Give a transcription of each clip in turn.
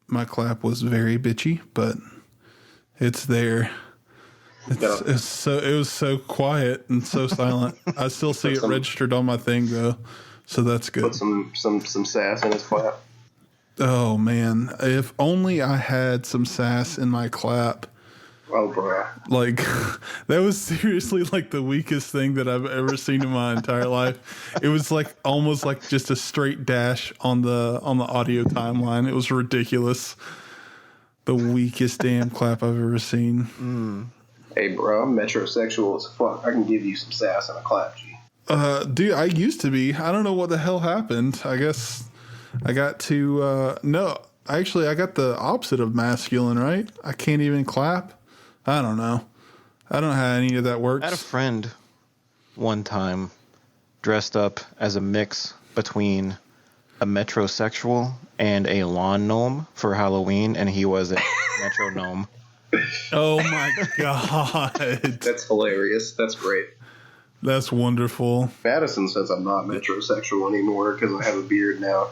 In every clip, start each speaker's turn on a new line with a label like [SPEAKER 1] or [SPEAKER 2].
[SPEAKER 1] my clap was very bitchy, but it's there. It was so quiet and so silent. I still see it registered on my thing though, so that's good.
[SPEAKER 2] Put some sass in his clap.
[SPEAKER 1] Oh man, if only I had some sass in my clap.
[SPEAKER 2] Oh, bro.
[SPEAKER 1] Like, that was seriously like the weakest thing that I've ever seen in my entire life. It was like almost like just a straight dash on the audio timeline. It was ridiculous. The weakest damn clap I've ever seen.
[SPEAKER 2] Hey, bro, I'm metrosexual as fuck. I can give you some sass and a clap, G.
[SPEAKER 1] Dude, I used to be. I don't know what the hell happened. I guess I got to, no, actually, I got the opposite of masculine, right? I can't even clap. I don't know. I don't know how any of that works.
[SPEAKER 3] I had a friend one time dressed up as a mix between a metrosexual and a lawn gnome for Halloween, and he was a metro gnome.
[SPEAKER 1] Oh my God.
[SPEAKER 2] That's hilarious. That's great.
[SPEAKER 1] That's wonderful.
[SPEAKER 2] Madison says I'm not metrosexual anymore because I have a beard now.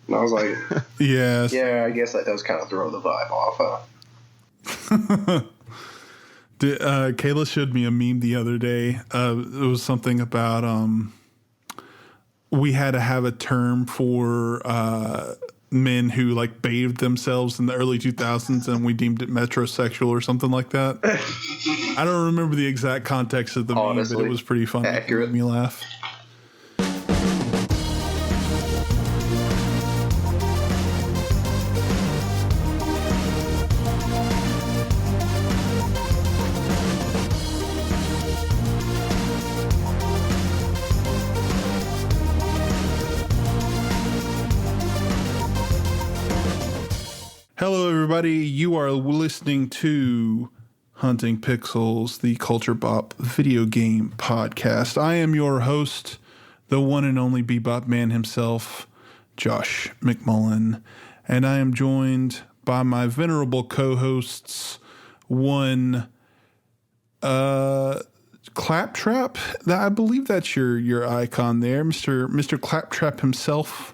[SPEAKER 2] And I was like,
[SPEAKER 1] yes.
[SPEAKER 2] Yeah, I guess that does kind of throw the vibe off, huh?
[SPEAKER 1] Kayla showed me a meme the other day. It was something about we had to have a term for men who like bathed themselves in the early 2000s, and we deemed it metrosexual or something like that. I don't remember the exact context of the meme, but it was pretty funny.
[SPEAKER 2] Accurate.
[SPEAKER 1] It made me laugh. Hello, everybody. You are listening to Hunting Pixels, the Culture Bop video game podcast. I am your host, the one and only Bebop man himself, Josh McMullen, and I am joined by my venerable co-hosts, one Claptrap. I believe that's your icon there, Mr. Claptrap himself,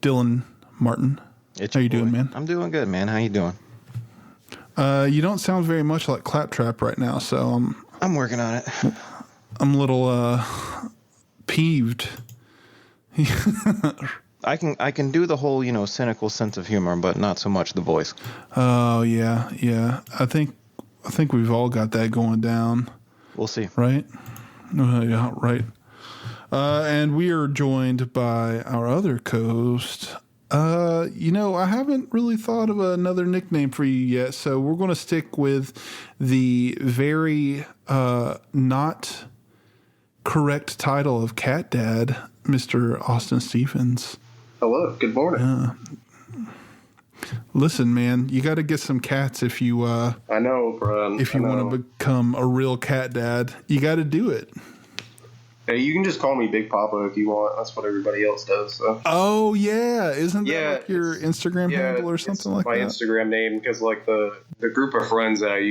[SPEAKER 1] Dylan Martin. How you doing, man?
[SPEAKER 3] I'm doing good, man. How you doing?
[SPEAKER 1] You don't sound very much like Claptrap right now, so
[SPEAKER 3] I'm working on it.
[SPEAKER 1] I'm a little peeved.
[SPEAKER 3] I can do the whole, cynical sense of humor, but not so much the voice.
[SPEAKER 1] Oh yeah. I think we've all got that going down.
[SPEAKER 3] We'll see.
[SPEAKER 1] Right? Yeah, right. And we are joined by our other co-host. I haven't really thought of another nickname for you yet, so we're going to stick with the very not correct title of Cat Dad, Mr. Austin Stephens.
[SPEAKER 2] Hello, good morning.
[SPEAKER 1] Listen, man, you got to get some cats if you
[SPEAKER 2] I know, bro.
[SPEAKER 1] If you want to become a real cat dad, you got to do it.
[SPEAKER 2] Hey, you can just call me Big Papa if you want. That's what everybody else does. So.
[SPEAKER 1] Oh, yeah. Isn't that like your Instagram handle or something like that?
[SPEAKER 2] My Instagram name, because like the group of friends that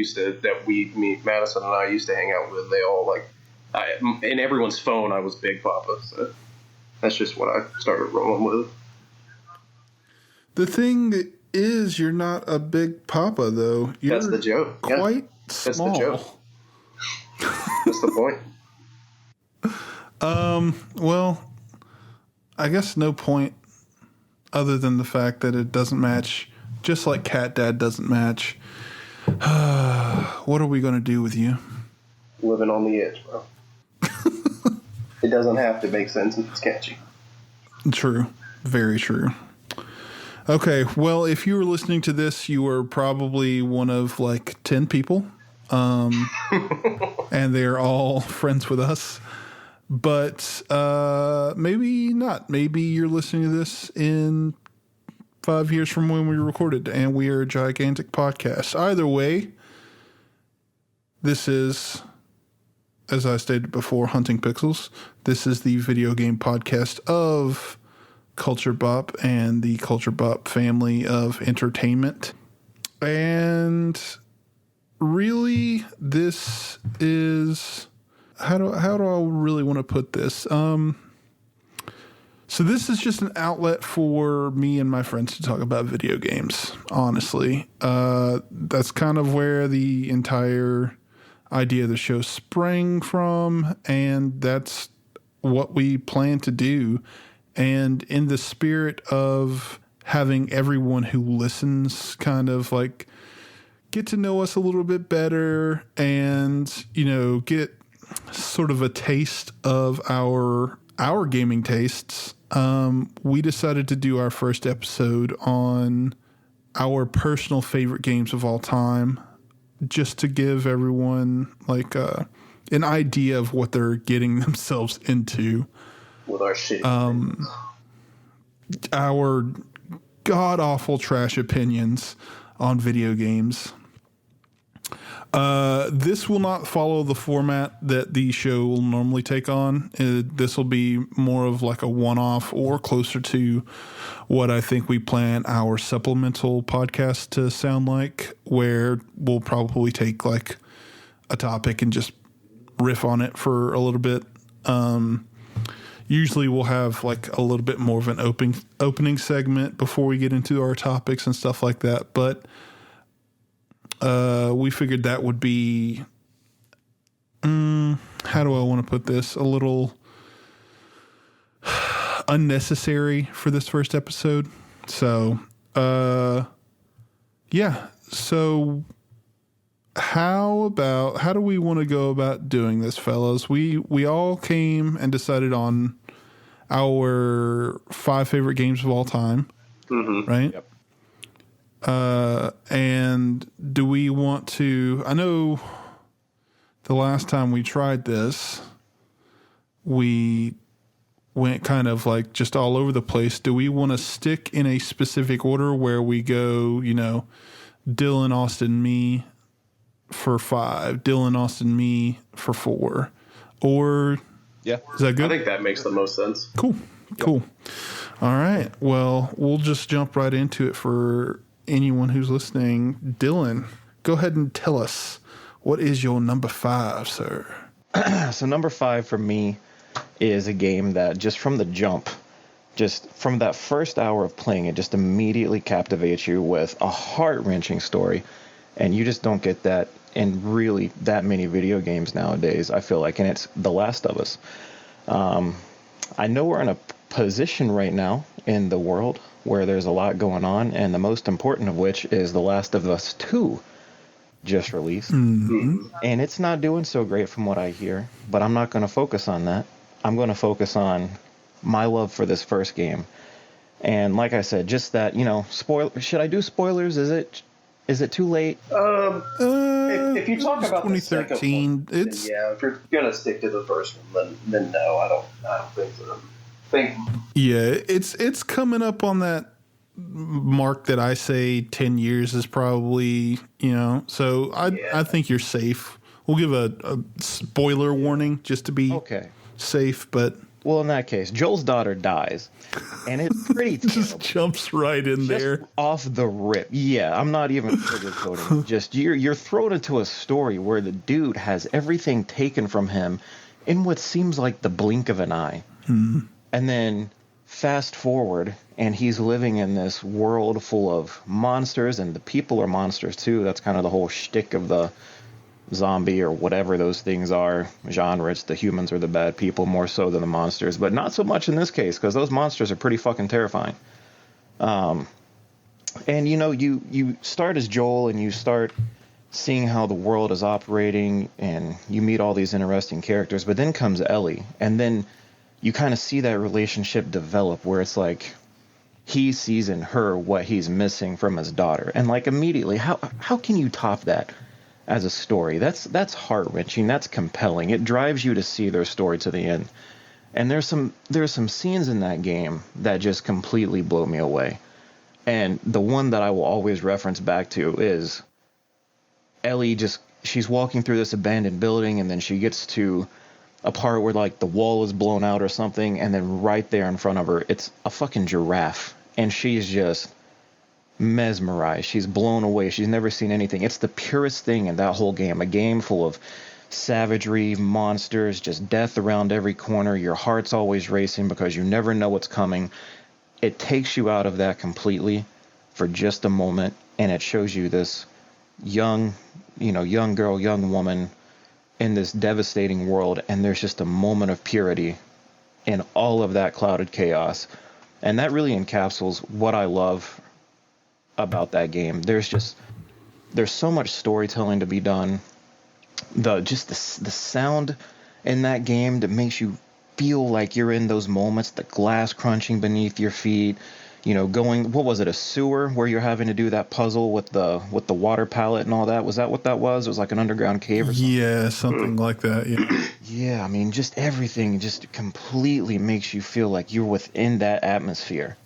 [SPEAKER 2] Madison and I used to hang out with, they all in everyone's phone, I was Big Papa. So that's just what I started rolling with.
[SPEAKER 1] The thing is, you're not a Big Papa, though.
[SPEAKER 2] That's the joke.
[SPEAKER 1] Quite small.
[SPEAKER 2] That's the joke. That's the point.
[SPEAKER 1] Well, I guess no point other than the fact that it doesn't match, just like Cat Dad doesn't match. What are we going to do with you?
[SPEAKER 2] Living on the edge, bro. It doesn't have to make sense if it's catchy.
[SPEAKER 1] True. Very true. Okay, well, if you were listening to this, you were probably one of like 10 people. And they're all friends with us. But maybe not. Maybe you're listening to this in 5 years from when we recorded, and we are a gigantic podcast. Either way, this is, as I stated before, Hunting Pixels. This is the video game podcast of Culture Bop and the Culture Bop family of entertainment. And really, this is... How do I really want to put this? So this is just an outlet for me and my friends to talk about video games, honestly. That's kind of where the entire idea of the show sprang from, and that's what we plan to do. And in the spirit of having everyone who listens kind of like get to know us a little bit better and, you know, get sort of a taste of our gaming tastes, we decided to do our first episode on our personal favorite games of all time, just to give everyone like an idea of what they're getting themselves into.
[SPEAKER 2] With our shit.
[SPEAKER 1] Our god awful trash opinions on video games. This will not follow the format that the show will normally take on. This will be more of like a one-off or closer to what I think we plan our supplemental podcast to sound like, where we'll probably take like a topic and just riff on it for a little bit. Usually we'll have like a little bit more of an opening segment before we get into our topics and stuff like that. But we figured that would be, how do I want to put this? A little unnecessary for this first episode. So, yeah. So how do we want to go about doing this, fellas? We all came and decided on our 5 favorite games of all time, right?
[SPEAKER 3] Yep.
[SPEAKER 1] And do we want to, I know the last time we tried this, we went kind of like just all over the place. Do we want to stick in a specific order where we go, you know, Dylan, Austin, me for 5, Dylan, Austin, me for 4, or
[SPEAKER 3] Yeah.
[SPEAKER 1] is that good?
[SPEAKER 2] I think that makes the most sense.
[SPEAKER 1] Cool. All right. Well, we'll just jump right into it for anyone who's listening. Dylan, go ahead and tell us, what is your number 5, sir?
[SPEAKER 3] So number 5 for me is a game that just from the jump, just from that first hour of playing it, just immediately captivates you with a heart-wrenching story. And you just don't get that in really that many video games nowadays, I feel like, and it's The Last of Us. I know we're in a position right now in the world where there's a lot going on, and the most important of which is The Last of Us 2 just released. And it's not doing so great from what I hear, but I'm not going to focus on that. I'm going to focus on my love for this first game. And like I said, just that, you know, should I do spoilers? Is it too late?
[SPEAKER 2] If you talk about
[SPEAKER 1] 2013,
[SPEAKER 2] the second one,
[SPEAKER 1] it's
[SPEAKER 2] yeah. If you're gonna stick to the first one, then no, I don't think so.
[SPEAKER 1] Yeah, it's coming up on that mark that I say 10 years is probably, you know. So I think you're safe. We'll give a spoiler warning just to be safe, but.
[SPEAKER 3] Well, in that case, Joel's daughter dies, and it's pretty terrible.
[SPEAKER 1] Just jumps right in
[SPEAKER 3] just
[SPEAKER 1] there.
[SPEAKER 3] Off the rip. Yeah, I'm not even sugarcoating. Just you're thrown into a story where the dude has everything taken from him in what seems like the blink of an eye. And then fast forward, and he's living in this world full of monsters, and the people are monsters too. That's kind of the whole shtick of the zombie or whatever those things are genre. It's the humans are the bad people more so than the monsters, but not so much in this case because those monsters are pretty fucking terrifying. And you know, you start as Joel and you start seeing how the world is operating and you meet all these interesting characters, but then comes Ellie, and then you kind of see that relationship develop where it's like he sees in her what he's missing from his daughter, and like immediately how can you top that as a story? That's heart-wrenching. That's compelling. It drives you to see their story to the end. And there's some scenes in that game that just completely blow me away. And the one that I will always reference back to is Ellie she's walking through this abandoned building, and then she gets to a part where like the wall is blown out or something, and then right there in front of her it's a fucking giraffe, and she's just mesmerized. She's blown away. She's never seen anything. It's the purest thing in that whole game. A game full of savagery, monsters, just death around every corner. Your heart's always racing because you never know what's coming. It takes you out of that completely for just a moment, and it shows you this young girl, young woman in this devastating world, and there's just a moment of purity in all of that clouded chaos. And that really encapsulates what I love about that game. There's so much storytelling to be done. The sound in that game that makes you feel like you're in those moments, the glass crunching beneath your feet, going, what was it, a sewer where you're having to do that puzzle with the water palette and all that? Was that what that was? It was like an underground cave or something?
[SPEAKER 1] Yeah, something like that, yeah.
[SPEAKER 3] Yeah, I mean, just everything just completely makes you feel like you're within that atmosphere.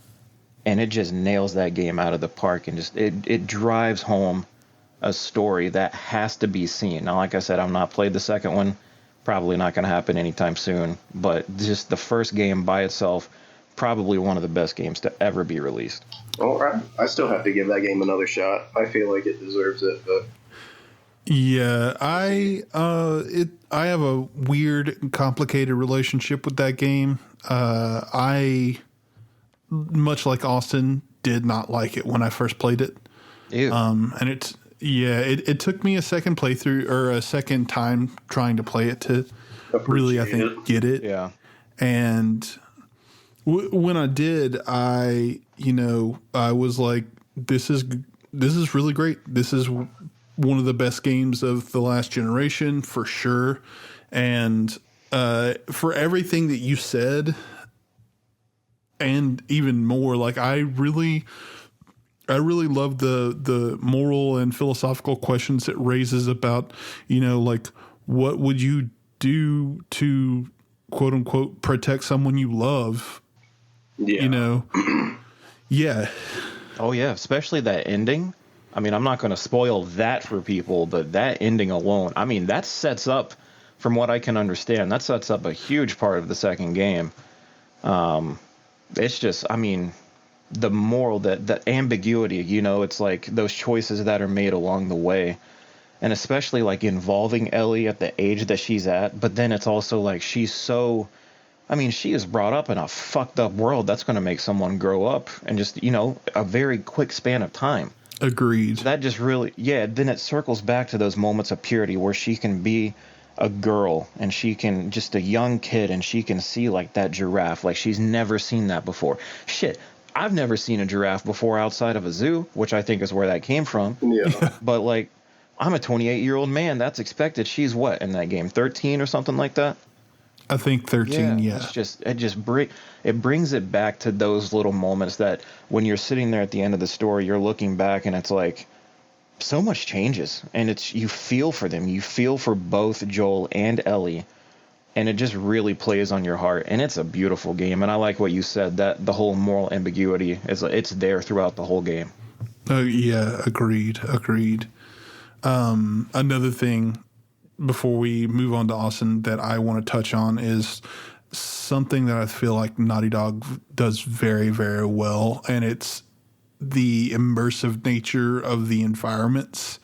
[SPEAKER 3] And it just nails that game out of the park, and just it drives home a story that has to be seen. Now, like I said, I've not played the second one. Probably not going to happen anytime soon. But just the first game by itself, probably one of the best games to ever be released.
[SPEAKER 2] All right. I still have to give that game another shot. I feel like it deserves it, but...
[SPEAKER 1] Yeah, I have a weird and complicated relationship with that game. I, much like Austin, did not like it when I first played it.
[SPEAKER 3] Ew.
[SPEAKER 1] And it took me a second playthrough or a second time trying to play it to really, I think, get it.
[SPEAKER 3] Yeah.
[SPEAKER 1] And when I did, I was like, this is really great. This is one of the best games of the last generation for sure. And for everything that you said and even more, like I really love the moral and philosophical questions it raises about, like what would you do to quote unquote protect someone you love?
[SPEAKER 2] Yeah.
[SPEAKER 1] Yeah.
[SPEAKER 3] Oh, yeah, especially that ending. I mean, I'm not going to spoil that for people, but that ending alone, I mean, that sets up, from what I can understand, that sets up a huge part of the second game. It's just, I mean, the moral, the ambiguity, it's like those choices that are made along the way. And especially like involving Ellie at the age that she's at. But then it's also like she is brought up in a fucked up world that's going to make someone grow up in just, a very quick span of time.
[SPEAKER 1] Agreed.
[SPEAKER 3] That just really, then it circles back to those moments of purity where she can be a girl and she can, just a young kid, and she can see like that giraffe, like she's never seen that before. Shit, I've never seen a giraffe before outside of a zoo, which I think is where that came from.
[SPEAKER 2] Yeah.
[SPEAKER 3] But like, I'm a 28-year-old man. That's expected. She's what in that game, 13 or something like that?
[SPEAKER 1] I think 13, yeah.
[SPEAKER 3] It brings it back to those little moments that when you're sitting there at the end of the story, you're looking back and it's like so much changes, and you feel for them. You feel for both Joel and Ellie, and it just really plays on your heart, and it's a beautiful game. And I like what you said, that the whole moral ambiguity it's there throughout the whole game.
[SPEAKER 1] Oh, yeah, agreed. Another thing before we move on to Austin that I want to touch on is something that I feel like Naughty Dog does very, very well, and it's the immersive nature of the environments.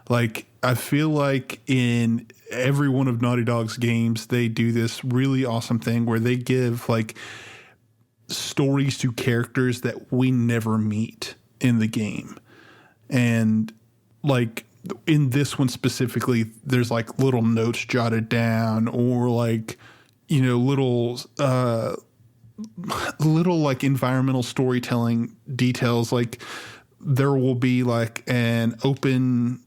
[SPEAKER 1] Like, I feel like in every one of Naughty Dog's games, they do this really awesome thing where they give like stories to characters that we never meet in the game. And like in this one specifically, there's like little notes jotted down, or like, little like environmental storytelling details. Like there will be like an open,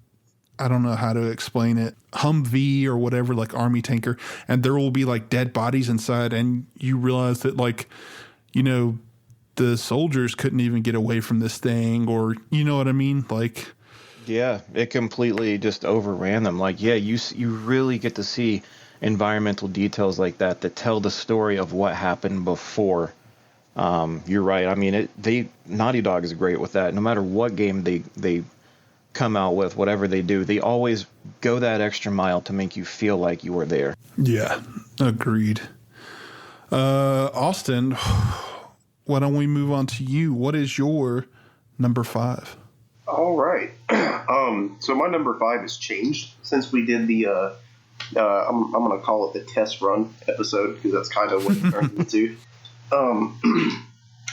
[SPEAKER 1] I don't know how to explain it, Humvee or whatever, like army tanker, and there will be like dead bodies inside, and you realize that like, the soldiers couldn't even get away from this thing, or you know what I mean? Like,
[SPEAKER 3] yeah, it completely just overran them. Like, yeah, you really get to see environmental details like that tell the story of what happened before. You're right. I mean, Naughty Dog is great with that. No matter what game they come out with, whatever they do, they always go that extra mile to make you feel like you were there.
[SPEAKER 1] Yeah, agreed. Austin, why don't we move on to you? What is your number 5?
[SPEAKER 2] All right. So my number 5 has changed since we did the I'm going to call it the test run episode because that's kind of what it turned into.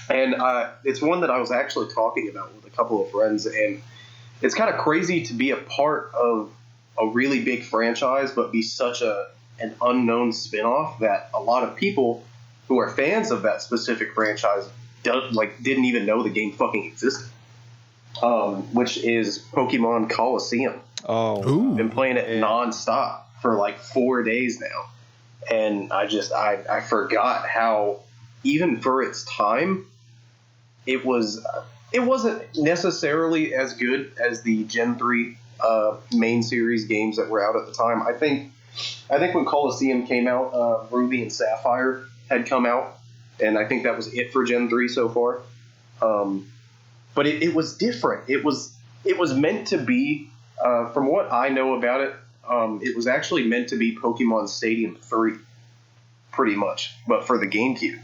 [SPEAKER 2] And it's one that I was actually talking about with a couple of friends, and it's kind of crazy to be a part of a really big franchise, but be such an unknown spinoff that a lot of people who are fans of that specific franchise didn't even know the game fucking existed. Which is Pokemon Coliseum.
[SPEAKER 3] Oh,
[SPEAKER 1] Ooh.
[SPEAKER 2] Been playing it nonstop for like 4 days now, and I forgot how, even for its time, it wasn't necessarily as good as the Gen 3 main series games that were out at the time. I think when Coliseum came out, Ruby and Sapphire had come out, and I think that was it for Gen 3 so far. But it was different. It was meant to be, from what I know about it, it was actually meant to be Pokemon Stadium 3, pretty much, but for the GameCube.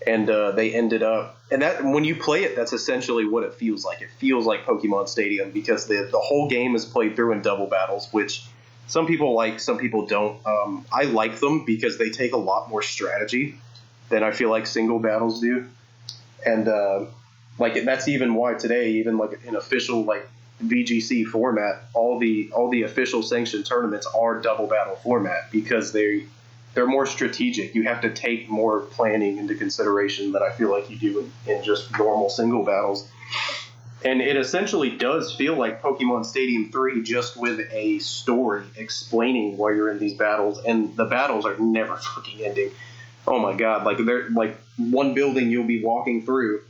[SPEAKER 2] And they ended up, and that when you play it, that's essentially what it feels like. It feels like Pokemon Stadium because the whole game is played through in double battles, which some people like, some people don't. I like them because they take a lot more strategy than I feel like single battles do. And that's even why today, even like in official like VGC format, all the official sanctioned tournaments are double battle format because they're more strategic. You have to take more planning into consideration than I feel like you do in just normal single battles. And it essentially does feel like Pokemon Stadium 3 just with a story explaining why you're in these battles, and the battles are never fucking ending. Oh my god, like they're like one building you'll be walking through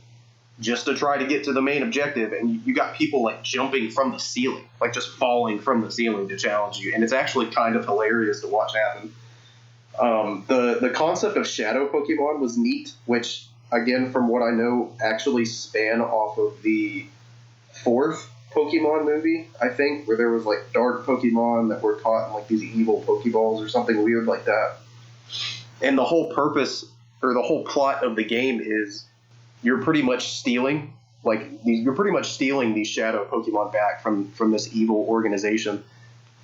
[SPEAKER 2] just to try to get to the main objective, and you got people like jumping from the ceiling, like just falling from the ceiling to challenge you, and it's actually kind of hilarious to watch happen. The concept of shadow Pokemon was neat, which again, from what I know, actually span off of the 4th Pokemon movie, I think, where there was like dark Pokemon that were caught in like these evil Pokeballs or something weird like that. And the whole purpose or the whole plot of the game is you're pretty much stealing these shadow Pokemon back from this evil organization.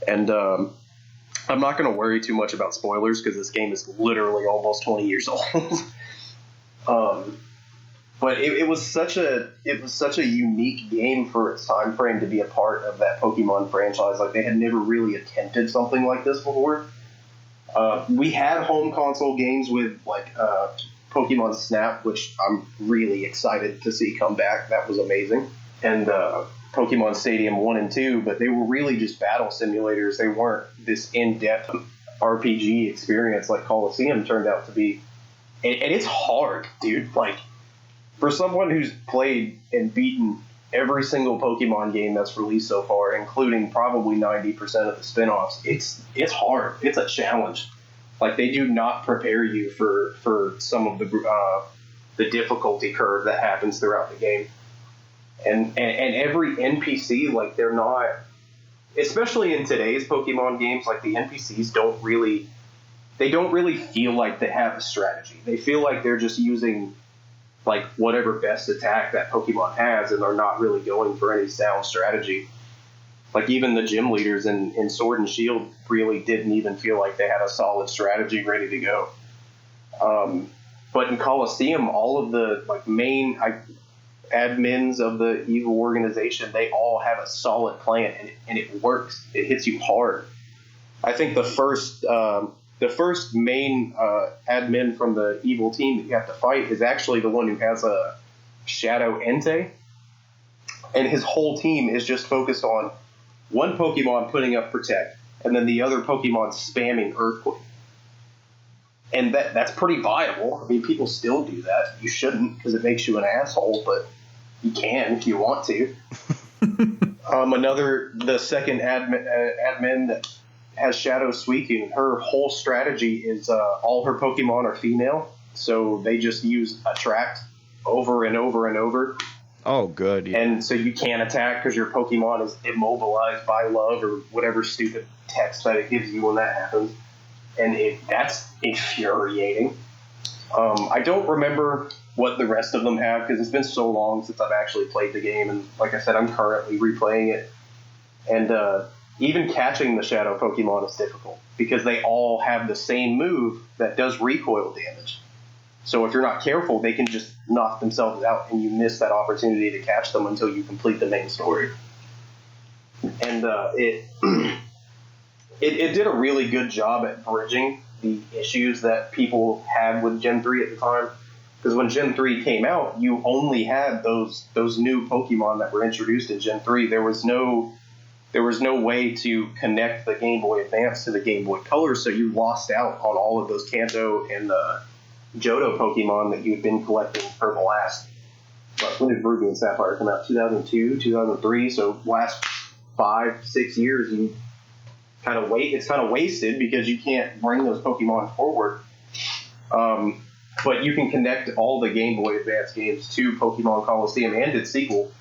[SPEAKER 2] And I'm not going to worry too much about spoilers because this game is literally almost 20 years old. But it was such a unique game for its time frame to be a part of that Pokemon franchise. Like they had never really attempted something like this before. We had home console games with like Pokemon Snap, which I'm really excited to see come back. That was amazing. And Pokemon Stadium 1 and 2, but they were really just battle simulators. They weren't this in-depth RPG experience like Coliseum turned out to be. And it's hard, dude. Like, for someone who's played and beaten every single Pokemon game that's released so far, including probably 90% of the spin-offs, it's hard. It's a challenge. Like, they do not prepare you for some of the difficulty curve that happens throughout the game. And every NPC, like, they're not, especially in today's Pokemon games, like, the NPCs don't really feel like they have a strategy. They feel like they're just using, like, whatever best attack that Pokemon has, and they're not really going for any sound strategy. Like, even the gym leaders in Sword and Shield really didn't even feel like they had a solid strategy ready to go. But in Coliseum, all of the, like, main admins of the evil organization, they all have a solid plan, and it works. It hits you hard. I think the first main admin from the evil team that you have to fight is actually the one who has a Shadow Entei, and his whole team is just focused on one Pokemon putting up Protect, and then the other Pokemon spamming Earthquake. And that's pretty viable. I mean, people still do that. You shouldn't, because it makes you an asshole, but you can if you want to. The second admin that has Shadow Suicune, her whole strategy is all her Pokemon are female, so they just use Attract over and over and over.
[SPEAKER 3] Oh, good. Yeah.
[SPEAKER 2] And so you can't attack because your Pokemon is immobilized by love or whatever stupid text that it gives you when that happens. And that's infuriating. I don't remember what the rest of them have because it's been so long since I've actually played the game. And like I said, I'm currently replaying it. And even catching the shadow Pokemon is difficult because they all have the same move that does recoil damage. So if you're not careful, they can just knock themselves out, and you miss that opportunity to catch them until you complete the main story. And it did a really good job at bridging the issues that people had with Gen 3 at the time. Because when Gen 3 came out, you only had those new Pokemon that were introduced in Gen 3. There was no way to connect the Game Boy Advance to the Game Boy Color, so you lost out on all of those Kanto and Johto Pokemon that you had been collecting for the last, when did Ruby and Sapphire come out? 2002, 2003. So last 5-6 years, you it's kind of wasted because you can't bring those Pokemon forward. But you can connect all the Game Boy Advance games to Pokemon Coliseum and its sequel,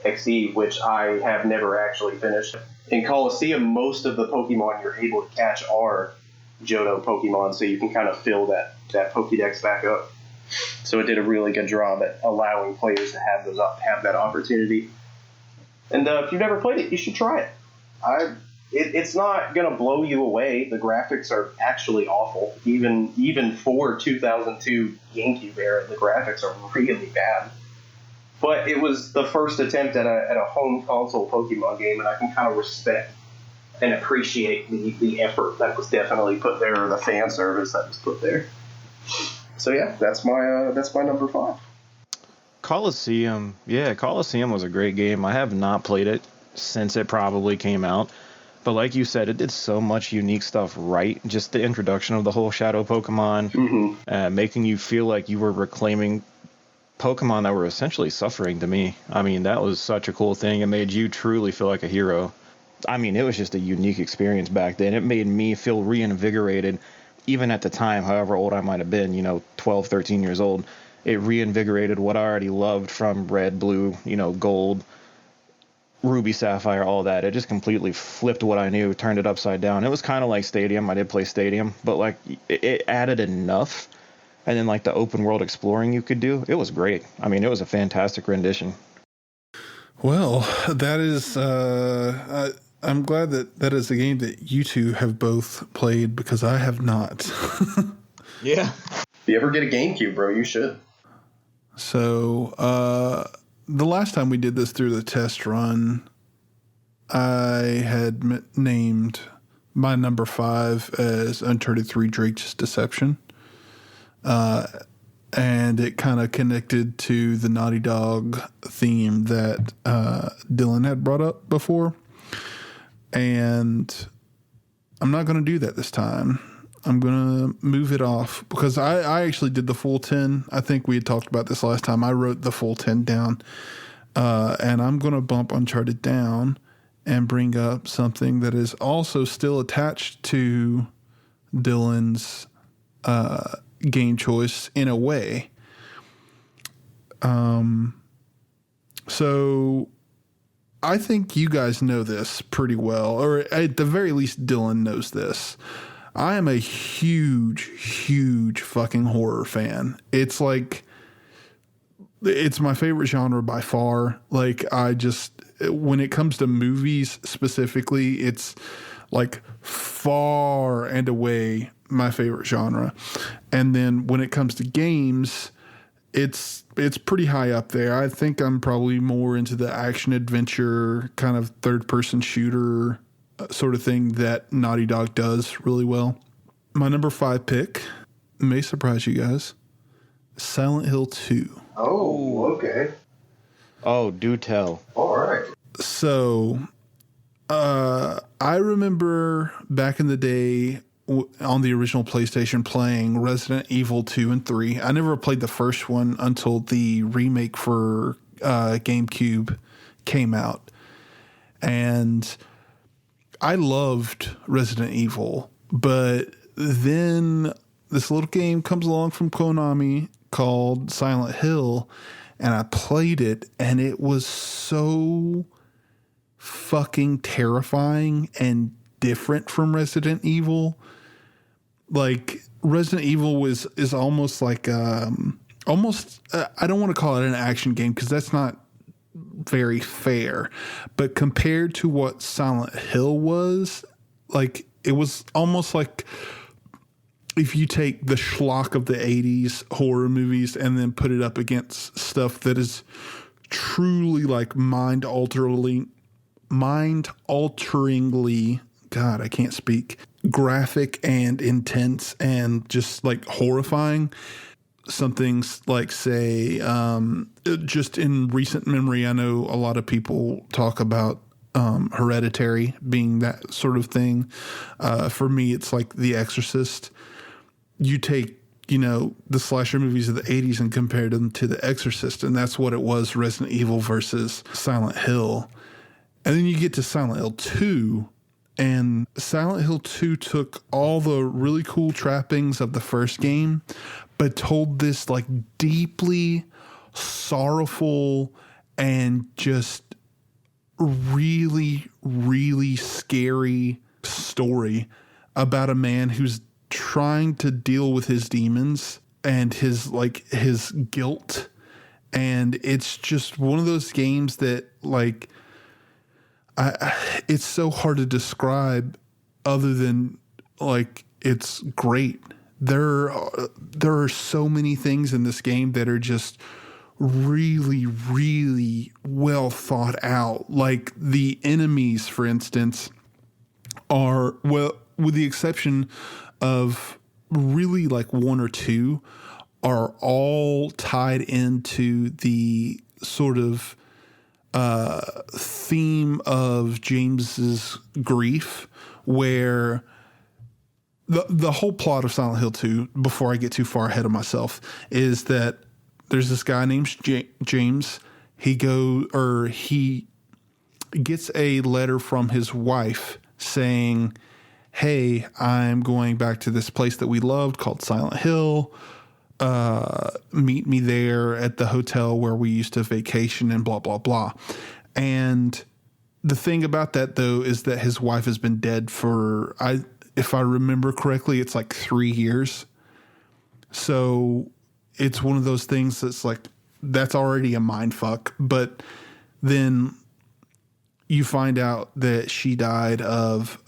[SPEAKER 2] XE, which I have never actually finished. In Coliseum, most of the Pokemon you're able to catch are Johto Pokemon, so you can kind of fill that Pokédex back up. So it did a really good job at allowing players to have that opportunity. And if you've never played it, you should try it. It's not going to blow you away. The graphics are actually awful. Even for 2002 GameCube era, the graphics are really bad. But it was the first attempt at a home console Pokemon game, and I can kind of respect and appreciate the effort that was definitely put there, or the fan service that was put there. So yeah, that's my number 5.
[SPEAKER 3] Coliseum. Yeah, Coliseum was a great game. I have not played it since it probably came out. But like you said, it did so much unique stuff right. Just the introduction of the whole Shadow Pokemon, making you feel like you were reclaiming Pokemon that were essentially suffering to me. I mean, that was such a cool thing. It made you truly feel like a hero. I mean, it was just a unique experience back then. It made me feel reinvigorated, even at the time, however old I might have been, 12, 13 years old. It reinvigorated what I already loved from Red, Blue, Gold, Ruby, Sapphire, all that. It just completely flipped what I knew, turned it upside down. It was kind of like Stadium. I did play Stadium, but it added enough. And then the open world exploring you could do. It was great. I mean, it was a fantastic rendition.
[SPEAKER 1] Well, that is, I'm glad that is a game that you two have both played, because I have not.
[SPEAKER 3] Yeah.
[SPEAKER 2] If you ever get a GameCube, bro, you should.
[SPEAKER 1] So, the last time we did this through the test run, I had named my number 5 as Uncharted 3 Drake's Deception. And it kind of connected to the Naughty Dog theme that Dylan had brought up before. And I'm not going to do that this time. I'm going to move it off, because I actually did the full 10. I think we had talked about this last time. I wrote the full 10 down. And I'm going to bump Uncharted down and bring up something that is also still attached to Dylan's game choice in a way. So I think you guys know this pretty well, or at the very least Dylan knows this. I am a huge fucking horror fan. It's my favorite genre by far. When it comes to movies specifically, it's far and away my favorite genre. And then when it comes to games, it's pretty high up there. I think I'm probably more into the action adventure kind of third person shooter sort of thing that Naughty Dog does really well. My number 5 pick may surprise you guys. Silent Hill 2.
[SPEAKER 2] Oh, okay.
[SPEAKER 3] Oh, do tell.
[SPEAKER 2] All right.
[SPEAKER 1] So, I remember back in the day on the original PlayStation playing Resident Evil 2 and 3. I never played the first one until the remake for GameCube came out. And I loved Resident Evil, but then this little game comes along from Konami called Silent Hill, and I played it, and it was so fucking terrifying and different from Resident Evil. Resident Evil is almost I don't want to call it an action game, because that's not very fair. But compared to what Silent Hill was, like, it was almost like if you take the schlock of the 80s horror movies and then put it up against stuff that is truly like mind-alteringly, God, I can't speak, graphic and intense and just like horrifying. Some things like, say, just in recent memory, I know a lot of people talk about Hereditary being that sort of thing. For me, it's like The Exorcist. You take, the slasher movies of the 80s and compare them to The Exorcist, and that's what it was, Resident Evil versus Silent Hill. And then you get to Silent Hill 2, and Silent Hill 2 took all the really cool trappings of the first game, but told this like deeply sorrowful and just really, really scary story about a man who's trying to deal with his demons and his guilt. And it's just one of those games that, like, it's so hard to describe other than, like, it's great. There are so many things in this game that are just really, really well thought out. Like, the enemies, for instance, are, well, with the exception of really like one or two, are all tied into the sort of theme of James's grief, where the whole plot of Silent Hill 2, before I get too far ahead of myself, is that there's this guy named James. He gets a letter from his wife saying, "Hey, I'm going back to this place that we loved called Silent Hill. Meet me there at the hotel where we used to vacation," and blah, blah, blah. And the thing about that, though, is that his wife has been dead for, if I remember correctly, it's like 3 years. So it's one of those things that's like, that's already a mind fuck. But then you find out that she died of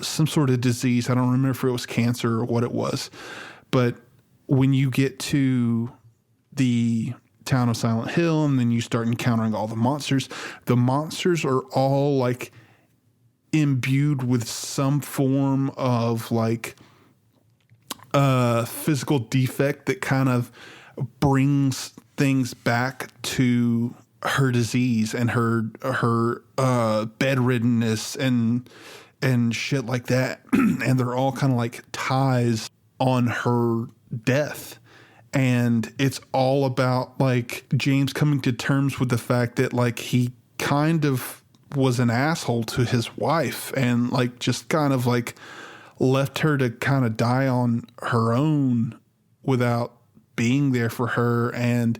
[SPEAKER 1] some sort of disease. I don't remember if it was cancer or what it was. But when you get to the town of Silent Hill and then you start encountering all the monsters are all like imbued with some form of like physical defect that kind of brings things back to her disease and her bedriddenness and shit like that. And they're all kind of like ties on her death. And it's all about like James coming to terms with the fact that like he kind of was an asshole to his wife and like just kind of like left her to kind of die on her own without being there for her, and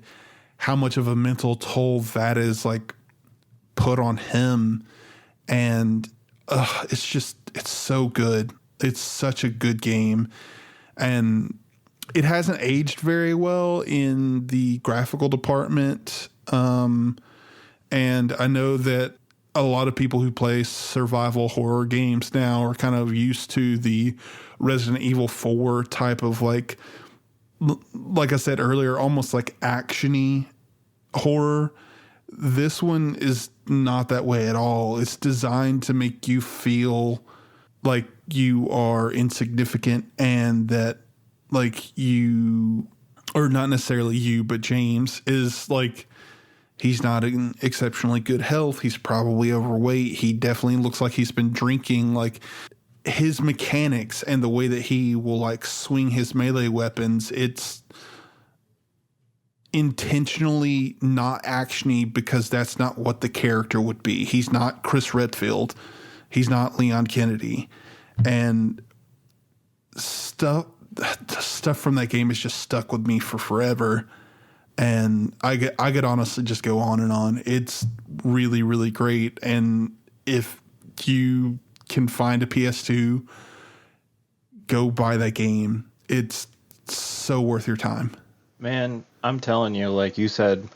[SPEAKER 1] how much of a mental toll that is like put on him. And it's so good. It's such a good game. And it hasn't aged very well in the graphical department. And I know that a lot of people who play survival horror games now are kind of used to the Resident Evil 4 type of like I said earlier, almost like action-y horror. This one is not that way at all. It's designed to make you feel like you are insignificant and that like you, or not necessarily you, but James is like, he's not in exceptionally good health. He's probably overweight. He definitely looks like he's been drinking. Like his mechanics and the way that he will like swing his melee weapons, it's intentionally not actiony because that's not what the character would be. He's not Chris Redfield. He's not Leon Kennedy. And stuff from that game has just stuck with me for forever. And I could honestly just go on and on. It's really, really great. And if you can find a PS2, go buy that game. It's so worth your time.
[SPEAKER 3] Man, I'm telling you, like you said,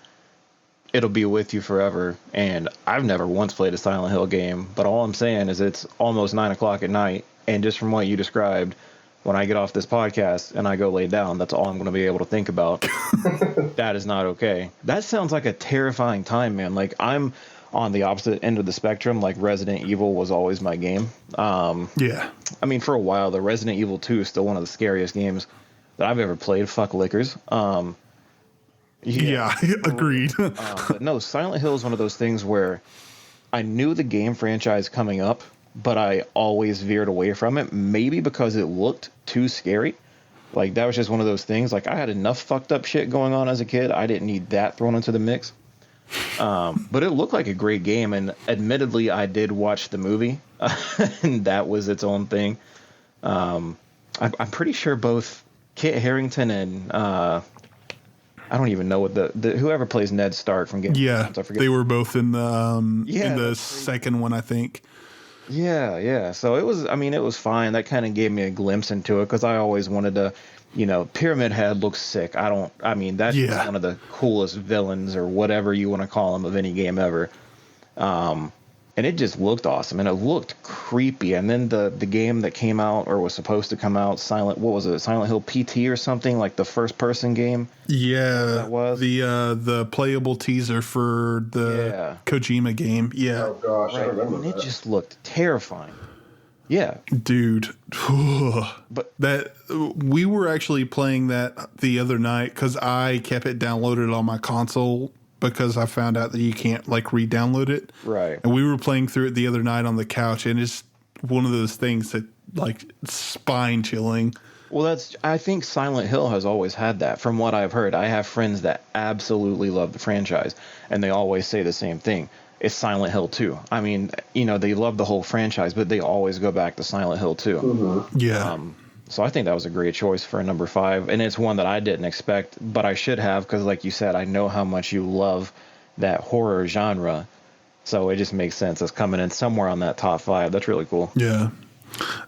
[SPEAKER 3] it'll be with you forever. And I've never once played a Silent Hill game, but all I'm saying is it's almost 9 o'clock at night, and just from what you described, when I get off this podcast and I go lay down, that's all I'm going to be able to think about. That is not okay. That sounds like a terrifying time, man. Like, I'm on the opposite end of the spectrum. Like, Resident Evil was always my game.
[SPEAKER 1] Yeah.
[SPEAKER 3] I mean, for a while, the Resident Evil 2 is still one of the scariest games that I've ever played. Fuck liquors.
[SPEAKER 1] Yeah, agreed.
[SPEAKER 3] But no, Silent Hill is one of those things where I knew the game franchise coming up, but I always veered away from it, maybe because it looked too scary. Like, that was just one of those things. Like, I had enough fucked up shit going on as a kid. I didn't need that thrown into the mix. But it looked like a great game, and admittedly, I did watch the movie, and that was its own thing. I'm pretty sure both Kit Harington and I don't even know what the whoever plays Ned Stark from Game
[SPEAKER 1] Yeah,
[SPEAKER 3] of Thrones, I forget.
[SPEAKER 1] they were both in the
[SPEAKER 3] Yeah, that's
[SPEAKER 1] second one, I think.
[SPEAKER 3] Yeah. So it was fine. That kind of gave me a glimpse into it because I always wanted to, Pyramid Head looks sick. That's one of the coolest villains or whatever you want to call him of any game ever. And it just looked awesome, and it looked creepy. And then the game that came out or was supposed to come out, Silent Hill PT or something, like the first person game.
[SPEAKER 1] Yeah,
[SPEAKER 3] that was
[SPEAKER 1] the playable teaser for the Kojima game. Yeah.
[SPEAKER 2] Oh gosh, I remember
[SPEAKER 3] and
[SPEAKER 2] that.
[SPEAKER 3] it just looked terrifying. Yeah,
[SPEAKER 1] dude.
[SPEAKER 3] But
[SPEAKER 1] that we were actually playing that the other night because I kept it downloaded on my console because I found out that you can't like re-download it.
[SPEAKER 3] Right.
[SPEAKER 1] And we were playing through it the other night on the couch, and it's one of those things that like spine chilling.
[SPEAKER 3] Well, I think Silent Hill has always had that. From what I've heard, I have friends that absolutely love the franchise, and they always say the same thing. It's Silent Hill 2. I mean, they love the whole franchise, but they always go back to Silent Hill 2.
[SPEAKER 2] Mm-hmm.
[SPEAKER 1] Yeah.
[SPEAKER 3] So I think that was a great choice for a number 5, and it's one that I didn't expect, but I should have because, like you said, I know how much you love that horror genre, so it just makes sense. It's coming in somewhere on that top 5. That's really cool.
[SPEAKER 1] Yeah.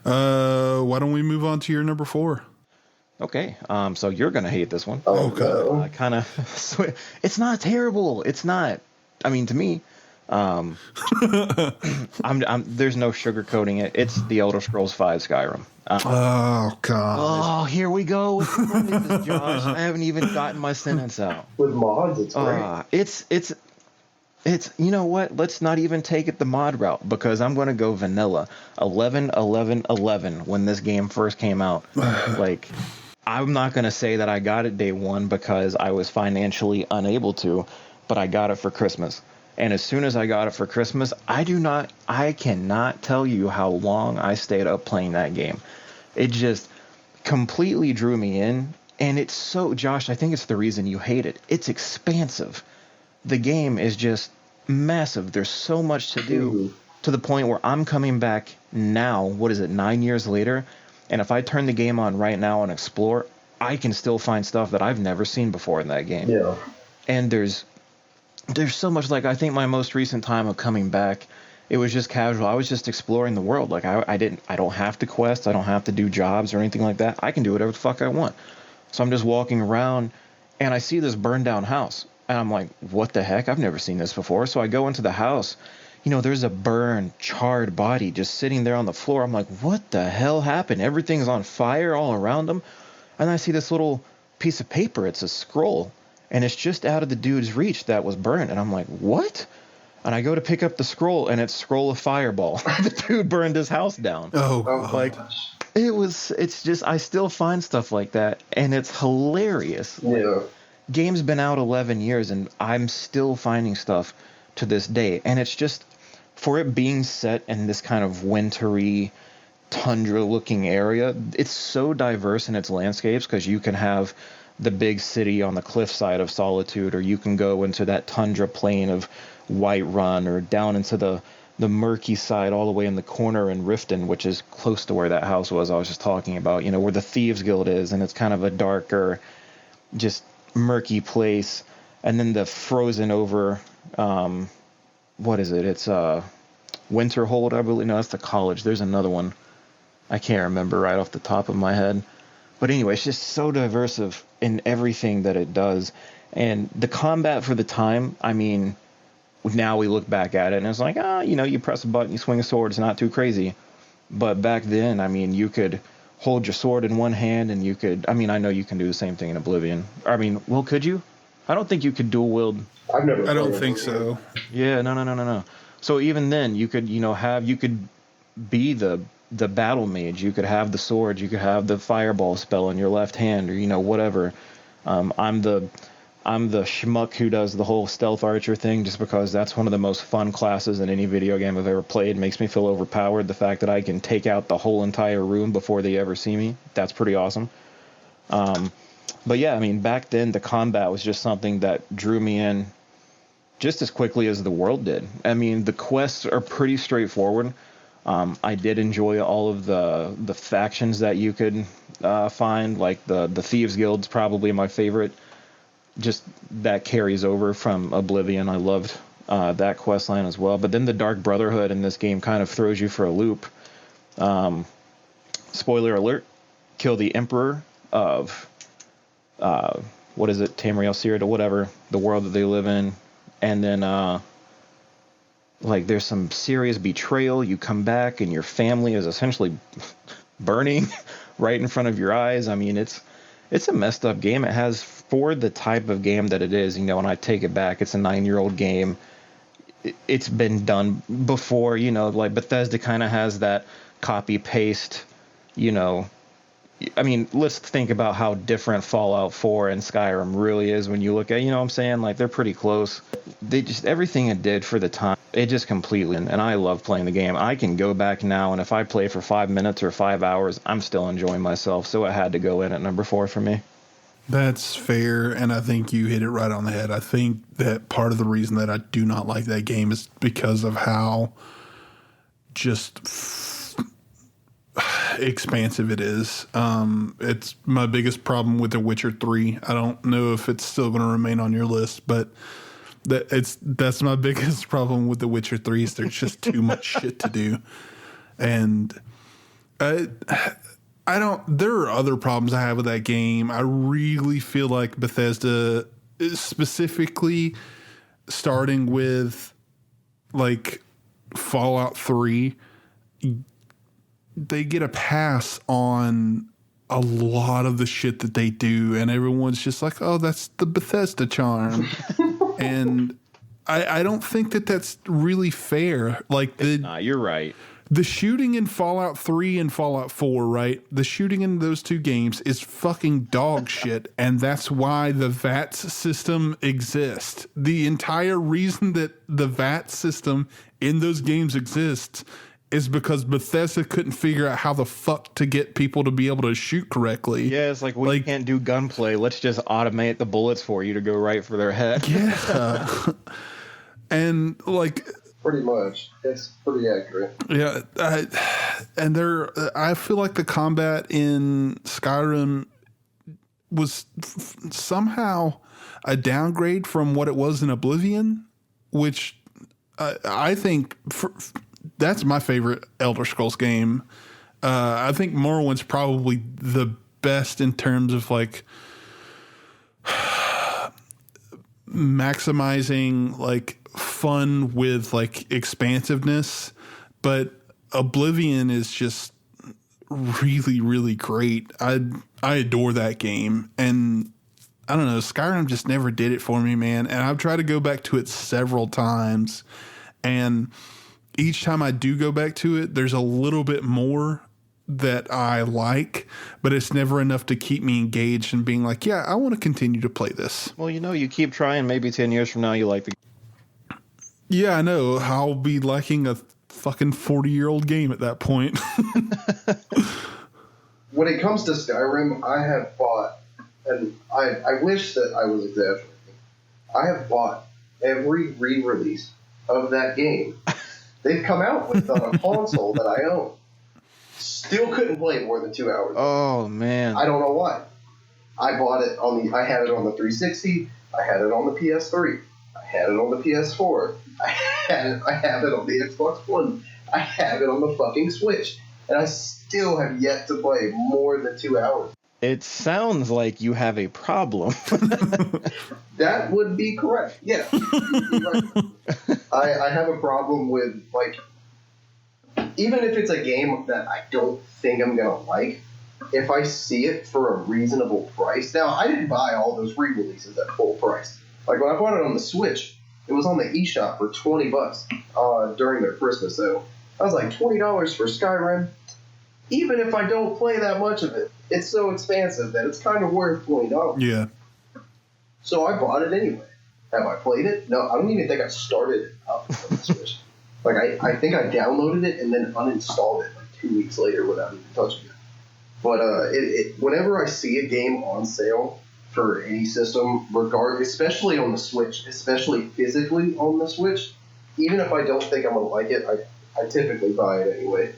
[SPEAKER 1] Why don't we move on to your number 4?
[SPEAKER 3] Okay. So you're gonna hate this one.
[SPEAKER 2] Oh god.
[SPEAKER 3] Kind of. It's not terrible. It's not. I mean, to me, I'm there's no sugarcoating it. It's the Elder Scrolls V Skyrim.
[SPEAKER 1] Oh god.
[SPEAKER 3] Oh, here we go with the Josh. I haven't even gotten my sentence out.
[SPEAKER 2] With mods, it's great.
[SPEAKER 3] It's you know what? Let's not even take it the mod route because I'm going to go vanilla. 11 when this game first came out. Like, I'm not going to say that I got it day one because I was financially unable to, but I got it for Christmas. And as soon as I got it for Christmas, I cannot tell you how long I stayed up playing that game. It just completely drew me in. And it's so, Josh, I think it's the reason you hate it. It's expansive. The game is just massive. There's so much to do to the point where I'm coming back now, 9 years later? And if I turn the game on right now and explore, I can still find stuff that I've never seen before in that game.
[SPEAKER 2] Yeah.
[SPEAKER 3] And there's so much, like, I think my most recent time of coming back, it was just casual. I was just exploring the world. Like, I don't have to quest. I don't have to do jobs or anything like that. I can do whatever the fuck I want. So I'm just walking around and I see this burned down house. And I'm like, what the heck? I've never seen this before. So I go into the house. There's a burned, charred body just sitting there on the floor. I'm like, what the hell happened? Everything's on fire all around him. And I see this little piece of paper. It's a scroll. And it's just out of the dude's reach that was burned. And I'm like, what? And I go to pick up the scroll, and it's Scroll of Fireball. The dude burned his house down.
[SPEAKER 1] Oh,
[SPEAKER 3] like, it's just, I still find stuff like that, and it's hilarious.
[SPEAKER 2] Yeah.
[SPEAKER 3] Game's been out 11 years, and I'm still finding stuff to this day. And it's just, for it being set in this kind of wintry, tundra-looking area, it's so diverse in its landscapes, because you can have the big city on the cliffside of Solitude, or you can go into that tundra plain of Whiterun, or down into the murky side all the way in the corner in Riften, which is close to where that house was I was just talking about, where the Thieves Guild is, and it's kind of a darker, just murky place. And then the frozen over, what is it? It's Winterhold, I believe. No, that's the college. There's another one. I can't remember right off the top of my head. But anyway, it's just so diverse in everything that it does. And the combat for the time, I mean, now we look back at it and it's like, you press a button, you swing a sword, it's not too crazy. But back then, I mean, you could hold your sword in one hand and you could, I mean, I know you can do the same thing in Oblivion. I mean, well, could you? I don't think you could dual wield.
[SPEAKER 2] I've never.
[SPEAKER 1] I don't think so.
[SPEAKER 3] Yeah, no. So even then, you could, you could be the battle mage. You could have the sword. You could have the fireball spell in your left hand, or whatever. I'm the schmuck who does the whole stealth archer thing, just because that's one of the most fun classes in any video game I've ever played. It makes me feel overpowered. The fact that I can take out the whole entire room before they ever see me, that's pretty awesome. But yeah, I mean, back then the combat was just something that drew me in just as quickly as the world did. I mean, the quests are pretty straightforward. I did enjoy all of the factions that you could find, like the Thieves Guild's probably my favorite. Just that carries over from Oblivion. I loved that quest line as well. But then the Dark Brotherhood in this game kind of throws you for a loop. Spoiler alert, kill the Emperor of, what is it, Tamriel Cyrodiil, whatever, the world that they live in. And then, there's some serious betrayal. You come back and your family is essentially burning right in front of your eyes. I mean, it's a messed up game. It has, for the type of game that it is, and I take it back, it's a 9-year-old game. It's been done before, Bethesda kind of has that copy paste, I mean, let's think about how different Fallout 4 and Skyrim really is when you look at, what I'm saying? They're pretty close. They just, everything it did for the time, it just completely, and I love playing the game. I can go back now, and if I play for 5 minutes or 5 hours, I'm still enjoying myself, so it had to go in at number 4 for me.
[SPEAKER 1] That's fair, and I think you hit it right on the head. I think that part of the reason that I do not like that game is because of how just expansive it is. It's my biggest problem with The Witcher 3. I don't know if it's still going to remain on your list, but that's my biggest problem with The Witcher 3 is there's just too much shit to do. And I don't, there are other problems I have with that game. I really feel like Bethesda, specifically starting with Fallout 3, they get a pass on a lot of the shit that they do, and everyone's just like, oh, that's the Bethesda charm. And I don't think that that's really fair.
[SPEAKER 3] You're right.
[SPEAKER 1] The shooting in Fallout 3 and Fallout 4, right? The shooting in those two games is fucking dog shit, and that's why the VATS system exists. The entire reason that the VATS system in those games exists is because Bethesda couldn't figure out how the fuck to get people to be able to shoot correctly.
[SPEAKER 3] Yeah, it's like, we can't do gunplay. Let's just automate the bullets for you to go right for their head.
[SPEAKER 1] Yeah. And
[SPEAKER 2] pretty much, it's pretty accurate.
[SPEAKER 1] Yeah, I feel like the combat in Skyrim was somehow a downgrade from what it was in Oblivion, which I think that's my favorite Elder Scrolls game. I think Morrowind's probably the best in terms of maximizing fun with expansiveness, but Oblivion is just really, really great. I adore that game, and I don't know, Skyrim just never did it for me, man. And I've tried to go back to it several times, and each time I do go back to it, there's a little bit more that I like, but it's never enough to keep me engaged and being like, yeah, I want to continue to play this.
[SPEAKER 3] Well, you keep trying, maybe 10 years from now you like the.
[SPEAKER 1] Yeah, I know. I'll be liking a fucking 40-year-old game at that point.
[SPEAKER 2] When it comes to Skyrim, I have bought, and I wish that I was exaggerating, I have bought every re-release of that game they've come out with on a console that I own. Still couldn't play more than 2 hours.
[SPEAKER 3] Oh, man.
[SPEAKER 2] I don't know why. I bought it I had it on the 360, I had it on the PS3, I had it on the PS4, I have it on the Xbox One, I have it on the fucking Switch, and I still have yet to play more than 2 hours.
[SPEAKER 3] It sounds like you have a problem.
[SPEAKER 2] That would be correct. Yeah. I have a problem with, like, even if it's a game that I don't think I'm going to like, if I see it for a reasonable price. Now, I didn't buy all those re-releases at full price. Like, when I bought it on the Switch, it was on the eShop for $20 during their Christmas sale. I was like, $20 for Skyrim? Even if I don't play that much of it, it's so expansive that it's kind of worth $20.
[SPEAKER 1] Yeah.
[SPEAKER 2] So I bought it anyway. Have I played it? No, I don't even think I started it up on the Switch. Like, I think I downloaded it and then uninstalled it like 2 weeks later without even touching it. But whenever I see a game on sale for any system, especially on the Switch, especially physically on the Switch, even if I don't think I'm going to like it, I typically buy it anyway.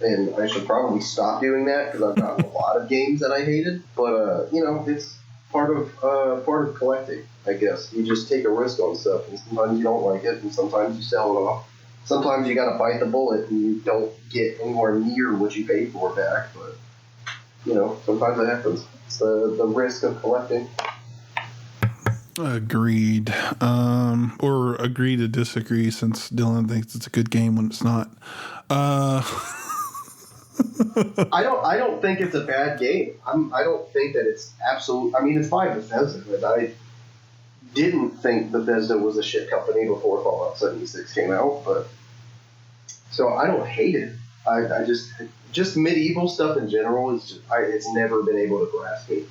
[SPEAKER 2] And I should probably stop doing that because I've gotten a lot of games that I hated. But, it's part of collecting, I guess. You just take a risk on stuff, and sometimes you don't like it, and sometimes you sell it off. Sometimes you got to bite the bullet, and you don't get anywhere near what you paid for back. But, sometimes it happens. It's the risk of collecting.
[SPEAKER 1] Agreed. Or agree to disagree, since Dylan thinks it's a good game when it's not.
[SPEAKER 2] I don't think it's a bad game. I don't think that it's absolute. I mean, it's by Bethesda, but I didn't think Bethesda was a shit company before Fallout 76 came out. But so I don't hate it. I just medieval stuff in general is it's never been able to grasp me.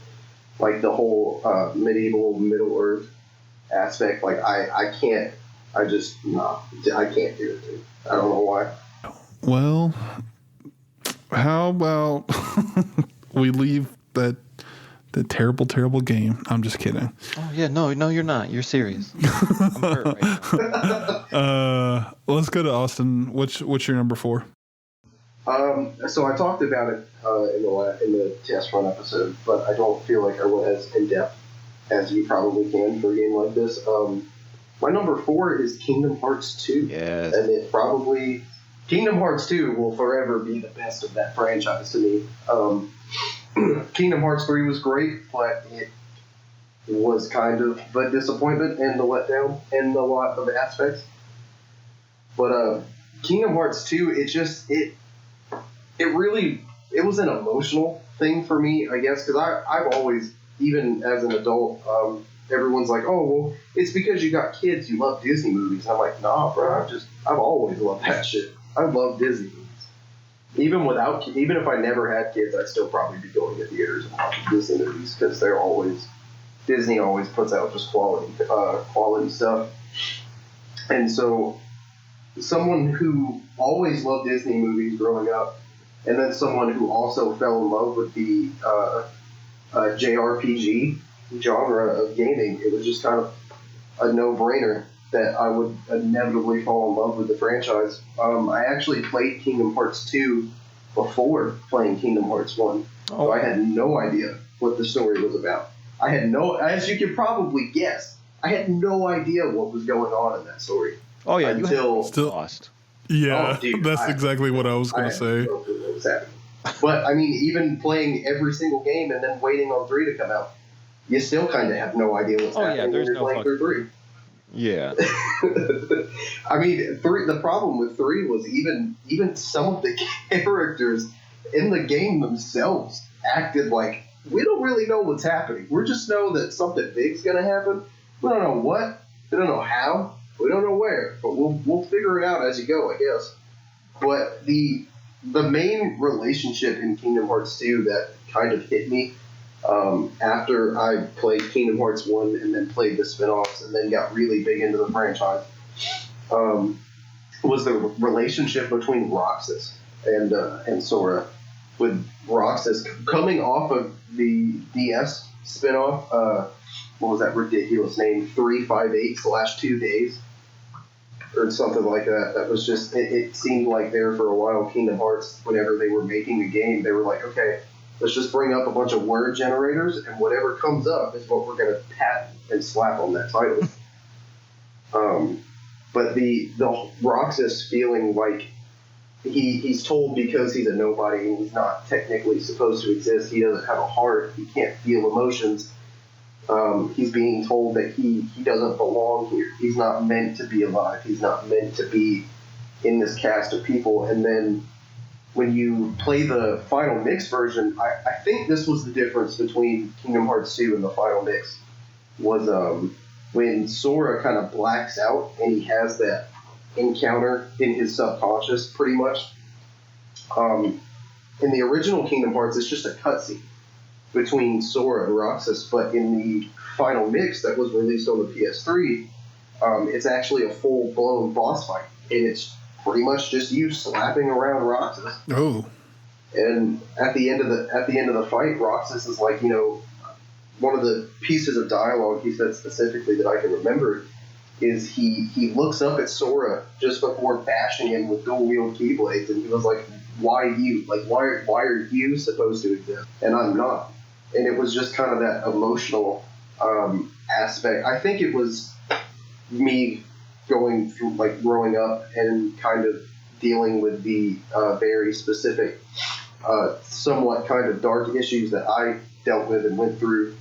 [SPEAKER 2] Like the whole medieval Middle Earth aspect. Like I can't. I can't do it. Dude. I don't know why.
[SPEAKER 1] Well, how about we leave the terrible, terrible game? I'm just kidding.
[SPEAKER 3] Oh yeah, no, you're not. You're serious. I'm hurt right now.
[SPEAKER 1] Let's go to Austin. What's your number 4?
[SPEAKER 2] So I talked about it in the test run episode, but I don't feel like I went as in depth as you probably can for a game like this. My number 4 is Kingdom Hearts 2.
[SPEAKER 3] Yes.
[SPEAKER 2] And it probably Kingdom Hearts 2 will forever be the best of that franchise to me. Kingdom Hearts 3 was great, but it was kind of a disappointment and a letdown in a lot of aspects. But Kingdom Hearts 2, it was an emotional thing for me, I guess, because I've always, even as an adult, everyone's like, oh, well, it's because you got kids, you love Disney movies. And I'm like, nah, bro, I've always loved that shit. I love Disney movies. Even if I never had kids, I'd still probably be going to theaters and watching Disney movies because Disney always puts out just quality stuff. And so someone who always loved Disney movies growing up, and then someone who also fell in love with the JRPG genre of gaming, it was just kind of a no-brainer that I would inevitably fall in love with the franchise. I actually played Kingdom Hearts 2 before playing Kingdom Hearts 1. So I had no idea what the story was about. As you can probably guess, I had no idea what was going on in that story.
[SPEAKER 3] Oh yeah,
[SPEAKER 1] still
[SPEAKER 3] lost.
[SPEAKER 1] Yeah,
[SPEAKER 2] dude,
[SPEAKER 1] that's exactly what I was going to say.
[SPEAKER 2] What was happening. But, I mean, even playing every single game and then waiting on 3 to come out, you still kind of have no idea what's happening when you're playing through 3.
[SPEAKER 3] Yeah.
[SPEAKER 2] I mean, the problem with 3 was even some of the characters in the game themselves acted like, we don't really know what's happening. We just know that something big's going to happen. We don't know what. We don't know how. We don't know where. But we'll figure it out as you go, I guess. But the main relationship in Kingdom Hearts 2 that kind of hit me after I played Kingdom Hearts 1 and then played the spin-offs and then got really big into the franchise was the relationship between Roxas and Sora. With Roxas coming off of the DS spin-off, what was that ridiculous name? 358/2 Days? Or something like that. That was just, it seemed like there for a while, Kingdom Hearts, whenever they were making a game, they were like, okay, let's just bring up a bunch of word generators, and whatever comes up is what we're going to patent and slap on that title. But the Roxas feeling like he's told because he's a nobody and he's not technically supposed to exist, he doesn't have a heart, he can't feel emotions. He's being told that he doesn't belong here. He's not meant to be alive. He's not meant to be in this cast of people. And then when you play the final mix version, I think this was the difference between Kingdom Hearts 2 and the final mix, was when Sora kind of blacks out and he has that encounter in his subconscious, pretty much. In the original Kingdom Hearts, it's just a cutscene between Sora and Roxas, but in the final mix that was released on the PS3, it's actually a full-blown boss fight, and it's pretty much just you slapping around Roxas.
[SPEAKER 1] Oh.
[SPEAKER 2] And at the end of the fight, Roxas is like, one of the pieces of dialogue he said specifically that I can remember is he looks up at Sora just before bashing him with dual-wield keyblades, and he was like, why you? Like, why are you supposed to exist? And I'm not. And it was just kind of that emotional aspect. I think it was me going through, like, growing up and kind of dealing with the very specific, somewhat kind of dark issues that I dealt with and went through,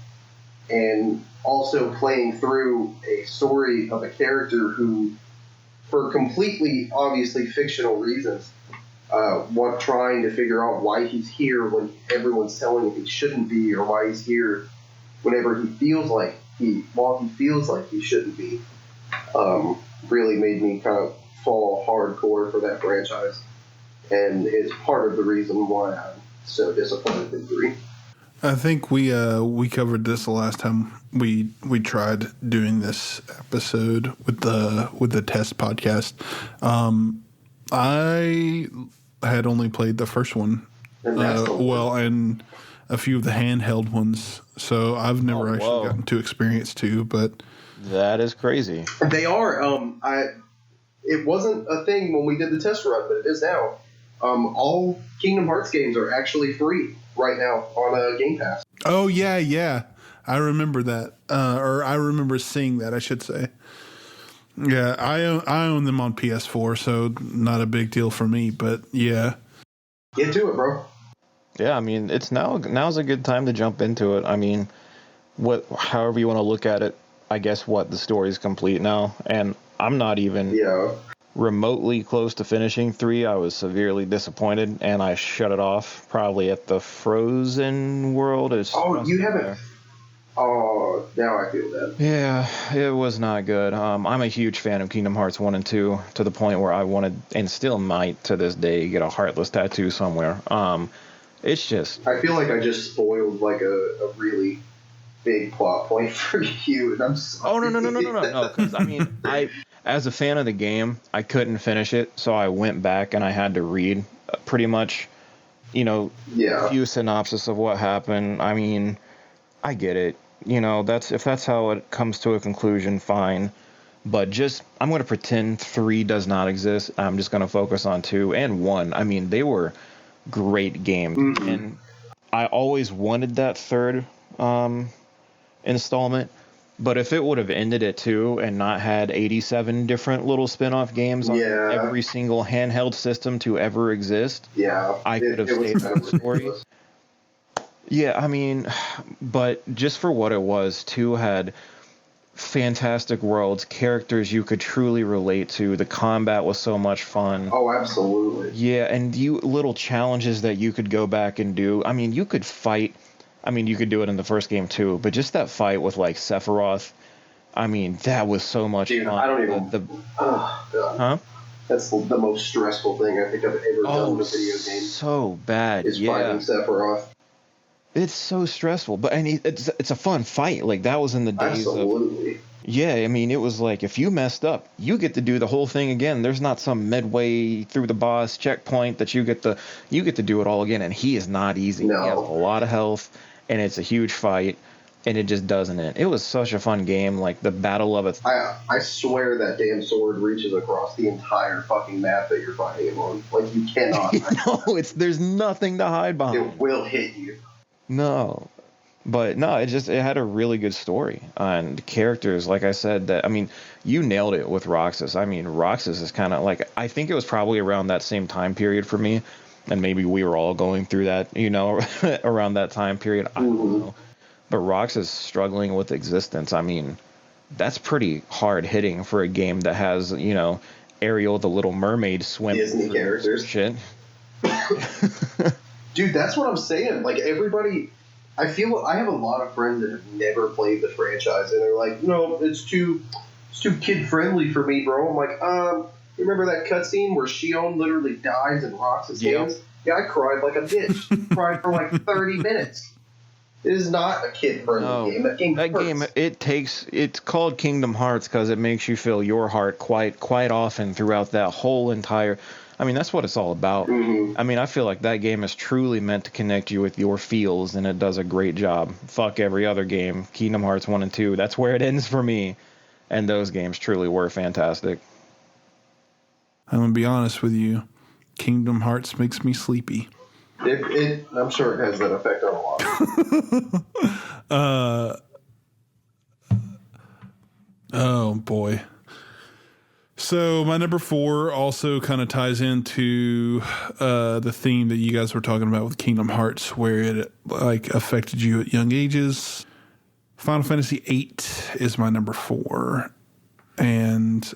[SPEAKER 2] and also playing through a story of a character who, for completely, obviously fictional reasons, trying to figure out why he's here when everyone's telling him he shouldn't be, or why he's here whenever he feels like he shouldn't be, really made me kind of fall hardcore for that franchise, and is part of the reason why I'm so disappointed in 3.
[SPEAKER 1] I think we covered this the last time we tried doing this episode with the test podcast. I had only played the first one, and a few of the handheld ones, so I've never gotten to experience 2. But
[SPEAKER 3] that is crazy.
[SPEAKER 2] They are. It wasn't a thing when we did the test run, but it is now. All Kingdom Hearts games are actually free right now on Game Pass.
[SPEAKER 1] Oh yeah, I remember that, or I remember seeing that, I should say. Yeah, I own them on PS4, so not a big deal for me. But yeah,
[SPEAKER 2] get to it, bro.
[SPEAKER 3] Yeah, I mean, now's a good time to jump into it. I mean, however you want to look at it, I guess the story's complete now, and I'm not even remotely close to finishing 3. I was severely disappointed, and I shut it off probably at the Frozen World.
[SPEAKER 2] You haven't? Oh, now I feel that.
[SPEAKER 3] Yeah, it was not good. I'm a huge fan of Kingdom Hearts 1 and 2, to the point where I wanted, and still might to this day, get a Heartless tattoo somewhere. It's just...
[SPEAKER 2] I feel like I just spoiled like a really big plot point for you, and I'm sorry.
[SPEAKER 3] Oh, no, because I mean, as a fan of the game, I couldn't finish it, so I went back and I had to read pretty much, a few synopsis of what happened. I mean, I get it. If that's how it comes to a conclusion, fine. But I'm going to pretend 3 does not exist. I'm just going to focus on 2 and 1. I mean, they were great games. Mm-hmm. And I always wanted that third installment. But if it would have ended at 2 and not had 87 different little spin-off games on every single handheld system to ever exist, I could have stayed with the story. Yeah, I mean, but just for what it was, 2 had fantastic worlds, characters you could truly relate to. The combat was so much fun.
[SPEAKER 2] Oh, absolutely.
[SPEAKER 3] Yeah, and little challenges that you could go back and do. I mean, you could fight. I mean, you could do it in the first game too, but just that fight with like Sephiroth, I mean, that was so much fun.
[SPEAKER 2] I don't even. Oh, God.
[SPEAKER 3] Huh?
[SPEAKER 2] That's the most stressful thing I think I've ever done in a video game.
[SPEAKER 3] So bad.
[SPEAKER 2] Is fighting Sephiroth.
[SPEAKER 3] It's so stressful, but it's a fun fight. Like, that was in the days
[SPEAKER 2] Absolutely.
[SPEAKER 3] Yeah, I mean, it was like, if you messed up, you get to do the whole thing again. There's not some midway through the boss checkpoint that you get to do it all again, and he is not easy.
[SPEAKER 2] No.
[SPEAKER 3] He has a lot of health, and it's a huge fight, and it just doesn't end. It was such a fun game, like the Battle of it.
[SPEAKER 2] I swear that damn sword reaches across the entire fucking map that you're fighting him on. Like, you cannot.
[SPEAKER 3] No, there's nothing to hide behind.
[SPEAKER 2] It will hit you.
[SPEAKER 3] No. But no, it had a really good story and characters. Like I said, that I mean, you nailed it with Roxas. I mean, Roxas is kind of like, I think it was probably around that same time period for me, and maybe we were all going through that, around that time period. I don't know. But Roxas struggling with existence. I mean, that's pretty hard hitting for a game that has Ariel the Little Mermaid swim
[SPEAKER 2] Disney characters.
[SPEAKER 3] Shit.
[SPEAKER 2] Dude, that's what I'm saying. Like, everybody, I feel I have a lot of friends that have never played the franchise, and they're like, no, it's too kid friendly for me, bro. I'm like, you remember that cutscene where Shion literally dies in Roxas' hands? Yeah, I cried like a bitch. Cried for like 30 minutes. It is not a kid friendly game. That game,
[SPEAKER 3] it's called Kingdom Hearts because it makes you feel your heart quite often throughout that whole entire. I mean, that's what it's all about.
[SPEAKER 2] Mm-hmm.
[SPEAKER 3] I mean, I feel like that game is truly meant to connect you with your feels, and it does a great job. Fuck every other game. Kingdom Hearts 1 and 2, that's where it ends for me. And those games truly were fantastic.
[SPEAKER 1] I'm going to be honest with you. Kingdom Hearts makes me sleepy.
[SPEAKER 2] I'm sure it has that effect on a lot.
[SPEAKER 1] Oh, boy. So my number 4 also kind of ties into the theme that you guys were talking about with Kingdom Hearts, where it affected you at young ages. Final Fantasy VIII is my number 4, and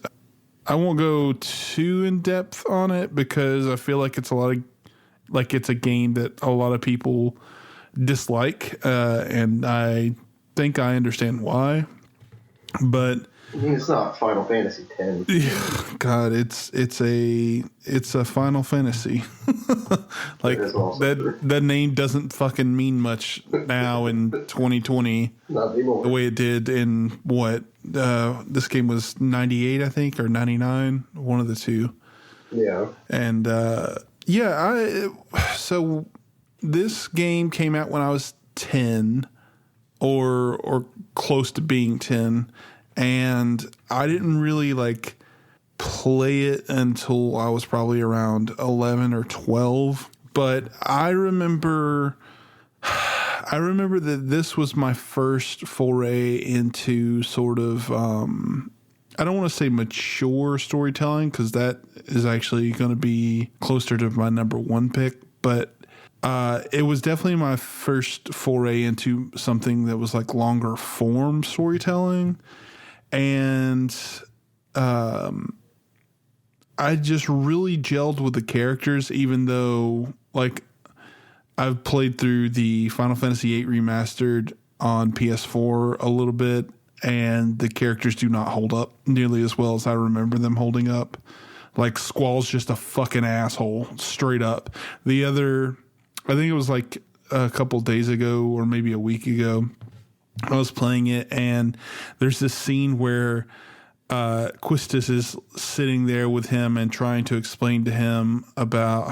[SPEAKER 1] I won't go too in depth on it because I feel like it's it's a game that a lot of people dislike, and I think I understand why, but.
[SPEAKER 2] I mean, it's not Final Fantasy X.
[SPEAKER 1] God, it's a Final Fantasy. That name doesn't fucking mean much now in 2020.
[SPEAKER 2] Not anymore.
[SPEAKER 1] The way it did in what this game was 98, I think, or 99, one of the two.
[SPEAKER 2] Yeah.
[SPEAKER 1] And so this game came out when I was 10 or close to being 10. And I didn't really play it until I was probably around 11 or 12. But I remember that this was my first foray into sort of, I don't want to say mature storytelling because that is actually going to be closer to my number 1 pick. But it was definitely my first foray into something that was longer form storytelling. And I just really gelled with the characters, even though I've played through the Final Fantasy VIII Remastered on PS4 a little bit, and the characters do not hold up nearly as well as I remember them holding up. Squall's just a fucking asshole, straight up. I think it was a couple days ago or maybe a week ago, I was playing it, and there's this scene where Quistis is sitting there with him and trying to explain to him about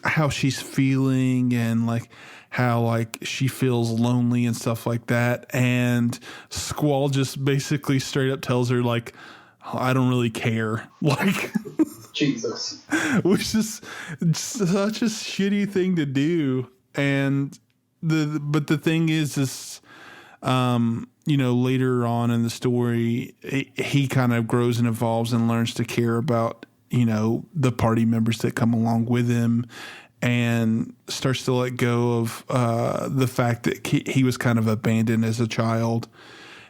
[SPEAKER 1] how she's feeling and how she feels lonely and stuff like that. And Squall just basically straight up tells her I don't really care.
[SPEAKER 2] Jesus.
[SPEAKER 1] Which is such a shitty thing to do. And but the thing is later on in the story, he kind of grows and evolves and learns to care about, the party members that come along with him, and starts to let go of the fact that he was kind of abandoned as a child.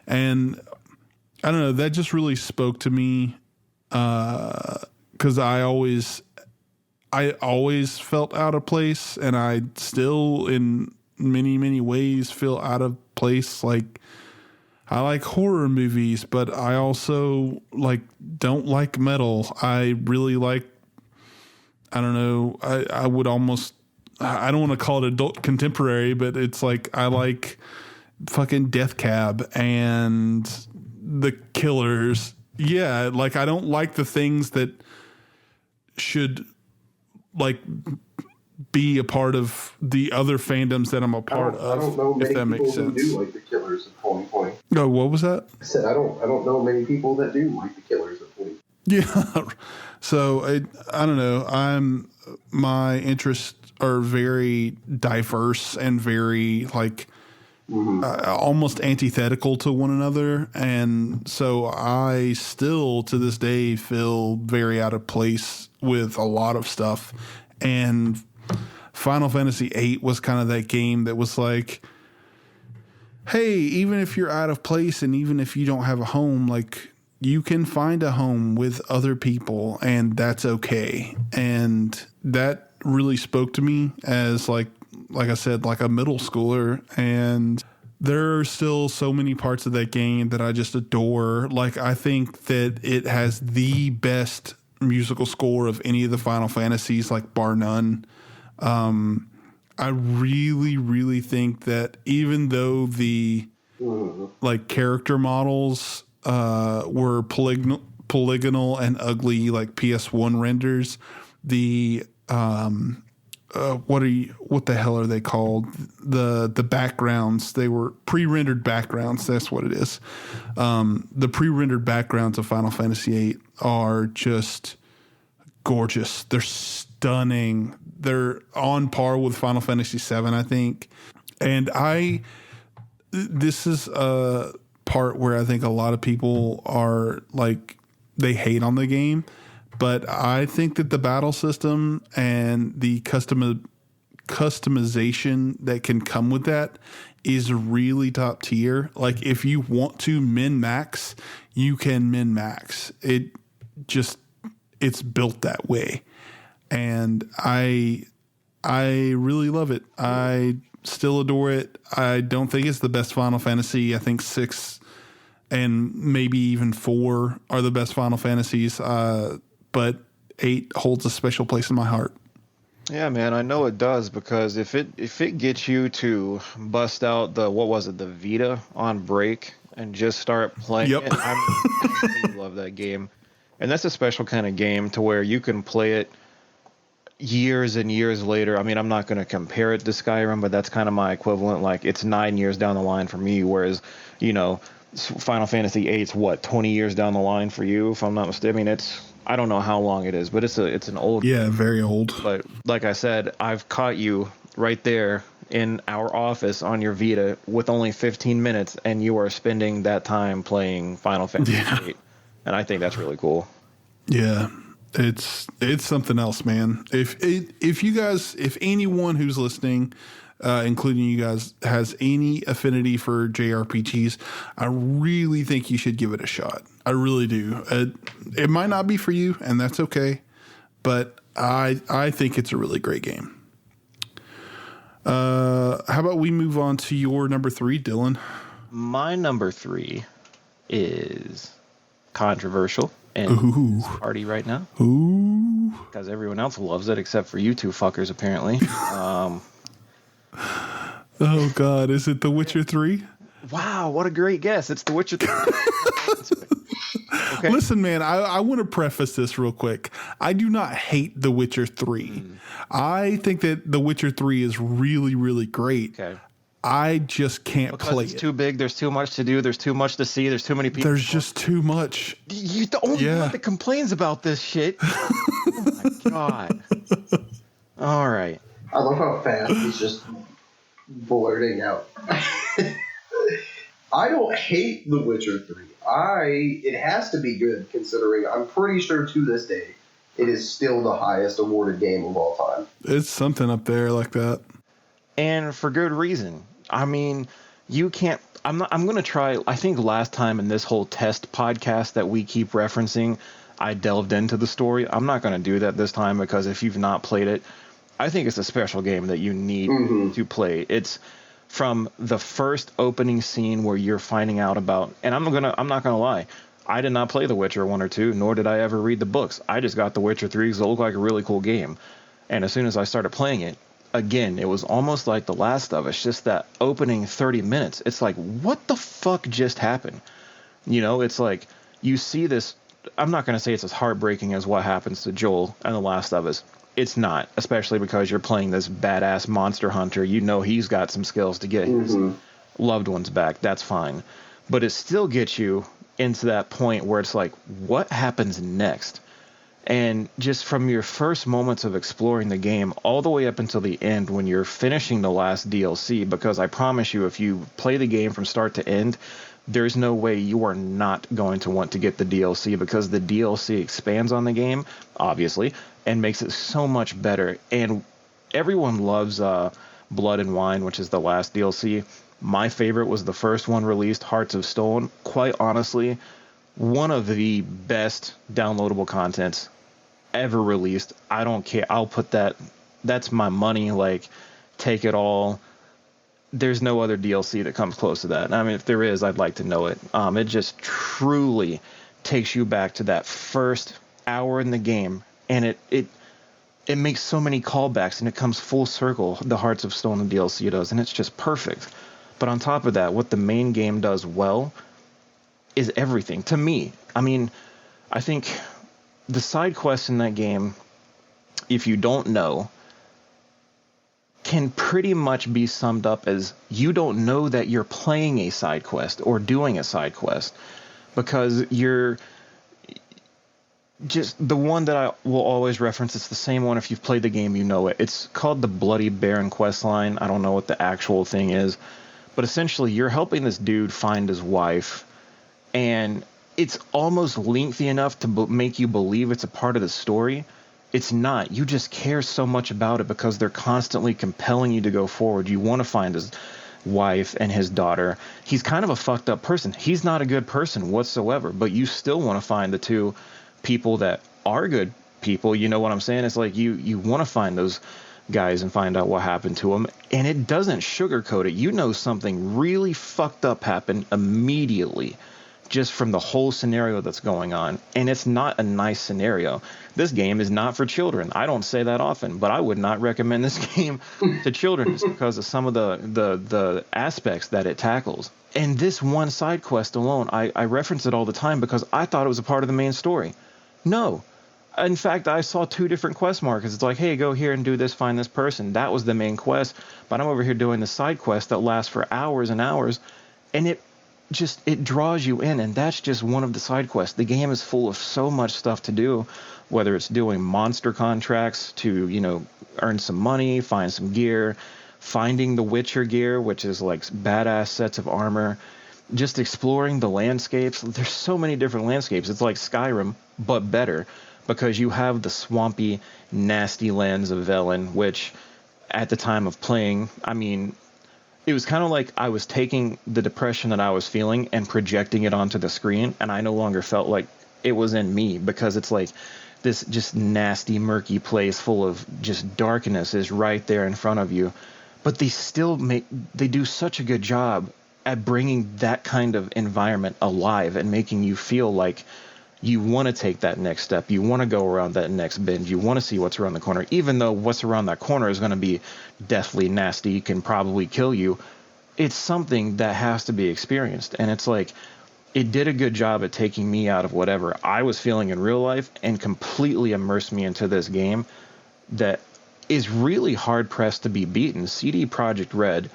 [SPEAKER 1] And I don't know, that just really spoke to me because I always felt out of place, and I still in many, many ways feel out of place. I like horror movies, but I also don't like metal. I really I don't know, I would almost, I don't want to call it adult contemporary, but it's I like fucking Death Cab and The Killers. Yeah, I don't like the things that should be a part of the other fandoms that I'm a part of.
[SPEAKER 2] I don't know many
[SPEAKER 1] if that makes
[SPEAKER 2] people
[SPEAKER 1] sense.
[SPEAKER 2] who do like the Killers of 2020.
[SPEAKER 1] Oh, what was that?
[SPEAKER 2] I said I don't know many people that do like the Killers of 2020.
[SPEAKER 1] Yeah. So I don't know. My interests are very diverse and very almost antithetical to one another. And so I still, to this day, feel very out of place with a lot of stuff. And Final Fantasy VIII was kind of that game that was like, hey, even if you're out of place and even if you don't have a home, like, you can find a home with other people and that's okay. And that really spoke to me as like I said, like a middle schooler. And there are still so many parts of that game that I just adore. Like, I think that it has the best musical score of any of the Final Fantasies, like bar none. I really, really think that even though the like character models were polygonal and ugly, like PS1 renders, the what the hell are they called? The backgrounds, they were pre-rendered backgrounds. That's what it is. The pre-rendered backgrounds of Final Fantasy VIII are just gorgeous. They're stunning. They're on par with Final Fantasy VII, I think. And this is a part where I think a lot of people are like, they hate on the game. But I think that the battle system and the customization that can come with that is really top tier. Like, if you want to min-max, you can min-max. It's built that way. And I really love it. I still adore it. I don't think it's the best Final Fantasy. I think 6 and maybe even 4 are the best Final Fantasies. But 8 holds a special place in my heart.
[SPEAKER 3] Yeah, man, I know it does, because if it gets you to bust out the Vita on break and just start playing it, I really love that game. And that's a special kind of game to where you can play it years and years later. I mean, I'm not going to compare it to Skyrim, but that's kind of my equivalent. Like, it's 9 years down the line for me, whereas, Final Fantasy VIII's 20 years down the line for you, if I'm not mistaken. I mean, I don't know how long it is, but it's an old game.
[SPEAKER 1] Very old.
[SPEAKER 3] But like I said, I've caught you right there in our office on your Vita with only 15 minutes, and you are spending that time playing Final Fantasy VIII. And I think that's really cool. Yeah.
[SPEAKER 1] It's something else, man. If anyone who's listening, including you guys, has any affinity for JRPGs, I really think you should give it a shot. I really do. It might not be for you, and that's okay. But I think it's a really great game. How about we move on to your number 3, Dylan?
[SPEAKER 3] My number 3 is controversial and party right now.
[SPEAKER 1] Ooh.
[SPEAKER 3] Because everyone else loves it except for you two fuckers, apparently.
[SPEAKER 1] Oh, God. Is it The Witcher 3?
[SPEAKER 3] Wow, what a great guess. It's The Witcher 3. Okay.
[SPEAKER 1] Listen, man, I want to preface this real quick. I do not hate The Witcher 3. I think that The Witcher 3 is really, really great.
[SPEAKER 3] Okay.
[SPEAKER 1] I just can't play it.
[SPEAKER 3] It's too big. There's too much to do. There's too much to see. There's too many people.
[SPEAKER 1] There's just too much.
[SPEAKER 3] You're the only one that complains about this shit. Oh, my God. All right.
[SPEAKER 2] I love how fast he's just blurting out. I don't hate The Witcher 3. It has to be good, considering I'm pretty sure to this day it is still the highest awarded game of all time.
[SPEAKER 1] It's something up there like that.
[SPEAKER 3] And for good reason. I mean, you can't... I'm going to try... I think last time in this whole test podcast that we keep referencing, I delved into the story. I'm not going to do that this time, because if you've not played it, I think it's a special game that you need to play. It's from the first opening scene where you're finding out about... And I'm not going to lie. I did not play The Witcher 1 or 2, nor did I ever read the books. I just got The Witcher 3 because it looked like a really cool game. And as soon as I started playing it, again, it was almost like The Last of Us, just that opening 30 minutes. It's like, what the fuck just happened? It's like, you see this... I'm not going to say it's as heartbreaking as what happens to Joel in The Last of Us. It's not, especially because you're playing this badass monster hunter. He's got some skills to get his loved ones back. That's fine. But it still gets you into that point where it's like, what happens next? And just from your first moments of exploring the game all the way up until the end when you're finishing the last DLC, because I promise you, if you play the game from start to end, there's no way you are not going to want to get the DLC, because the DLC expands on the game, obviously, and makes it so much better. And everyone loves Blood and Wine, which is the last DLC. My favorite was the first one released, Hearts of Stone. Quite honestly, one of the best downloadable contents ever released. I don't care. I'll put that. That's my money. Like, take it all. There's no other DLC that comes close to that. I mean, if there is, I'd like to know it. It just truly takes you back to that first hour in the game, and it makes so many callbacks, and it comes full circle. The Hearts of Stone and DLC does, and it's just perfect. But on top of that, what the main game does well is everything to me. I mean, I think the side quests in that game, if you don't know, can pretty much be summed up as you don't know that you're playing a side quest or doing a side quest, because you're just the one that I will always reference. It's the same one. If you've played the game, you know it. It's called the Bloody Baron quest line. I don't know what the actual thing is, but essentially you're helping this dude find his wife, and it's almost lengthy enough to make you believe it's a part of the story. It's not. You just care so much about it because they're constantly compelling you to go forward. You want to find his wife and his daughter. He's kind of a fucked up person. He's not a good person whatsoever, but you still want to find the two people that are good people. You know what I'm saying? It's like you want to find those guys and find out what happened to them. And it doesn't sugarcoat it. You know something really fucked up happened immediately, just from the whole scenario that's going on. And it's not a nice scenario. This game is not for children. I don't say that often, but I would not recommend this game to children just because of some of the aspects that it tackles. And this one side quest alone, I reference it all the time because I thought it was a part of the main story. No. In fact, I saw two different quest markers. It's like, hey, go here and do this, find this person. That was the main quest, but I'm over here doing the side quest that lasts for hours and hours, and it draws you in, and that's just one of the side quests. The game is full of so much stuff to do, whether it's doing monster contracts to, earn some money, find some gear, finding the Witcher gear, which is like badass sets of armor, just exploring the landscapes. There's so many different landscapes. It's like Skyrim, but better, because you have the swampy, nasty lands of Velen, which at the time of playing, I mean, it was kind of like I was taking the depression that I was feeling and projecting it onto the screen, and I no longer felt like it was in me, because it's like this just nasty, murky place full of just darkness is right there in front of you. But they do such a good job at bringing that kind of environment alive and making you feel like you want to take that next step. You want to go around that next bend. You want to see what's around the corner, even though what's around that corner is going to be deathly nasty, can probably kill you. It's something that has to be experienced. And it's like, it did a good job at taking me out of whatever I was feeling in real life and completely immersed me into this game that is really hard pressed to be beaten. CD Projekt Red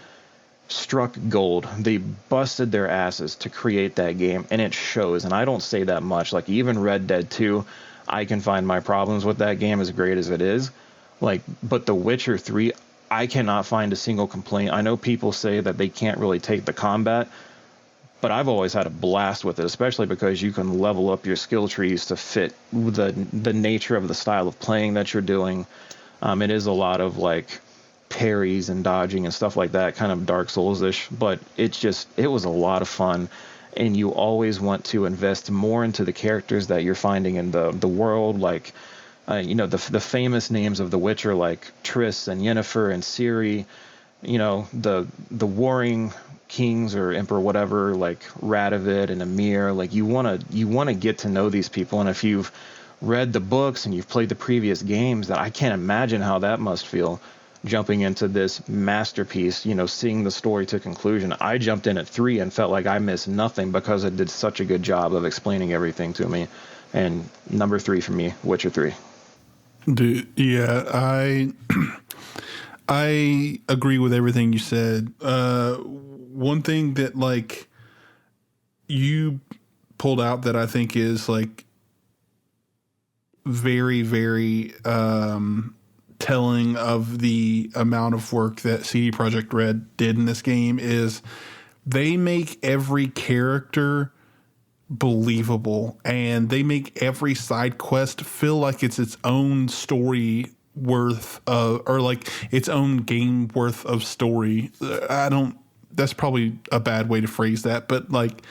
[SPEAKER 3] struck gold. They busted their asses to create that game, and it shows. And I don't say that much. Like, even Red Dead 2, I can find my problems with that game, as great as it is. Like, but The Witcher 3, I cannot find a single complaint. I know people say that they can't really take the combat, but I've always had a blast with it, especially because you can level up your skill trees to fit the nature of the style of playing that you're doing. It is a lot of like parries and dodging and stuff like that, kind of Dark Souls-ish, but it was a lot of fun, and you always want to invest more into the characters that you're finding in the world, like the famous names of The Witcher, like Triss and Yennefer and Ciri, the warring kings or emperor, whatever, like Radovid and Emir. Like, you want to get to know these people, and if you've read the books and you've played the previous games, that I can't imagine how that must feel, jumping into this masterpiece, seeing the story to conclusion. I jumped in at 3 and felt like I missed nothing because it did such a good job of explaining everything to me. And number 3 for me, Witcher 3.
[SPEAKER 1] Dude, yeah, I agree with everything you said. One thing that like you pulled out that I think is like very, very telling of the amount of work that CD Projekt Red did in this game is they make every character believable, and they make every side quest feel like it's its own story worth of, or like its own game worth of story. That's probably a bad way to phrase that, but like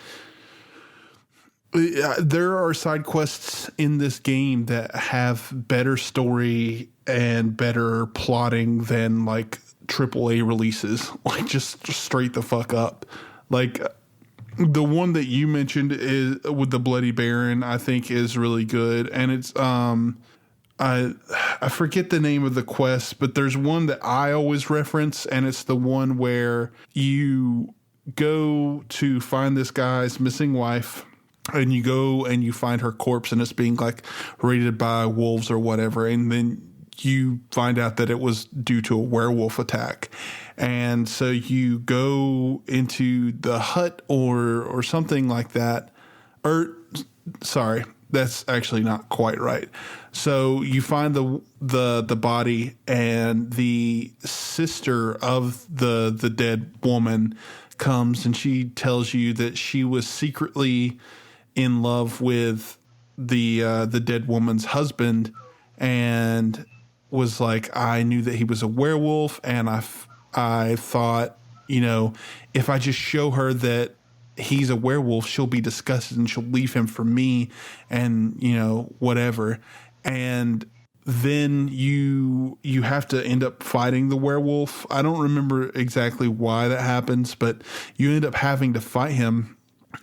[SPEAKER 1] there are side quests in this game that have better story and better plotting than like AAA releases, like just straight the fuck up. Like the one that you mentioned is with the Bloody Baron, I think is really good. And it's, I forget the name of the quest, but there's one that I always reference, and it's the one where you go to find this guy's missing wife, and you go and you find her corpse, and it's being like raided by wolves or whatever. And then you find out that it was due to a werewolf attack. And so you go into the hut or something like that. Or sorry, that's actually not quite right. So you find the body, and the sister of the dead woman comes, and she tells you that she was secretly in love with the dead woman's husband, and was like, I knew that he was a werewolf, and I thought, you know, if I just show her that he's a werewolf, she'll be disgusted and she'll leave him for me, and, you know, whatever. And then you have to end up fighting the werewolf. I don't remember exactly why that happens, but you end up having to fight him.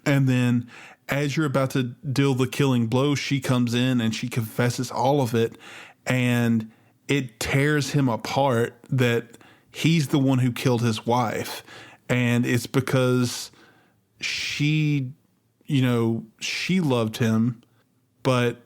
[SPEAKER 1] And then as you're about to deal the killing blow, she comes in and she confesses all of it, and it tears him apart that he's the one who killed his wife. And it's because she, you know, she loved him, but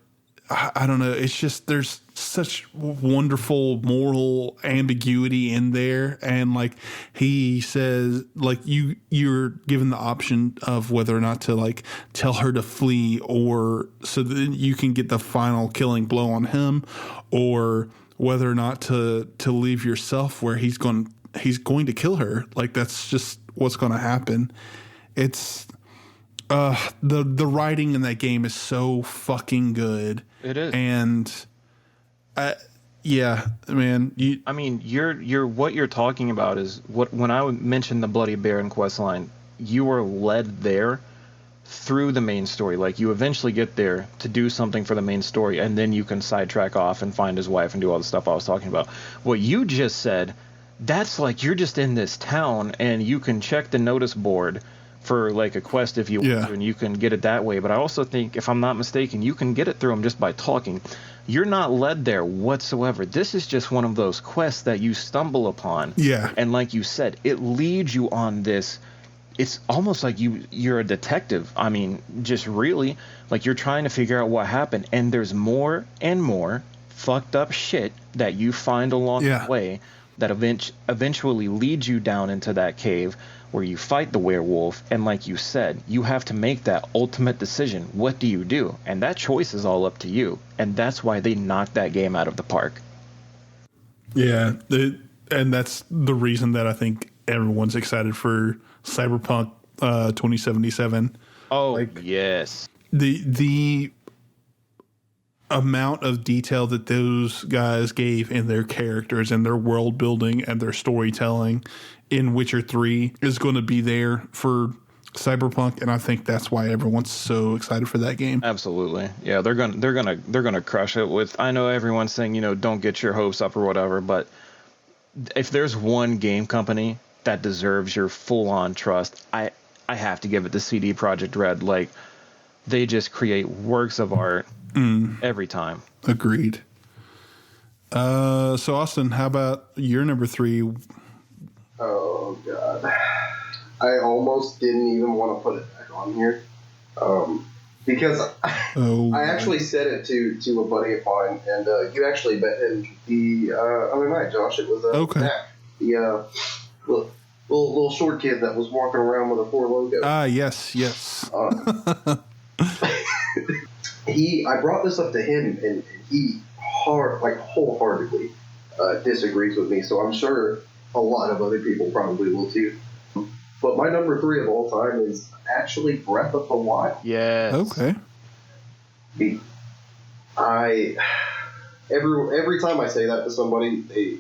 [SPEAKER 1] I don't know. It's just, there's such wonderful moral ambiguity in there. And like he says, like you're given the option of whether or not to like tell her to flee, or so that you can get the final killing blow on him, or whether or not to leave yourself where he's going to kill her. Like that's just what's going to happen. It's the writing in that game is so fucking good.
[SPEAKER 3] It is.
[SPEAKER 1] And yeah, man,
[SPEAKER 3] you're what you're talking about is what, when I mentioned the Bloody Baron quest line, you were led there through the main story. Like you eventually get there to do something for the main story, and then you can sidetrack off and find his wife and do all the stuff I was talking about. What you just said, that's like you're just in this town and you can check the notice board for like a quest if you want to, and you can get it that way. But I also think, if I'm not mistaken, you can get it through them just by talking. You're not led there whatsoever. This is just one of those quests that you stumble upon.
[SPEAKER 1] Yeah.
[SPEAKER 3] And like you said, it leads you on this. It's almost like you're a detective. I mean, just really, like you're trying to figure out what happened. And there's more and more fucked up shit that you find along the way that eventually leads you down into that cave where you fight the werewolf. And like you said, you have to make that ultimate decision. What do you do? And that choice is all up to you. And that's why they knocked that game out of the park.
[SPEAKER 1] Yeah. And that's the reason that I think everyone's excited for Cyberpunk 2077.
[SPEAKER 3] Oh, like, yes.
[SPEAKER 1] The amount of detail that those guys gave in their characters and their world building and their storytelling in Witcher 3 is going to be there for Cyberpunk, and I think that's why everyone's so excited for that game.
[SPEAKER 3] Absolutely. Yeah, they're gonna crush it with, I know everyone's saying, you know, don't get your hopes up or whatever, but if there's one game company that deserves your full-on trust, I have to give it to CD Projekt Red. Like, they just create works of art every time.
[SPEAKER 1] Agreed. So Austin, how about your number 3?
[SPEAKER 2] Oh god, I almost didn't even want to put it back on here, because I actually said it to a buddy of mine, and you actually bet him the other night, Josh. It was Mac, the little short kid that was walking around with a 4 logo.
[SPEAKER 1] Yes.
[SPEAKER 4] I brought this up to him, and he wholeheartedly disagrees with me. So I'm sure a lot of other people probably will too. But my number 3 of all time is actually Breath of the Wild.
[SPEAKER 3] Yes.
[SPEAKER 1] Okay.
[SPEAKER 4] Every time I say that to somebody, they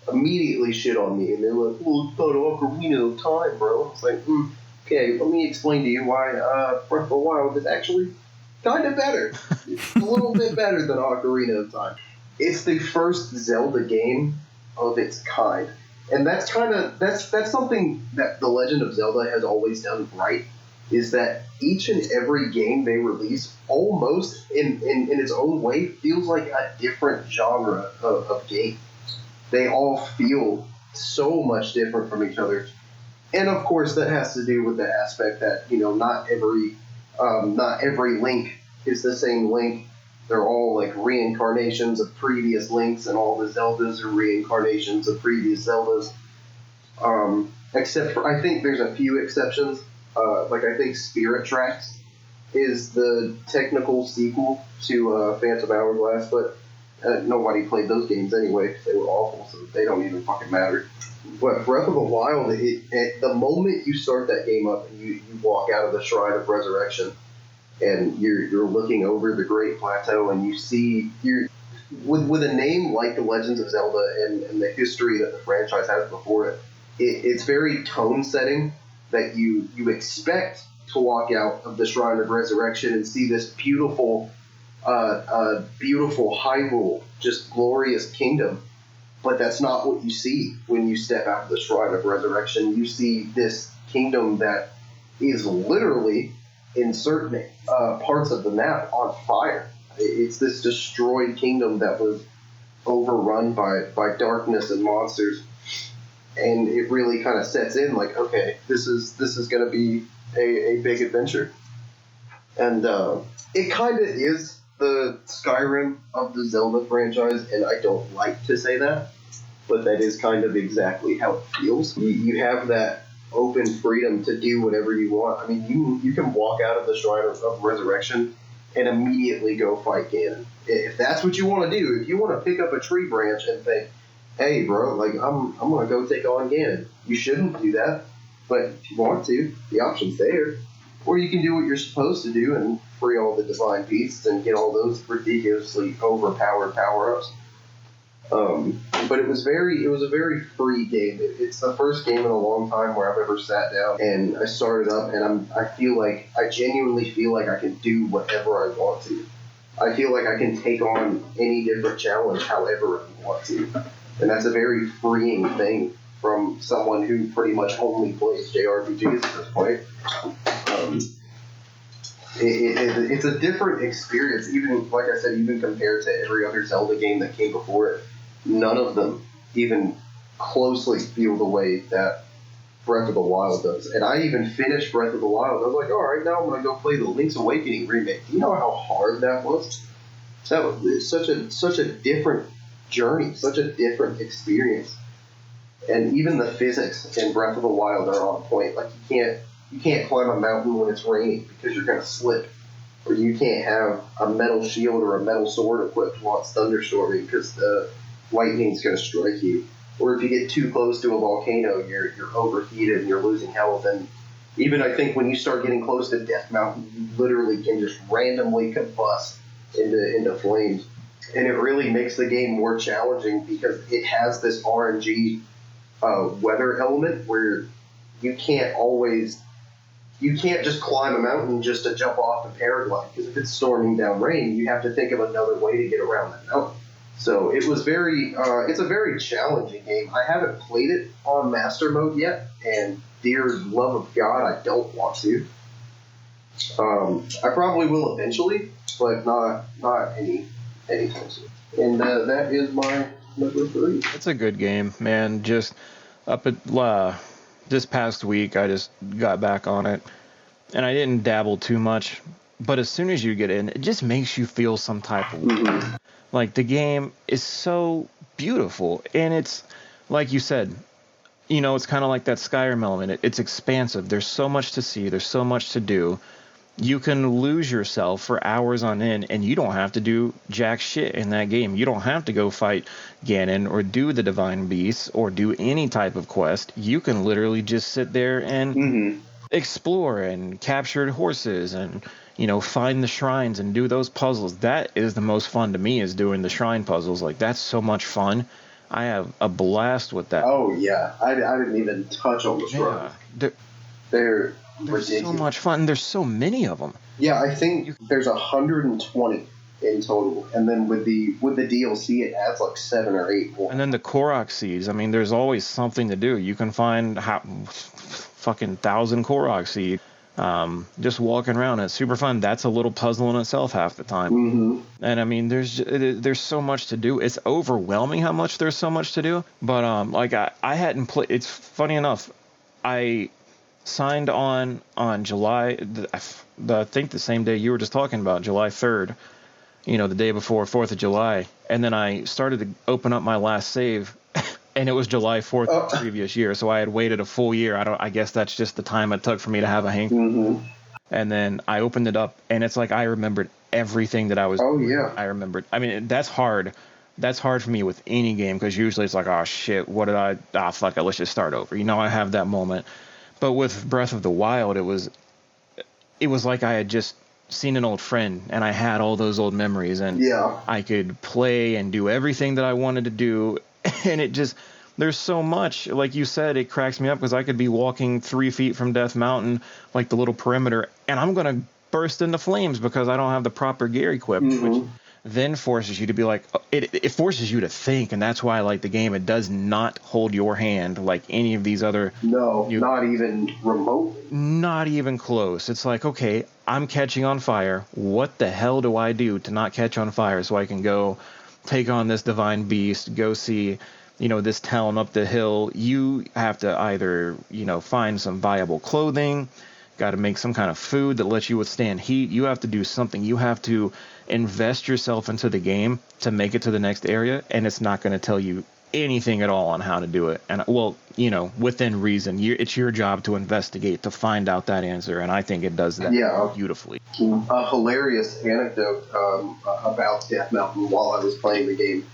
[SPEAKER 4] immediately shit on me, and they're like, "Well, it's not Ocarina of Time, bro." It's like, okay, let me explain to you why Breath of the Wild is actually kind of better. It's a little bit better than Ocarina of Time. It's the first Zelda game of its kind, and that's something that The Legend of Zelda has always done right. Is that each and every game they release, almost in its own way, feels like a different genre of game. They all feel so much different from each other. And of course, that has to do with the aspect that, not every Link is the same Link. They're all like reincarnations of previous Links, and all the Zeldas are reincarnations of previous Zeldas. Except for, I think there's a few exceptions. I think Spirit Tracks is the technical sequel to Phantom Hourglass, but nobody played those games anyway because they were awful, so they don't even fucking matter. But Breath of the Wild, the moment you start that game up and you walk out of the Shrine of Resurrection and you're looking over the Great Plateau and you see with a name like The Legends of Zelda and the history that the franchise has before it, it's very tone setting. That you expect to walk out of the Shrine of Resurrection and see this beautiful Hyrule, just glorious kingdom. But that's not what you see when you step out of the Shrine of Resurrection. You see this kingdom that is literally, in certain parts of the map, on fire. It's this destroyed kingdom that was overrun by darkness and monsters. And it really kind of sets in like, okay, this is going to be a big adventure. And it kind of is the Skyrim of the Zelda franchise, and I don't like to say that, but that is kind of exactly how it feels. You have that open freedom to do whatever you want. I mean, you can walk out of the Shrine of Resurrection and immediately go fight Ganon. If that's what you want to do, if you want to pick up a tree branch and think, hey, bro, like, I'm going to go take on Ganon. You shouldn't do that, but if you want to, the option's there. Or you can do what you're supposed to do and free all the divine beasts and get all those ridiculously overpowered power-ups. But it was a very free game. It's the first game in a long time where I've ever sat down and I started up and I genuinely feel like I can do whatever I want to. I feel like I can take on any different challenge however I want to. And that's a very freeing thing from someone who pretty much only plays JRPGs at this point. It's a different experience, even, like I said, even compared to every other Zelda game that came before it. None of them even closely feel the way that Breath of the Wild does. And I even finished Breath of the Wild. I was like, all right, now I'm going to go play the Link's Awakening remake. Do you know how hard that was? That was such a different journey, such a different experience. And even the physics in Breath of the Wild are on point. Like, you can't climb a mountain when it's raining because you're going to slip. Or you can't have a metal shield or a metal sword equipped while it's thunderstorming because the lightning's going to strike you. Or if you get too close to a volcano, you're overheated and you're losing health. And even I think when you start getting close to Death Mountain, you literally can just randomly combust into flames. And it really makes the game more challenging because it has this RNG weather element where you can't just climb a mountain just to jump off and paraglide, because if it's storming down rain, you have to think of another way to get around that mountain. So it was it's a very challenging game. I haven't played it on Master Mode yet, and dear love of God, I don't want to. I probably will eventually, but not anytime soon. And that is my number 3.
[SPEAKER 3] It's a good game, man. Just this past week, I just got back on it, and I didn't dabble too much. But as soon as you get in, it just makes you feel some type of way. Like, the game is so beautiful, and it's, like you said, it's kind of like that Skyrim element. It's expansive. There's so much to see. There's so much to do. you can lose yourself for hours on end, and you don't have to do jack shit in that game. You don't have to go fight Ganon or do the Divine Beasts or do any type of quest. You can literally just sit there and explore and capture horses and, find the shrines and do those puzzles. That is the most fun to me, is doing the shrine puzzles. Like, that's so much fun. I have a blast with that.
[SPEAKER 4] Oh, yeah. I didn't even touch on the shrines.
[SPEAKER 3] Yeah,
[SPEAKER 4] They're
[SPEAKER 3] so much fun. There's so many of them.
[SPEAKER 4] Yeah, I think there's 120 in total, and then with the DLC, it adds like 7 or 8 more.
[SPEAKER 3] And then the Korok seeds. I mean, there's always something to do. You can find fucking 1,000 Korok seeds. Just walking around, it's super fun. That's a little puzzle in itself half the time. And I mean, there's so much to do. It's overwhelming how much there's so much to do. But I hadn't played. It's funny enough, I signed on July, I think the same day you were just talking about, July 3rd, the day before 4th of July. And then I started to open up my last save, and it was July 4th of the previous year. So I had waited a full year. I guess that's just the time it took for me to have a hank. And then I opened it up, and it's like I remembered everything that I was doing.
[SPEAKER 4] Yeah.
[SPEAKER 3] I remembered. I mean, that's hard. That's hard for me with any game, because usually it's like, oh, shit, what did I... fuck it, let's just start over. I have that moment. But with Breath of the Wild, it was like I had just seen an old friend, and I had all those old memories, and I could play and do everything that I wanted to do, and it just, there's so much, like you said, it cracks me up, because I could be walking 3 feet from Death Mountain, like the little perimeter, and I'm going to burst into flames because I don't have the proper gear equipped, which then forces you to be like, it forces you to think, and that's why I like the game. It does not hold your hand like any of these other...
[SPEAKER 4] No, not even remotely.
[SPEAKER 3] Not even close. It's like, okay, I'm catching on fire. What the hell do I do to not catch on fire so I can go take on this divine beast, go see, this town up the hill? You have to either, find some viable clothing, got to make some kind of food that lets you withstand heat. You have to do something. You have to invest yourself into the game to make it to the next area, and it's not going to tell you anything at all on how to do it. And, well, within reason, it's your job to investigate, to find out that answer, and I think it does that beautifully.
[SPEAKER 4] A hilarious anecdote about Death Mountain while I was playing the game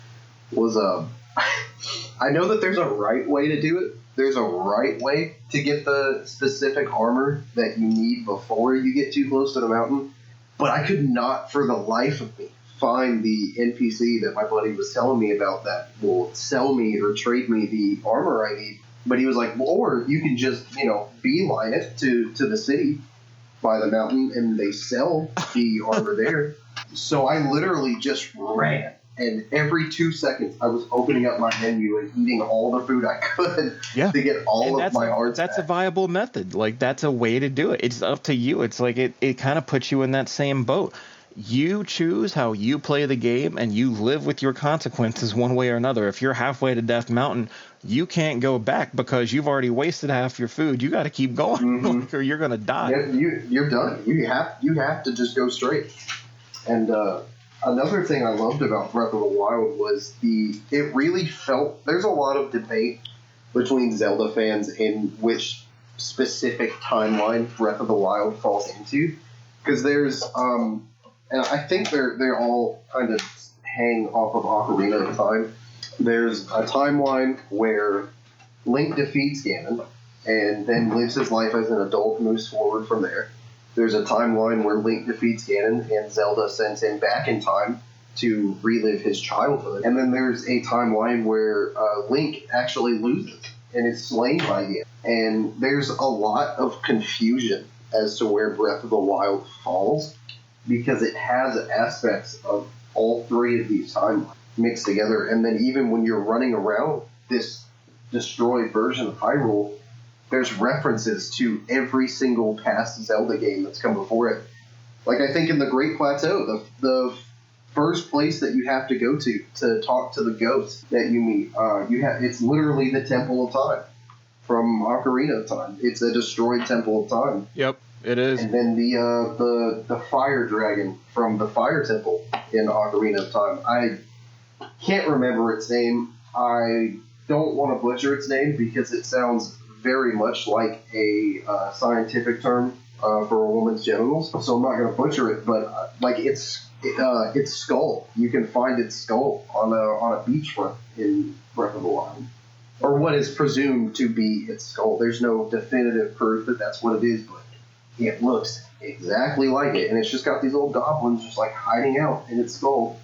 [SPEAKER 4] was, I know that there's a right way to do it. There's a right way to get the specific armor that you need before you get too close to the mountain, but I could not, for the life of me, find the NPC that my buddy was telling me about that will sell me or trade me the armor I need. But he was like, well, or you can just, beeline it to the city by the mountain, and they sell the armor there. So I literally just ran. And every 2 seconds, I was opening up my menu and eating all the food I could to get all of my hearts
[SPEAKER 3] That's
[SPEAKER 4] back.
[SPEAKER 3] a viable method. Like, that's a way to do it. It's up to you. It's like it kind of puts you in that same boat. You choose how you play the game, and you live with your consequences one way or another. If you're halfway to Death Mountain, you can't go back because you've already wasted half your food. You got to keep going, or you're going to die.
[SPEAKER 4] Yeah, you're done. You have to just go straight. And another thing I loved about Breath of the Wild was it really felt, there's a lot of debate between Zelda fans in which specific timeline Breath of the Wild falls into, because there's and I think they're all kind of hang off of Ocarina of Time. There's a timeline where Link defeats Ganon and then lives his life as an adult, moves forward from there. There's a timeline where Link defeats Ganon and Zelda sends him back in time to relive his childhood. And then there's a timeline where Link actually loses and is slain by Ganon. And there's a lot of confusion as to where Breath of the Wild falls, because it has aspects of all three of these timelines mixed together. And then even when you're running around this destroyed version of Hyrule, there's references to every single past Zelda game that's come before it. Like, I think in the Great Plateau, the first place that you have to go to talk to the ghosts that you meet, it's literally the Temple of Time from Ocarina of Time. It's a destroyed Temple of Time.
[SPEAKER 3] Yep, it is.
[SPEAKER 4] And then the fire dragon from the Fire Temple in Ocarina of Time. I can't remember its name. I don't want to butcher its name because it sounds very much like a scientific term. for a woman's genitals, so I'm not going to butcher it, but like its skull. You can find its skull on a beachfront in Breath of the Wild, or what is presumed to be its skull. There's no definitive proof that that's what it is, but it looks exactly like it, and it's just got these little goblins just like hiding out in its skull.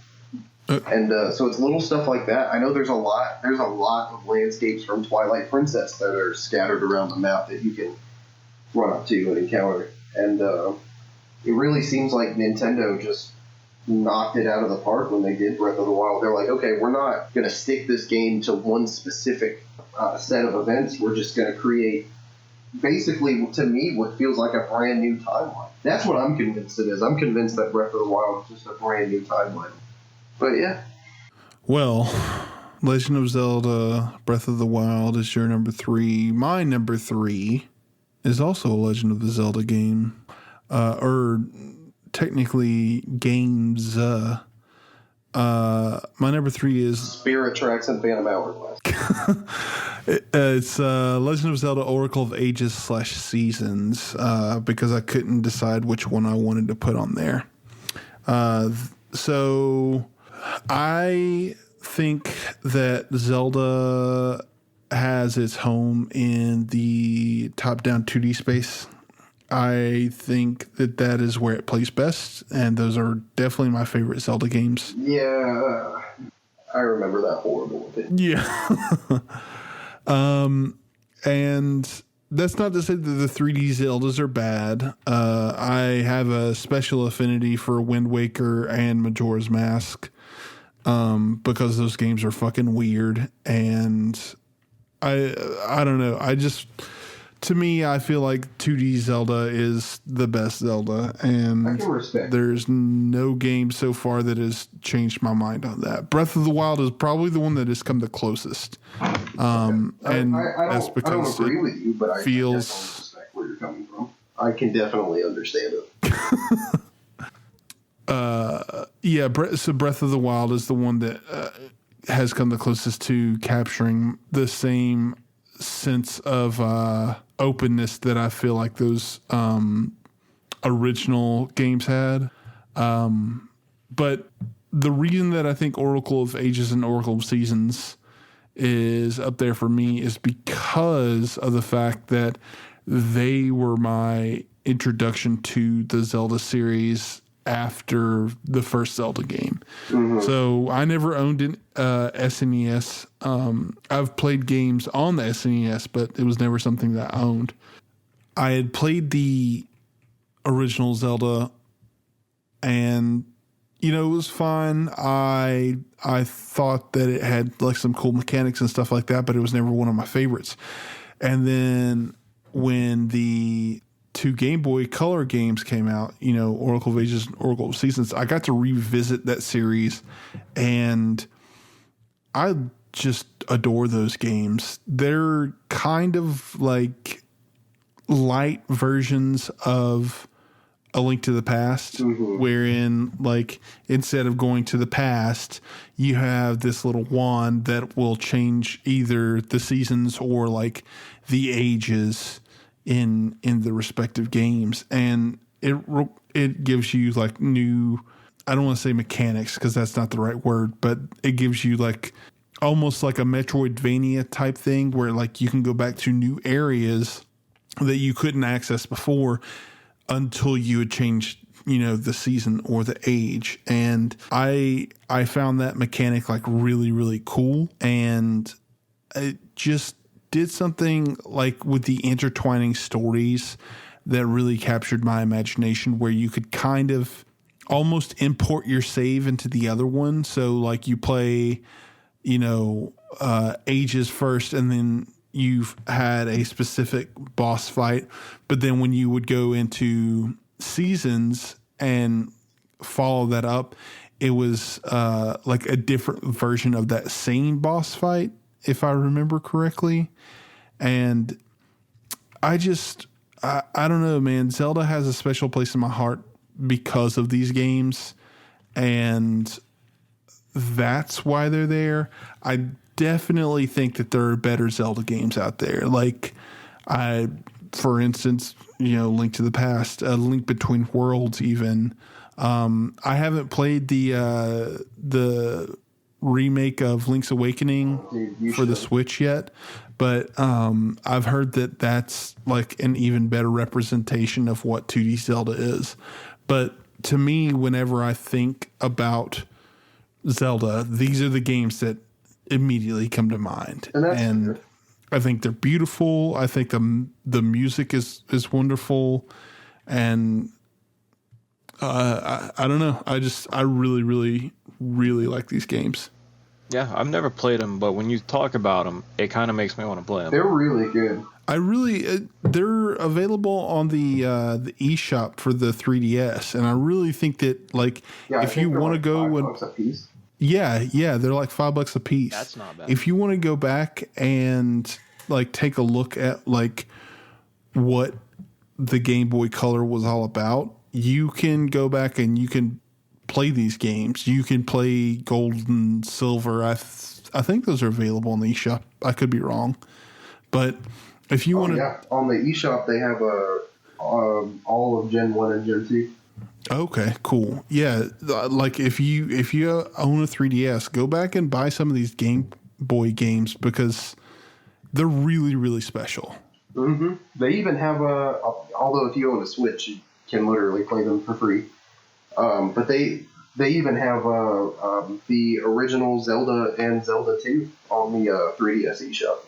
[SPEAKER 4] And so it's little stuff like that. I know there's a lot of landscapes from Twilight Princess that are scattered around the map that you can run up to and encounter. And it really seems like Nintendo just knocked it out of the park when they did Breath of the Wild. They're like, okay, we're not going to stick this game to one specific set of events. We're just going to create, basically, to me, what feels like a brand new timeline. That's what I'm convinced it is. I'm convinced that Breath of the Wild is just a brand new timeline. But yeah.
[SPEAKER 1] Well, Legend of Zelda Breath of the Wild is your number 3. My number 3 is also a Legend of the Zelda game. Or technically games. My number 3 is
[SPEAKER 4] Spirit Tracks and Phantom Hourglass.
[SPEAKER 1] It's Legend of Zelda Oracle of Ages / Seasons, because I couldn't decide which one I wanted to put on there. So I think that Zelda has its home in the top-down 2D space. I think that is where it plays best, and those are definitely my favorite Zelda games.
[SPEAKER 4] Yeah, I remember that horrible thing.
[SPEAKER 1] Yeah. And that's not to say that the 3D Zeldas are bad. I have a special affinity for Wind Waker and Majora's Mask, because those games are fucking weird. And I don't know. To me, I feel like 2D Zelda is the best Zelda, and
[SPEAKER 4] I can respect.
[SPEAKER 1] There's no game so far that has changed my mind on that. Breath of the Wild is probably the one that has come the closest. And that's because
[SPEAKER 4] I don't agree with you, but I
[SPEAKER 1] feels...
[SPEAKER 4] definitely respect where you're coming from. I can definitely understand it.
[SPEAKER 1] So Breath of the Wild is the one that has come the closest to capturing the same sense of openness that I feel like those original games had. But the reason that I think Oracle of Ages and Oracle of Seasons is up there for me is because of the fact that they were my introduction to the Zelda series after the first Zelda game. Mm-hmm. So I never owned an SNES. I've played games on the SNES, but it was never something that I owned. I had played the original Zelda, and it was fine. I thought that it had like some cool mechanics and stuff like that, but it was never one of my favorites. And then when the 2 Game Boy Color games came out, Oracle of Ages and Oracle of Seasons, I got to revisit that series, and I just adore those games. They're kind of like light versions of A Link to the Past, mm-hmm. wherein, like, instead of going to the past, you have this little wand that will change either the seasons or like the ages in the respective games, and it gives you like new, I don't want to say mechanics because that's not the right word, but it gives you like almost like a Metroidvania type thing where like you can go back to new areas that you couldn't access before until you had changed, the season or the age. And I found that mechanic like really, really cool, and it just did something like with the intertwining stories that really captured my imagination, where you could kind of almost import your save into the other one. So like you play, ages first, and then you've had a specific boss fight. But then when you would go into seasons and follow that up, it was like a different version of that same boss fight, if I remember correctly. And I don't know, man. Zelda has a special place in my heart because of these games, and that's why they're there. I definitely think that there are better Zelda games out there. Like, for instance, Link to the Past, Link Between Worlds, even. I haven't played the remake of Link's Awakening for the Switch yet, but I've heard that that's like an even better representation of what 2D Zelda is. But to me, whenever I think about Zelda, these are the games that immediately come to mind. And I think they're beautiful. I think the music is wonderful. And I don't know. I really, really, really like these games.
[SPEAKER 3] Yeah, I've never played them, but when you talk about them, it kind of makes me want to play them.
[SPEAKER 4] They're really good.
[SPEAKER 1] They're available on the eShop for the 3DS, and I really think that if you want to go and
[SPEAKER 4] $5 a piece.
[SPEAKER 1] Yeah, they're like $5 a piece.
[SPEAKER 3] That's not bad.
[SPEAKER 1] If you want to go back and take a look at what the Game Boy Color was all about, you can go back and you can play these games. You can play Gold and Silver. I think those are available on the eShop. I could be wrong, but if you want to,
[SPEAKER 4] on the eShop they have all of Gen 1 and Gen 2.
[SPEAKER 1] Okay, cool. Yeah, if you own a 3DS, go back and buy some of these Game Boy games because they're really, really special.
[SPEAKER 4] Mm-hmm. They even have although if you own a Switch, you can literally play them for free. But they even have the original Zelda and Zelda 2 on the 3DS eShop.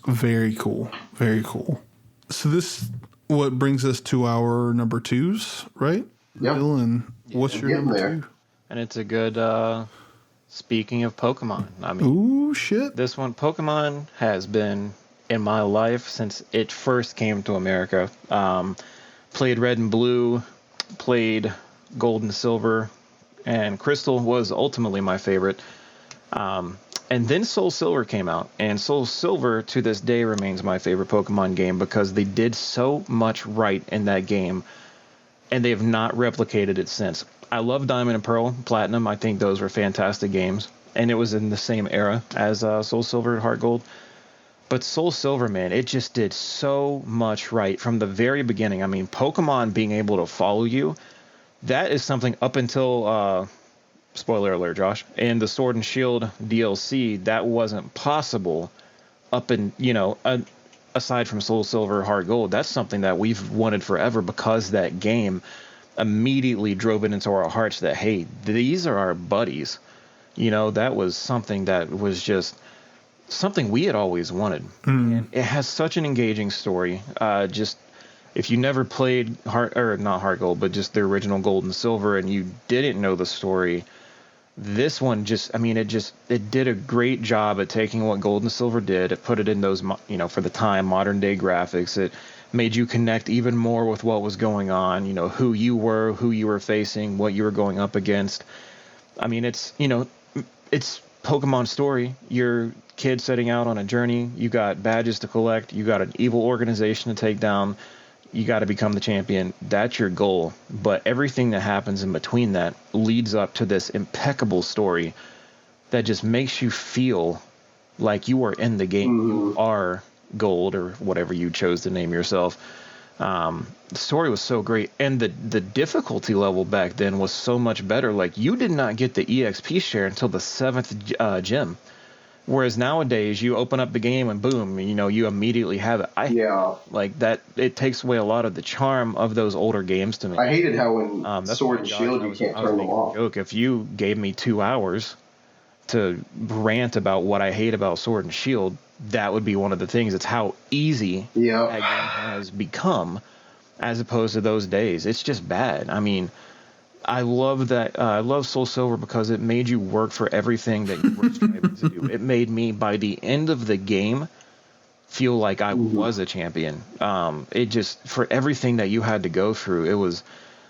[SPEAKER 1] Very cool. Very cool. So this what brings us to our number 2s, right?
[SPEAKER 4] Yep.
[SPEAKER 1] Dylan, what's your number 2?
[SPEAKER 3] And it's a good, speaking of Pokemon. I mean,
[SPEAKER 1] ooh, shit.
[SPEAKER 3] This one, Pokemon has been in my life since it first came to America. Played Red and Blue, played Gold and Silver, and Crystal was ultimately my favorite. And then Soul Silver came out, and Soul Silver to this day remains my favorite Pokemon game because they did so much right in that game, and they have not replicated it since. I love Diamond and Pearl, Platinum. I think those were fantastic games, and it was in the same era as Soul Silver and Heart Gold. But Soul Silver, man, it just did so much right from the very beginning. I mean, Pokemon being able to follow you, that is something up until, spoiler alert, Josh, in the Sword and Shield DLC, that wasn't possible aside from Soul Silver, Heart Gold. That's something that we've wanted forever because that game immediately drove it into our hearts that, hey, these are our buddies. That was something that was just something we had always wanted. And it has such an engaging story. Just if you never played not Heart Gold, but just the original Gold and Silver, and you didn't know the story, this one it did a great job at taking what Gold and Silver did. It put it in those, for the time, modern day graphics. It made you connect even more with what was going on, who you were facing, what you were going up against. I mean, it's Pokemon story. You're kid setting out on a journey. You got badges to collect. You got an evil organization to take down. You got to become the champion. That's your goal. But everything that happens in between that leads up to this impeccable story that just makes you feel like you are in the game. You are Gold, or whatever you chose to name yourself. The story was so great. And the difficulty level back then was so much better. Like, you did not get the EXP share until the 7th gym. Whereas nowadays, you open up the game and boom, you immediately have it. Like that, it takes away a lot of the charm of those older games to me.
[SPEAKER 4] I hated how in Sword and Shield you can't turn them off.
[SPEAKER 3] Joke. If you gave me 2 hours to rant about what I hate about Sword and Shield, that would be one of the things. It's how easy that game has become as opposed to those days. It's just bad. I mean, I love that. I love Soul Silver because it made you work for everything that you were striving to do. It made me, by the end of the game, feel like I was a champion. It just, for everything that you had to go through, it was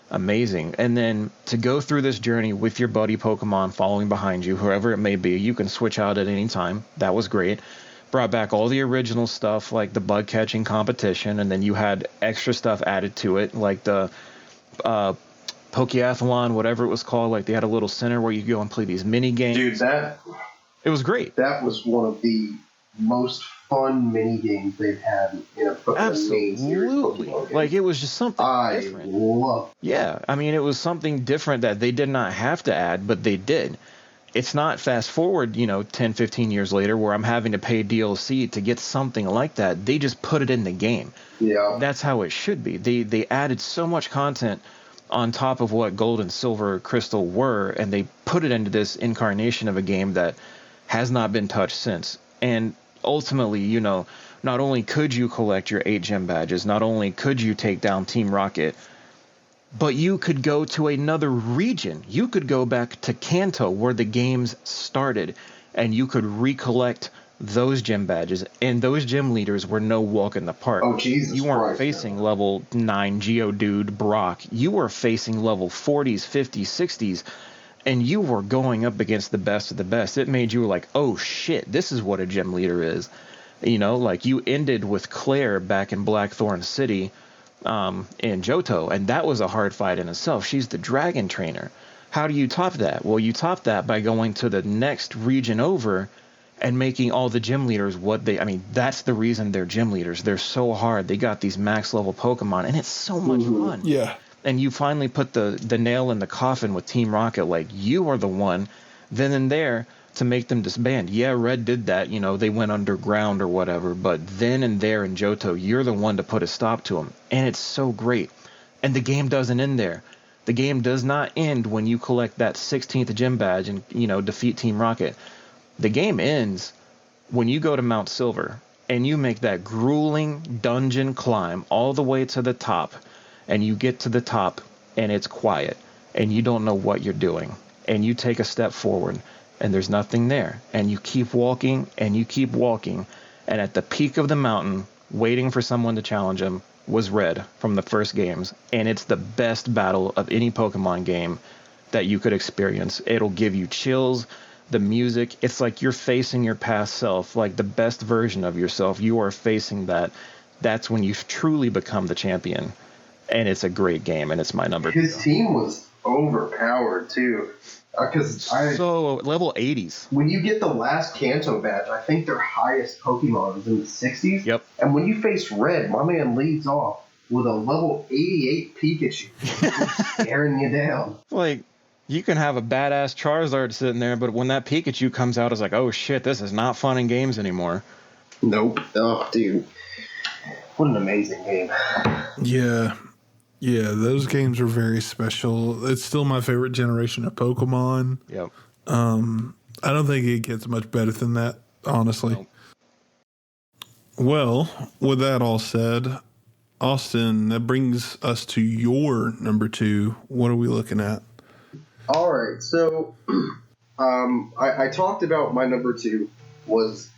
[SPEAKER 3] amazing. And then to go through this journey with your buddy Pokemon following behind you, whoever it may be, you can switch out at any time. That was great. Brought back all the original stuff, like the bug catching competition, and then you had extra stuff added to it, like the Pokeathlon, whatever it was called. Like, they had a little center where you go and play these mini games.
[SPEAKER 4] Dude,
[SPEAKER 3] it was great.
[SPEAKER 4] That was one of the most fun mini games they've had in a main series
[SPEAKER 3] Absolutely.
[SPEAKER 4] Pokemon game.
[SPEAKER 3] Like, it was just something
[SPEAKER 4] I
[SPEAKER 3] different.
[SPEAKER 4] love it.
[SPEAKER 3] Yeah, I mean, it was something different that they did not have to add, but they did. It's not fast forward, 10, 15 years later where I'm having to pay DLC to get something like that. They just put it in the game.
[SPEAKER 4] Yeah.
[SPEAKER 3] That's how it should be. They added so much content on top of what Gold and Silver Crystal were, and they put it into this incarnation of a game that has not been touched since. And ultimately, not only could you collect your 8 gem badges, not only could you take down Team Rocket, but you could go to another region. You could go back to Kanto, where the games started, and you could recollect those gym badges. And those gym leaders were no walk in the park.
[SPEAKER 4] Oh, Jesus
[SPEAKER 3] You weren't
[SPEAKER 4] Christ,
[SPEAKER 3] facing
[SPEAKER 4] no.
[SPEAKER 3] level 9 Geodude Brock. You were facing level 40s, 50s, 60s, and you were going up against the best of the best. It made you like, oh shit, this is what a gym leader is. Like you ended with Claire back in Blackthorn City, in Johto, and that was a hard fight in itself. She's the dragon trainer. How do you top that? Well, you top that by going to the next region over and making all the gym leaders that's the reason they're gym leaders. They're so hard. They got these max level Pokemon, and it's so much fun.
[SPEAKER 1] Yeah.
[SPEAKER 3] And you finally put the nail in the coffin with Team Rocket. Like, you are the one then and there to make them disband. Yeah, Red did that. They went underground or whatever. But then and there in Johto, you're the one to put a stop to them. And it's so great. And the game doesn't end there. The game does not end when you collect that 16th gym badge and, defeat Team Rocket. The game ends when you go to Mount Silver and you make that grueling dungeon climb all the way to the top. And you get to the top and it's quiet. And you don't know what you're doing. And you take a step forward. And there's nothing there. And you keep walking, and you keep walking. And at the peak of the mountain, waiting for someone to challenge him, was Red from the first games. And it's the best battle of any Pokemon game that you could experience. It'll give you chills. The music, it's like you're facing your past self, like the best version of yourself. You are facing that. That's when you truly become the champion. And it's a great game, and it's my number 2.
[SPEAKER 4] His team was overpowered, too. Because
[SPEAKER 3] So, level 80s.
[SPEAKER 4] when you get the last Kanto badge, I think their highest Pokemon is in the 60s.
[SPEAKER 3] Yep.
[SPEAKER 4] And when you face Red, my man leads off with a level 88 Pikachu, just staring you down.
[SPEAKER 3] Like, you can have a badass Charizard sitting there, but when that Pikachu comes out, it's like, oh shit, this is not fun in games anymore.
[SPEAKER 4] Nope. Oh, dude. What an amazing game.
[SPEAKER 1] Yeah. Yeah, those games are very special. It's still my favorite generation of Pokemon.
[SPEAKER 3] Yep.
[SPEAKER 1] I don't think it gets much better than that, honestly.
[SPEAKER 3] Nope.
[SPEAKER 1] Well, with that all said, Austin, that brings us to your number 2. What are we looking at?
[SPEAKER 4] All right, so I talked about my number 2 was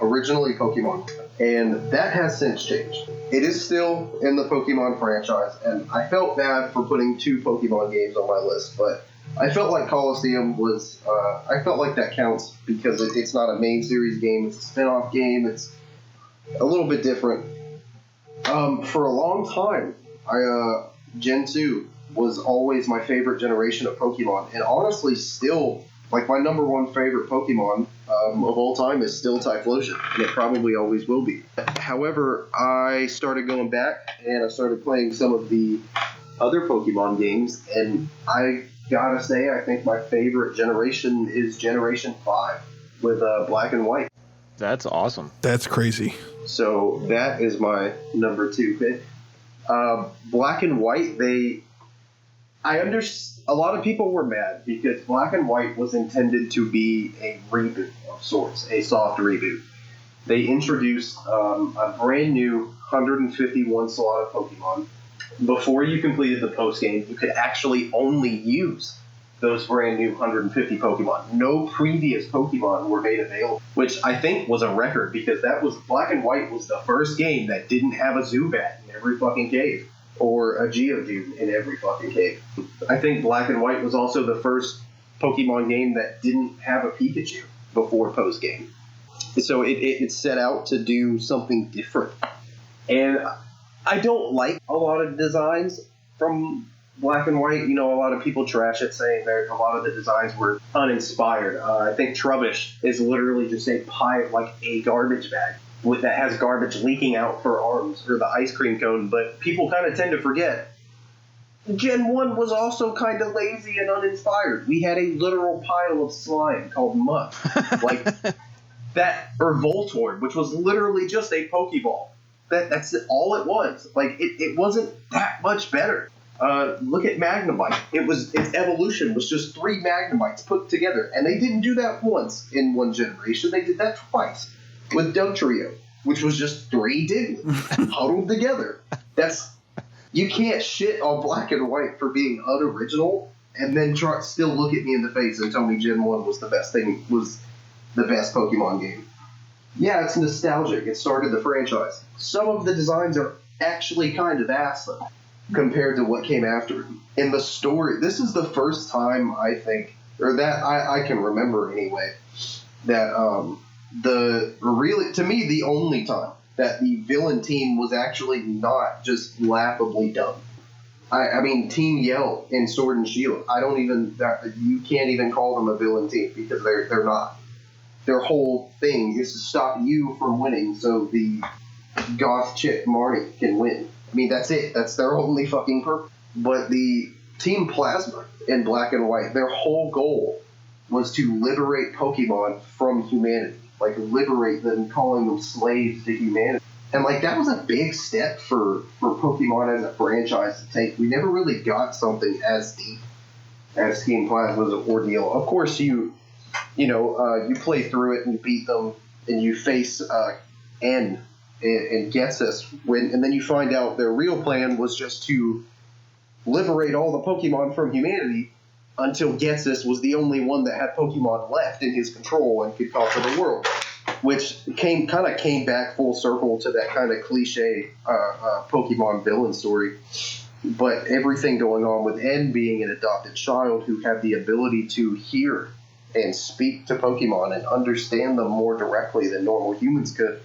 [SPEAKER 4] originally Pokemon, and that has since changed. It is still in the Pokemon franchise, and I felt bad for putting 2 Pokemon games on my list, but I felt like Coliseum was, I felt like that counts because it's not a main series game, it's a spin-off game, it's a little bit different. For a long time, Gen 2 was always my favorite generation of Pokemon, and honestly still, like, my number 1 favorite Pokemon of all time is still Typhlosion, and it probably always will be. However, I started going back, and I started playing some of the other Pokemon games, and I gotta say, I think my favorite generation is Generation 5 with Black and White.
[SPEAKER 3] That's awesome.
[SPEAKER 1] That's crazy.
[SPEAKER 4] So that is my number 2 pick. Black and White, a lot of people were mad because Black and White was intended to be a reboot of sorts, a soft reboot. They introduced a brand new 151 slot of Pokemon. Before you completed the post game, you could actually only use those brand new 150 Pokemon. No previous Pokemon were made available, which I think was a record because Black and White was the first game that didn't have a Zubat in every fucking cave. Or a Geodude in every fucking cave. I think Black and White was also the first Pokemon game that didn't have a Pikachu before post-game. So it set out to do something different. And I don't like a lot of designs from Black and White. A lot of people trash it, saying that a lot of the designs were uninspired. I think Trubbish is literally just a garbage bag. that has garbage leaking out for arms, or the ice cream cone, but people kind of tend to forget. Gen 1 was also kind of lazy and uninspired. We had a literal pile of slime called muck. Like, that, or Voltorb, which was literally just a Pokeball. That's all it was. Like, it wasn't that much better. Look at Magnemite. Its evolution was just 3 Magnemites put together, and they didn't do that once in one generation. They did that twice with Dugtrio, which was just 3 Diglett huddled together. You can't shit on Black and White for being unoriginal, and then still look at me in the face and tell me Gen 1 was the best Pokemon game. Yeah, it's nostalgic. It started the franchise. Some of the designs are actually kind of ass, though, compared to what came after it. In the story, this is the first time, I think, or that I can remember anyway, that to me, the only time that the villain team was actually not just laughably dumb. I mean, Team Yell in Sword and Shield, you can't even call them a villain team, because they're not. Their whole thing is to stop you from winning so the goth chick Marnie can win. I mean, that's it. That's their only fucking purpose. But the Team Plasma in Black and White, their whole goal was to liberate Pokemon from humanity. Like, liberate them, calling them slaves to humanity. And, like, that was a big step for Pokemon as a franchise to take. We never really got something as deep as Team Plasma's ordeal. Of course, you play through it and you beat them, and you face N and Ghetsis, and then you find out their real plan was just to liberate all the Pokemon from humanity until Ghetsis was the only one that had Pokemon left in his control and could conquer the world, which came back full circle to that kind of cliche Pokemon villain story. But everything going on with N being an adopted child who had the ability to hear and speak to Pokemon and understand them more directly than normal humans could,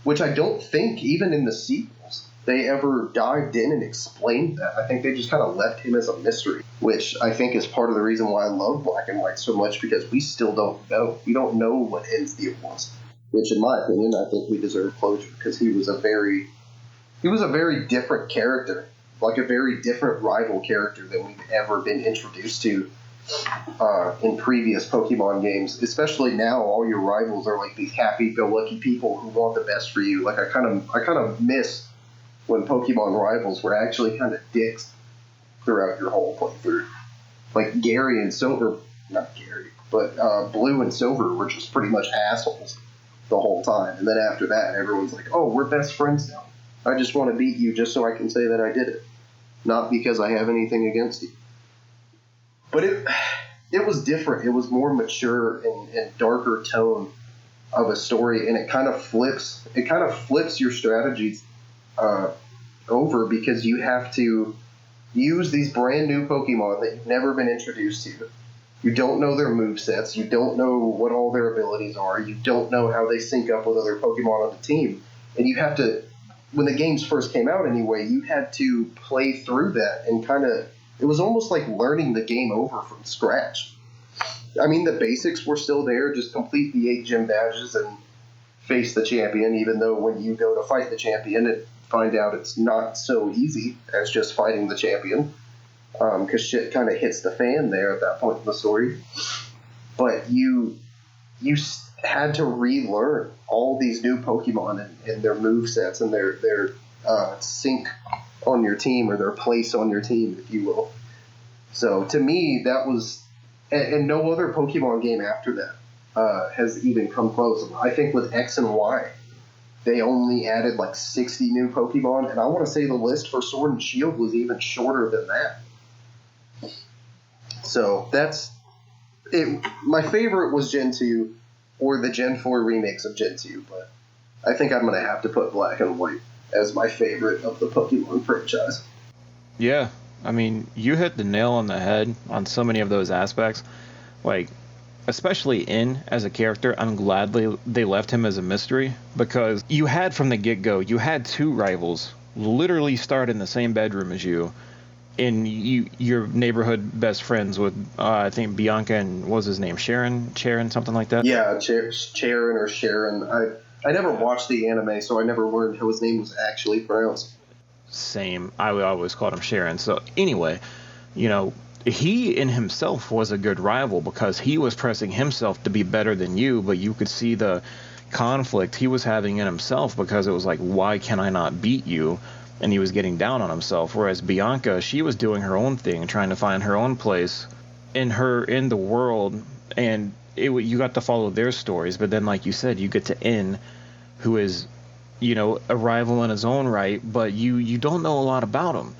[SPEAKER 4] which I don't think even in the sequels they ever dived in and explained that. I think they just kind of left him as a mystery, which I think is part of the reason why I love Black and White so much, because we still don't know. We don't know what N's deal was, which in my opinion, I think we deserve closure, because he was a very different character, like a very different rival character than we've ever been introduced to in previous Pokemon games. Especially now, all your rivals are like these happy-go-lucky people who want the best for you. Like, I kind of miss when Pokemon rivals were actually kind of dicks throughout your whole playthrough. Like Gary and Silver, not Gary, but Blue and Silver were just pretty much assholes the whole time. And then after that, everyone's like, "Oh, we're best friends now. I just want to beat you just so I can say that I did it, not because I have anything against you." But it was different. It was more mature and darker tone of a story, and it kind of flips your strategies over, because you have to use these brand new Pokemon that you've never been introduced to. You don't know their movesets. You don't know what all their abilities are. You don't know how they sync up with other Pokemon on the team. And you have to, when the games first came out anyway, you had to play through that and it was almost like learning the game over from scratch. I mean, the basics were still there, just complete the 8 gym badges and face the champion, even though when you go to fight the champion and find out it's not so easy as just fighting the champion, because shit kind of hits the fan there at that point in the story. But you had to relearn all these new Pokemon and their movesets and their sync on your team, or their place on your team, if you will. So to me, that was, and no other Pokemon game after that has even come close. I think with X and Y, they only added like 60 new Pokemon, and I want to say the list for Sword and Shield was even shorter than that. So that's it. My favorite was Gen 2, or the Gen 4 remakes of Gen 2, but I think I'm going to have to put Black and White as my favorite of the Pokemon franchise.
[SPEAKER 3] Yeah, I mean, you hit the nail on the head on so many of those aspects. Like, especially N as a character, I'm glad they left him as a mystery, because you had from the get-go, you had 2 rivals literally start in the same bedroom as you, and your neighborhood best friends with, I think, Bianca and, what was his name, Sharon, something like that?
[SPEAKER 4] Yeah, Sharon or Sharon. I never watched the anime, so I never learned how his name was actually pronounced.
[SPEAKER 3] Same. I always called him Sharon. So anyway, you know, he in himself was a good rival because he was pressing himself to be better than you, but you could see the conflict he was having in himself because it was like, why can I not beat you? And he was getting down on himself. Whereas Bianca, she was doing her own thing, trying to find her own place in the world, and you got to follow their stories. But then, like you said, you get to In, who is, you know, a rival in his own right, but you don't know a lot about him.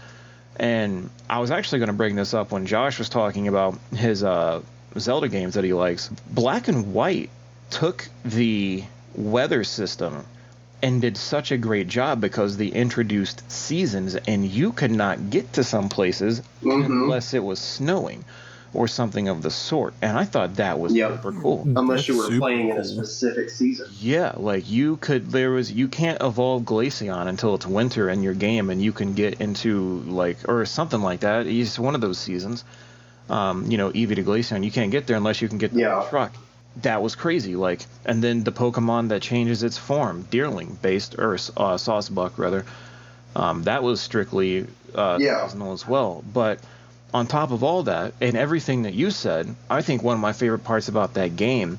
[SPEAKER 3] And I was actually going to bring this up when Josh was talking about his Zelda games that he likes. Black and White took the weather system and did such a great job because they introduced seasons, and you could not get to some places unless it was snowing or something of the sort. And I thought that was super cool.
[SPEAKER 4] Unless you were playing in a specific season.
[SPEAKER 3] Yeah, like you can't evolve Glaceon until it's winter in your game, and you can get into or something like that. It's one of those seasons. Eevee to Glaceon, you can't get there unless you can get the truck. That was crazy. And then the Pokemon that changes its form, Deerling based, or Saucebuck rather, that was strictly seasonal as well. But on top of all that, and everything that you said, I think one of my favorite parts about that game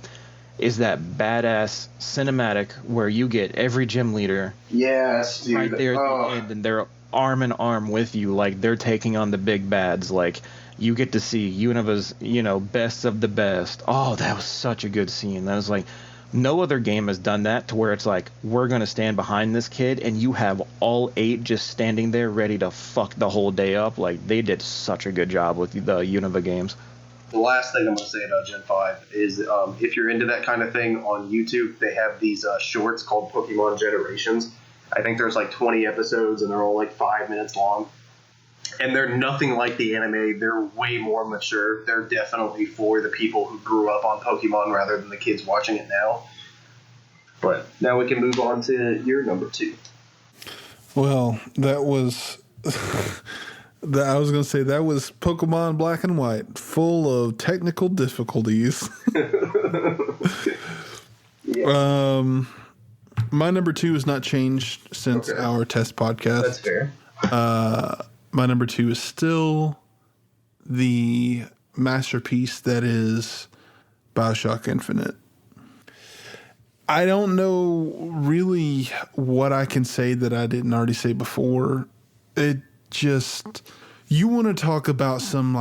[SPEAKER 3] is that badass cinematic where you get every gym leader right there at the end, and they're arm in arm with you, like they're taking on the big bads. Like you get to see Univa's, best of the best. Oh, that was such a good scene. That was like, no other game has done that, to where it's like, we're going to stand behind this kid, and you have all 8 just standing there ready to fuck the whole day up. Like, they did such a good job with the Univa games.
[SPEAKER 4] The last thing I'm going to say about Gen 5 is if you're into that kind of thing, on YouTube, they have these shorts called Pokemon Generations. I think there's 20 episodes, and they're all 5 minutes long. And they're nothing like the anime. They're way more mature. They're definitely for the people who grew up on Pokemon rather than the kids watching it now. But now we can move on to your number 2.
[SPEAKER 1] Well, that was... I was going to say that was Pokemon Black and White, full of technical difficulties. My number 2 has not changed since our test podcast.
[SPEAKER 4] That's fair.
[SPEAKER 1] My number 2 is still the masterpiece that is BioShock Infinite. I don't know really what I can say that I didn't already say before. It just, you want to talk about some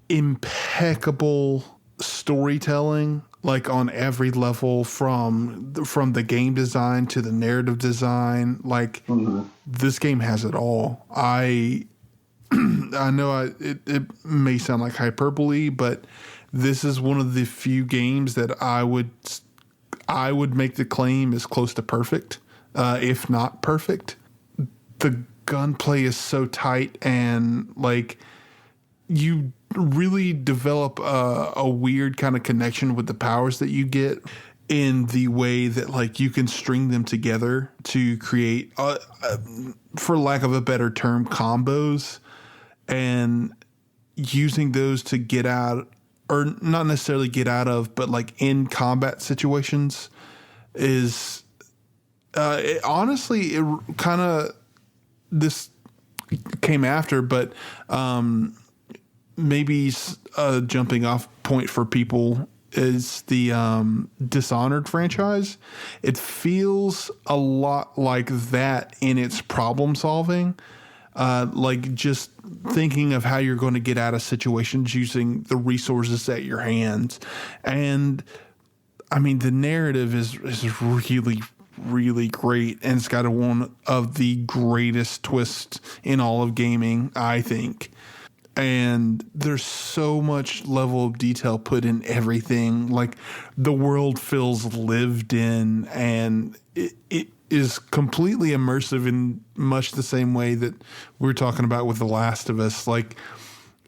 [SPEAKER 1] impeccable storytelling, on every level, from the game design to the narrative design. This game has it all. I know it may sound like hyperbole, but this is one of the few games that I would make the claim is close to perfect, if not perfect. The gunplay is so tight, and you really develop a weird kind of connection with the powers that you get, in the way that you can string them together to create, for lack of a better term, combos, and using those to get out, or not necessarily get out of, but in combat situations is, honestly, it kind of, this came after, but maybe a jumping off point for people is the Dishonored franchise. It feels a lot like that in its problem solving. Just thinking of how you're going to get out of situations using the resources at your hands. And I mean, the narrative is really, really great. And it's got one of the greatest twists in all of gaming, I think. And there's so much level of detail put in everything. The world feels lived in, and it is completely immersive in much the same way that we were talking about with The Last of Us.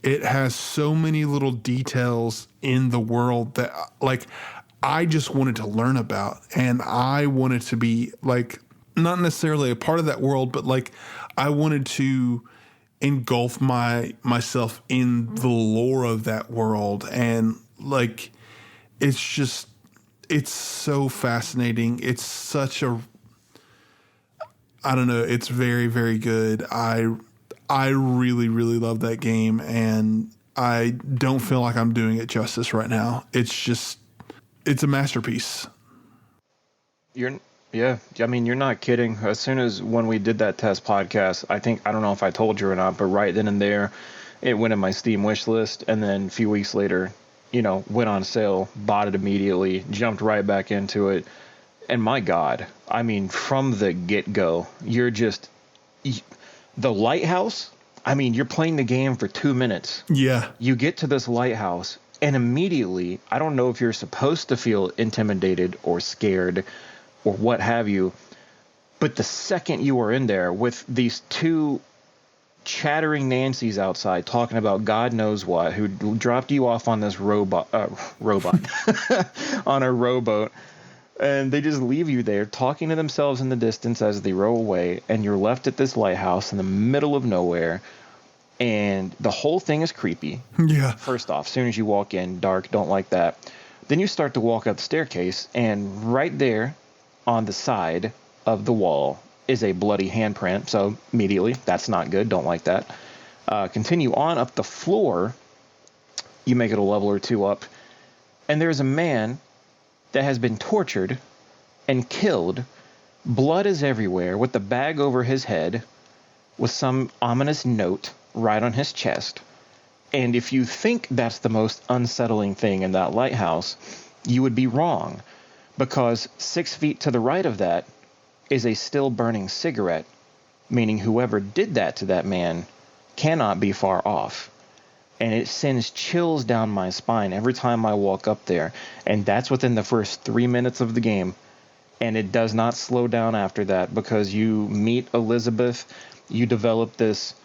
[SPEAKER 1] It has so many little details in the world that I just wanted to learn about, and I wanted to be not necessarily a part of that world, but I wanted to engulf myself in the lore of that world. And it's just, it's so fascinating. It's such a, I don't know. It's very, very good. I really, really love that game, and I don't feel like I'm doing it justice right now. It's a masterpiece.
[SPEAKER 3] Yeah, I mean, you're not kidding. As soon as when we did that test podcast, I don't know if I told you or not, but right then and there, it went in my Steam wish list, and then a few weeks later, went on sale, bought it immediately, jumped right back into it. And my God, I mean, from the get-go, the lighthouse, I mean, you're playing the game for 2 minutes.
[SPEAKER 1] Yeah.
[SPEAKER 3] You get to this lighthouse, and immediately, I don't know if you're supposed to feel intimidated or scared or what have you, but the second you are in there with these two chattering Nancys outside talking about God knows what, who dropped you off on this robot on a rowboat, and they just leave you there talking to themselves in the distance as they row away, and you're left at this lighthouse in the middle of nowhere, and the whole thing is creepy.
[SPEAKER 1] Yeah.
[SPEAKER 3] First off, as soon as you walk in, dark, don't like that. Then you start to walk up the staircase, and right there on the side of the wall is a bloody handprint, so immediately, that's not good, don't like that. Continue on up the floor, you make it a level or two up, and there's a man that has been tortured and killed. Blood is everywhere, with the bag over his head, with some ominous note right on his chest. And if you think that's the most unsettling thing in that lighthouse, you would be wrong, because 6 feet to the right of that is a still burning cigarette, meaning whoever did that to that man cannot be far off. And it sends chills down my spine every time I walk up there. And that's within the first 3 minutes of the game. And it does not slow down after that, because you meet Elizabeth, you develop this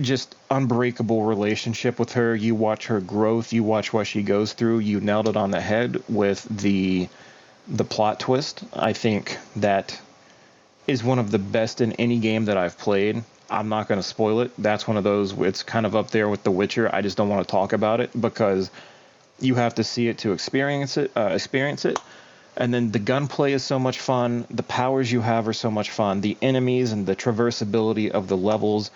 [SPEAKER 3] just unbreakable relationship with her. You watch her growth, you watch what she goes through. You nailed it on the head with the plot twist. I think that is one of the best in any game that I've played. I'm not going to spoil it. That's one of those, it's kind of up there with The Witcher. I just don't want to talk about it because you have to see it to experience it. And then the gunplay is so much fun. The powers you have are so much fun. The enemies and the traversability of the levels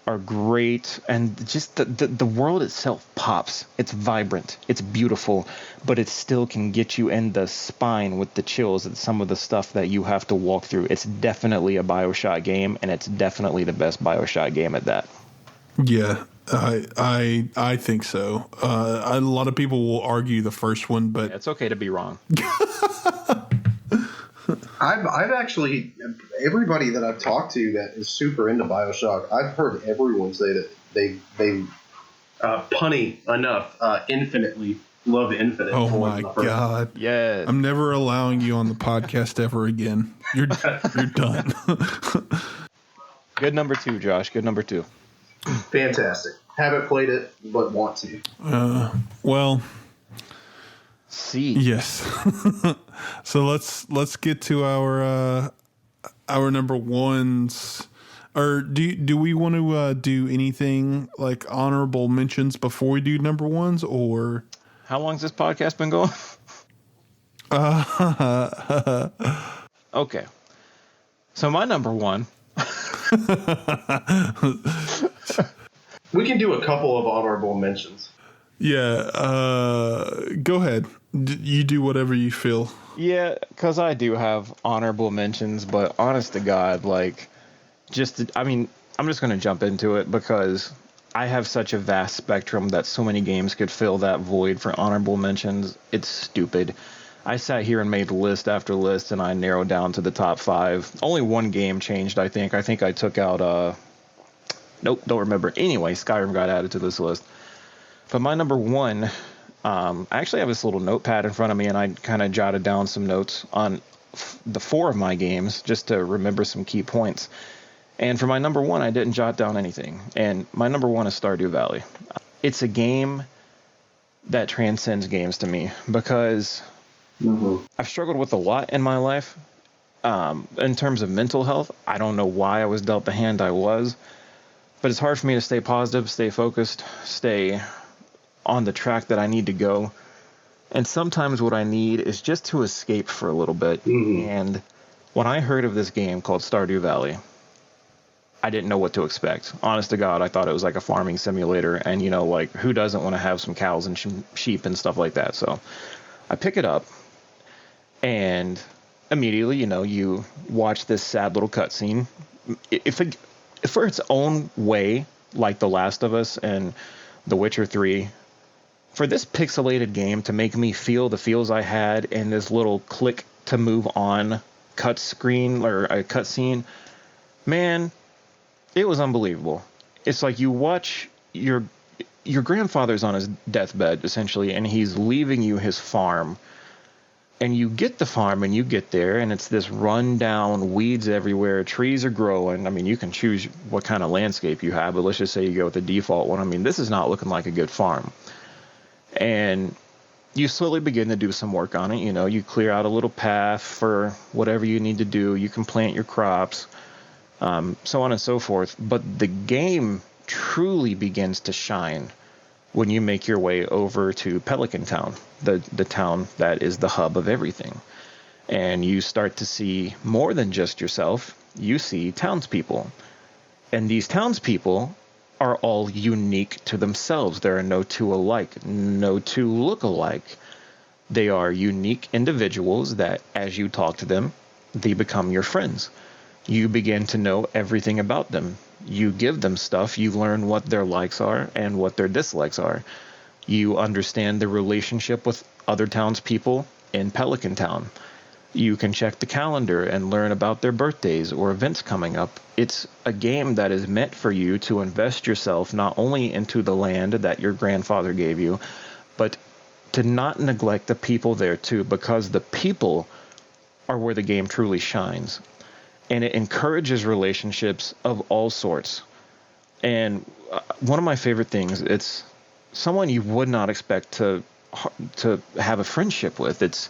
[SPEAKER 3] are great, and just the world itself pops. It's vibrant, it's beautiful, but it still can get you in the spine with the chills at some of the stuff that you have to walk through. It's definitely a BioShock game, and it's definitely the best BioShock game at that.
[SPEAKER 1] Yeah, I think so. A lot of people will argue the first one, but
[SPEAKER 3] It's okay to be wrong.
[SPEAKER 4] I've actually, everybody that I've talked to that is super into BioShock, I've heard everyone say that they punny enough, infinitely love Infinite.
[SPEAKER 1] oh my God.
[SPEAKER 3] Yeah.
[SPEAKER 1] I'm never allowing you on the podcast ever again. You're done.
[SPEAKER 3] Good number 2, Josh. Good number 2.
[SPEAKER 4] Fantastic. Haven't played it, but want to.
[SPEAKER 1] Well,
[SPEAKER 3] C.
[SPEAKER 1] yes. So let's get to our number ones. Or do we want to do anything like honorable mentions before we do number ones, or
[SPEAKER 3] How long's this podcast been going? Okay. So my number 1.
[SPEAKER 4] We can do a couple of honorable mentions.
[SPEAKER 1] Yeah, go ahead. You do whatever you feel.
[SPEAKER 3] Yeah, because I do have honorable mentions, but honest to God, I'm just going to jump into it because I have such a vast spectrum that so many games could fill that void for honorable mentions. It's stupid. I sat here and made list after list, and I narrowed down to the top 5. Only one game changed, I think. I think I took out, nope, don't remember. Anyway, Skyrim got added to this list. But my number 1, I actually have this little notepad in front of me, and I kind of jotted down some notes on the 4 of my games just to remember some key points. And for my number 1, I didn't jot down anything. And my number 1 is Stardew Valley. It's a game that transcends games to me because I've struggled with a lot in my life. In terms of mental health, I don't know why I was dealt the hand I was, but it's hard for me to stay positive, stay focused, stay on the track that I need to go And sometimes what I need is just to escape for a little bit.
[SPEAKER 2] Mhm.
[SPEAKER 3] And when I heard of this game called Stardew Valley, I didn't know what to expect. Honest to God, I thought it was like a farming simulator. And, you know, like, who doesn't want to have some cows and sheep and stuff like that? So I pick it up, and immediately, you know, you watch this sad little cutscene. If for its own way, like The Last of Us and The Witcher 3, for this pixelated game to make me feel the feels I had in this little click to move on cut screen or a cutscene, man, it was unbelievable. It's like you watch your grandfather's on his deathbed essentially, and he's leaving you his farm. And you get the farm and you get there, and it's this run down, weeds everywhere, trees are growing. I mean, you can choose what kind of landscape you have, but let's just say you go with the default one. I mean, this is not looking like a good farm. And you slowly begin to do some work on it. You know, you clear out a little path for whatever you need to do. You can plant your crops, so on and so forth. But the game truly begins to shine when you make your way over to Pelican Town, the town that is the hub of everything. And you start to see more than just yourself. You see townspeople. And these townspeople are all unique to themselves. There are no two alike, no two look alike. They are unique individuals that, as you talk to them, they become your friends. You begin to know everything about them. You give them stuff, you learn what their likes are and what their dislikes are. You understand the relationship with other townspeople in Pelican Town. You can check the calendar and learn about their birthdays or events coming up. It's a game that is meant for you to invest yourself not only into the land that your grandfather gave you, but to not neglect the people there too, because the people are where the game truly shines. And it encourages relationships of all sorts. And one of my favorite things, it's someone you would not expect to have a friendship with. It's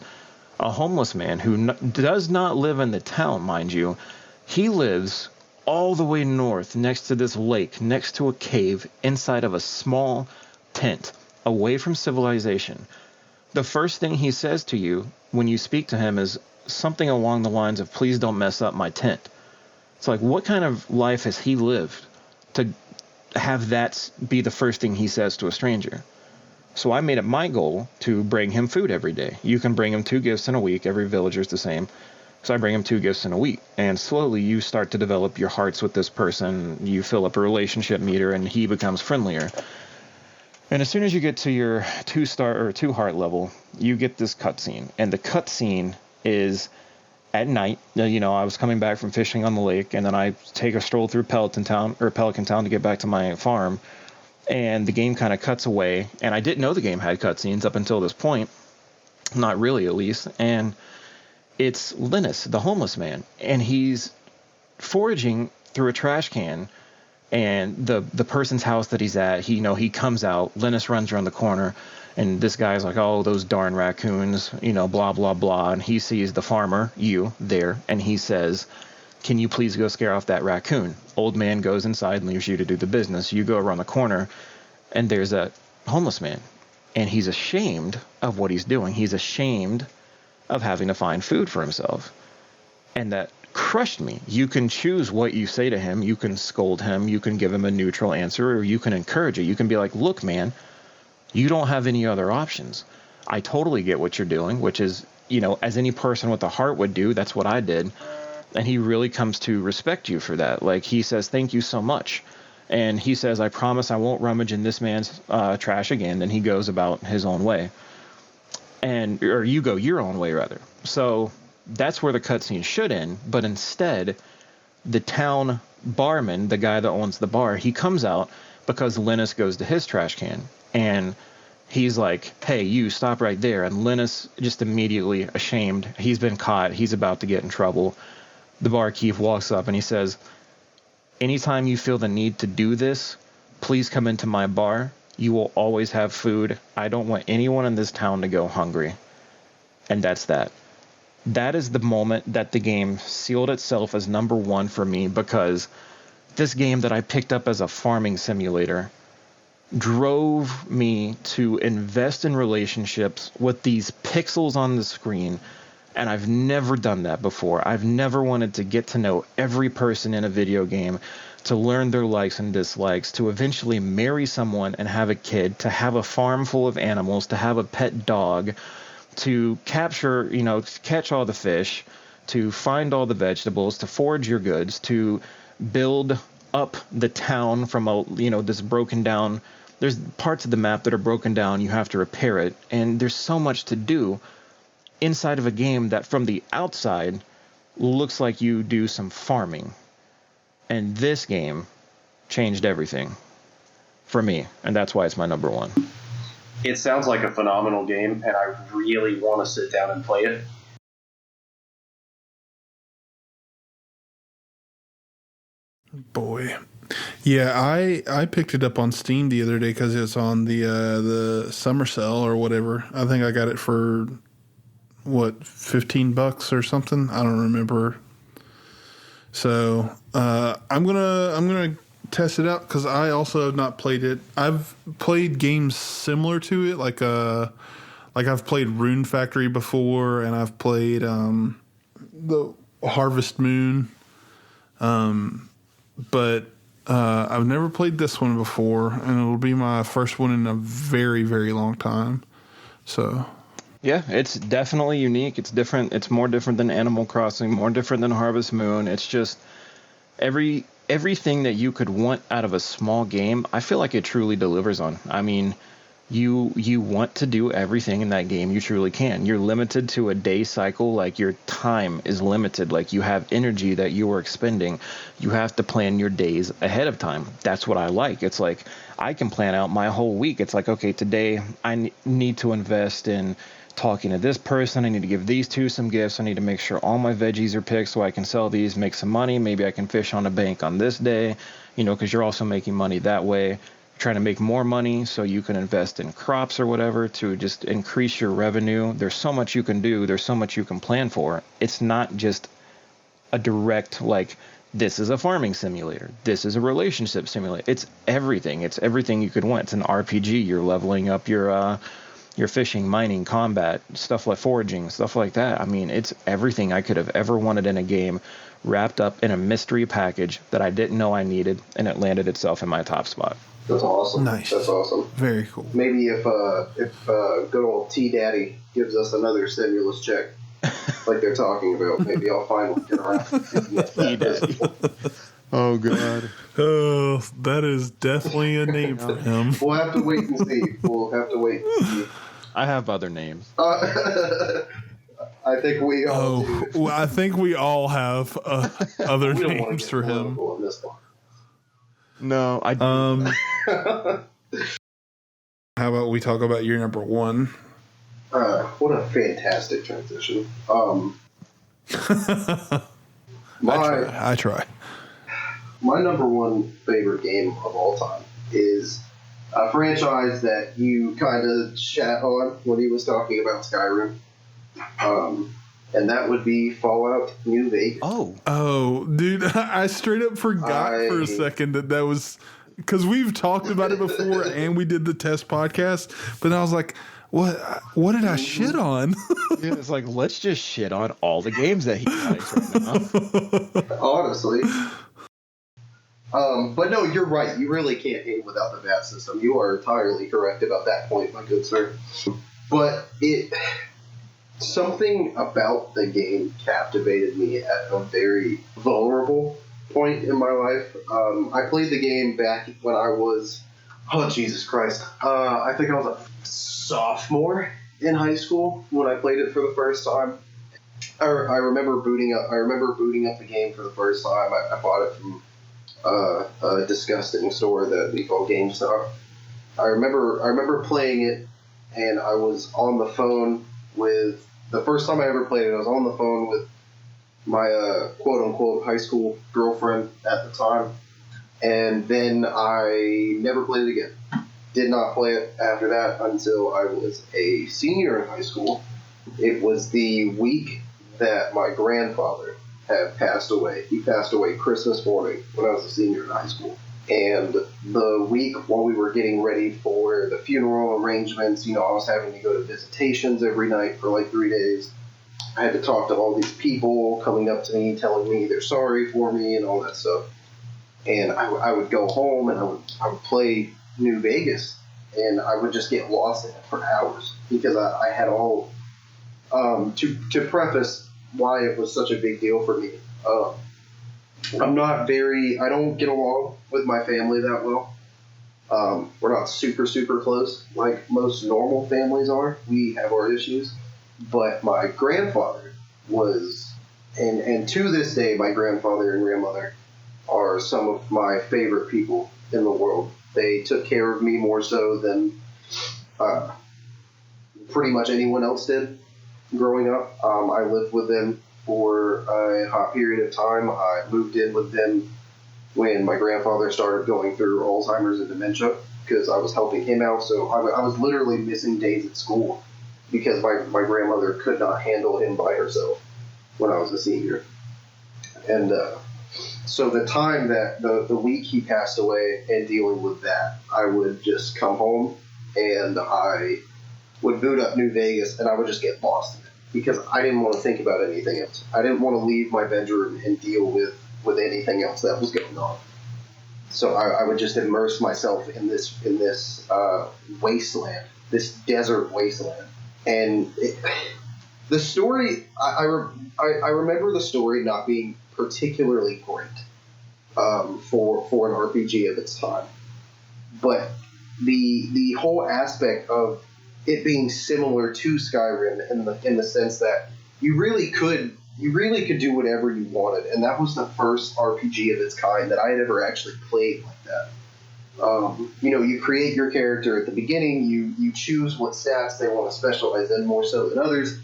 [SPEAKER 3] a homeless man who does not live in the town, mind you. He lives all the way north next to this lake, next to a cave, inside of a small tent, away from civilization. The first thing he says to you when you speak to him is something along the lines of, "Please don't mess up my tent." It's like, what kind of life has he lived to have that be the first thing he says to a stranger? So I made it my goal to bring him food every day. You can bring him 2 gifts in a week. Every villager's the same. So I bring him 2 gifts in a week. And slowly you start to develop your hearts with this person. You fill up a relationship meter and he becomes friendlier. And as soon as you get to your 2-star or 2 heart level, you get this cutscene. And the cutscene is at night. You know, I was coming back from fishing on the lake, and then I take a stroll through Pelican Town to get back to my farm. And the game kind of cuts away, and I didn't know the game had cutscenes up until this point, not really at least. And it's Linus, the homeless man, and he's foraging through a trash can. And the person's house that he's at, he comes out. Linus runs around the corner, and this guy's like, "Oh, those darn raccoons," blah blah blah. And he sees the farmer, you, there, and he says, "Can you please go scare off that raccoon?" Old man goes inside and leaves you to do the business. You go around the corner, and there's a homeless man, and he's ashamed of what he's doing. He's ashamed of having to find food for himself, and that crushed me. You can choose what you say to him. You can scold him. You can give him a neutral answer, or you can encourage it. You can be like, "Look, man, you don't have any other options. I totally get what you're doing," which is, as any person with a heart would do, that's what I did. And he really comes to respect you for that. Like, he says, "Thank you so much." And he says, "I promise I won't rummage in this man's trash again." Then he goes about his own way. Or you go your own way, rather. So that's where the cutscene should end. But instead, the town barman, the guy that owns the bar, he comes out because Linus goes to his trash can. And he's like, "Hey, you, stop right there." And Linus, just immediately ashamed, he's been caught. He's about to get in trouble. The barkeep walks up and he says, "Anytime you feel the need to do this, please come into my bar. You will always have food. I don't want anyone in this town to go hungry." And that's that. That is the moment that the game sealed itself as number 1 for me, because this game that I picked up as a farming simulator drove me to invest in relationships with these pixels on the screen. And I've never done that before. I've never wanted to get to know every person in a video game, to learn their likes and dislikes, to eventually marry someone and have a kid, to have a farm full of animals, to have a pet dog, to capture, catch all the fish, to find all the vegetables, to forage your goods, to build up the town from this broken down. There's parts of the map that are broken down. You have to repair it. And there's so much to do inside of a game that from the outside looks like you do some farming. And this game changed everything for me. And that's why it's my number one.
[SPEAKER 2] It sounds like a phenomenal game, and I really want to sit down and play it.
[SPEAKER 1] Boy. Yeah, I picked it up on Steam the other day because it's on the summer sale or whatever. I think I got it for $15 or something. I don't remember. So I'm gonna test it out because I also have not played it. I've played games similar to it, like I've played Rune Factory before, and I've played the Harvest Moon. But I've never played this one before, and it'll be my first one in a very, very long time. So,
[SPEAKER 3] yeah, it's definitely unique. It's different. It's more different than Animal Crossing, more different than Harvest Moon. It's just everything that you could want out of a small game, I feel like it truly delivers on. I mean, you want to do everything in that game you truly can. You're limited to a day cycle. Like, your time is limited. Like, you have energy that you are expending. You have to plan your days ahead of time. That's what I like. It's like I can plan out my whole week. It's like, okay, today I need to invest in talking to this person. I need to give these two some gifts. I need to make sure all my veggies are picked so I can sell these, make some money. Maybe I can fish on a bank on this day, because you're also making money that way. Trying to make more money so you can invest in crops or whatever to just increase your revenue. There's so much you can do. There's so much you can plan for. It's not just a direct, like, this is a farming simulator. This is a relationship simulator. It's everything. It's everything you could want. It's an RPG. You're leveling up your fishing, mining, combat, stuff like foraging, stuff like that. I mean, it's everything I could have ever wanted in a game wrapped up in a mystery package that I didn't know I needed, and it landed itself in my top spot.
[SPEAKER 4] That's awesome.
[SPEAKER 1] Nice.
[SPEAKER 4] That's awesome.
[SPEAKER 1] Very cool.
[SPEAKER 4] Maybe if good old T Daddy gives us another stimulus check, like they're talking about, maybe I'll finally get around to T Daddy.
[SPEAKER 3] Oh God.
[SPEAKER 1] Oh, that is definitely a name for him.
[SPEAKER 4] We'll have to wait and see. We'll have to wait and see.
[SPEAKER 3] I have other names.
[SPEAKER 4] I think we all do.
[SPEAKER 1] Well, I think we all have other
[SPEAKER 4] We don't wanna
[SPEAKER 1] names
[SPEAKER 4] get
[SPEAKER 1] for him.
[SPEAKER 4] political on this one.
[SPEAKER 3] No, I
[SPEAKER 1] How about we talk about your number one?
[SPEAKER 4] What a fantastic transition.
[SPEAKER 1] I try.
[SPEAKER 4] My number one favorite game of all time is a franchise that you kind of shat on when he was talking about Skyrim. And that would be Fallout New Vegas.
[SPEAKER 1] Oh, dude, I straight up forgot for a second that was because we've talked about it before and we did the test podcast, but I was like, what did I shit on?
[SPEAKER 3] Yeah, it's like, let's just shit on all the games that he likes right now.
[SPEAKER 4] Honestly. But no, you're right. You really can't game without the VAT system. You are entirely correct about that point, my good sir. But something about the game captivated me at a very vulnerable point in my life. I played the game back when I was, oh Jesus Christ, I think I was a sophomore in high school when I played it for the first time. I remember booting up the game for the first time. I bought it from a disgusting store that we call GameStop. I remember playing it, and I was on the phone with, the first time I ever played it, I was on the phone with my quote-unquote high school girlfriend at the time, and then I never played it again. Did not play it after that until I was a senior in high school. It was the week that my grandfather had passed away. He passed away Christmas morning when I was a senior in high school. And the week while we were getting ready for the funeral arrangements, I was having to go to visitations every night for like 3 days. I had to talk to all these people coming up to me, telling me they're sorry for me and all that stuff. And I would go home and I would play New Vegas, and I would just get lost in it for hours because I had all to preface why it was such a big deal for me. I don't get along with my family that well. We're not super, super close like most normal families are. We have our issues. But my grandfather was, and to this day, my grandfather and grandmother are some of my favorite people in the world. They took care of me more so than pretty much anyone else did growing up. I lived with them for a hot period of time. I moved in with them when my grandfather started going through Alzheimer's and dementia because I was helping him out. So I was literally missing days at school because my grandmother could not handle him by herself when I was a senior. And so the time that the week he passed away and dealing with that, I would just come home and I would boot up New Vegas and I would just get lost in it because I didn't want to think about anything else. I didn't want to leave my bedroom and deal with anything else that was going on. So I would just immerse myself in this wasteland, this desert wasteland. And the story, I remember the story not being particularly great for an RPG of its time, but the whole aspect of it being similar to Skyrim in the sense that you really could do whatever you wanted, and that was the first RPG of its kind that I had ever actually played like that. You create your character at the beginning, you choose what stats they want to specialize in more so than others,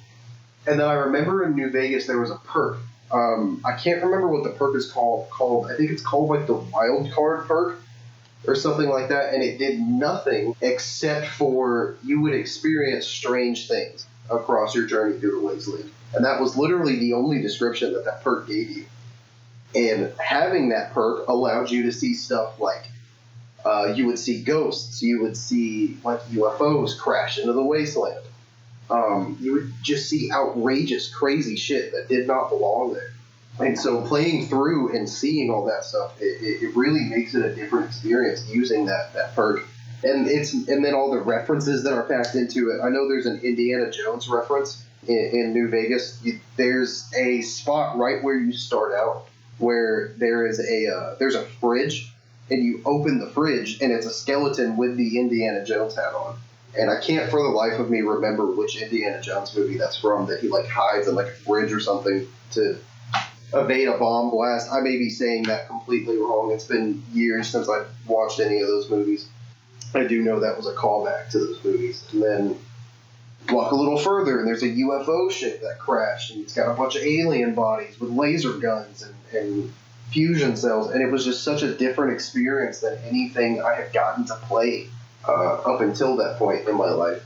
[SPEAKER 4] and then I remember in New Vegas there was a perk. I can't remember what the perk is called. I think it's called like the wild card perk or something like that, and it did nothing except for you would experience strange things across your journey through the wasteland. And that was literally the only description that perk gave you. And having that perk allowed you to see stuff like you would see ghosts, you would see like UFOs crash into the wasteland. You would just see outrageous, crazy shit that did not belong there. And so playing through and seeing all that stuff, it really makes it a different experience using that perk. And then all the references that are packed into it. I know there's an Indiana Jones reference in New Vegas. There's a spot right where you start out where there's a fridge, and you open the fridge, and it's a skeleton with the Indiana Jones hat on. And I can't for the life of me remember which Indiana Jones movie that's from, that he like hides in like a fridge or something to evade a bomb blast. I may be saying that completely wrong. It's been years since I've watched any of those movies. I do know that was a callback to those movies. And then walk a little further, and there's a UFO ship that crashed, and it's got a bunch of alien bodies with laser guns and fusion cells, and it was just such a different experience than anything I had gotten to play up until that point in my life.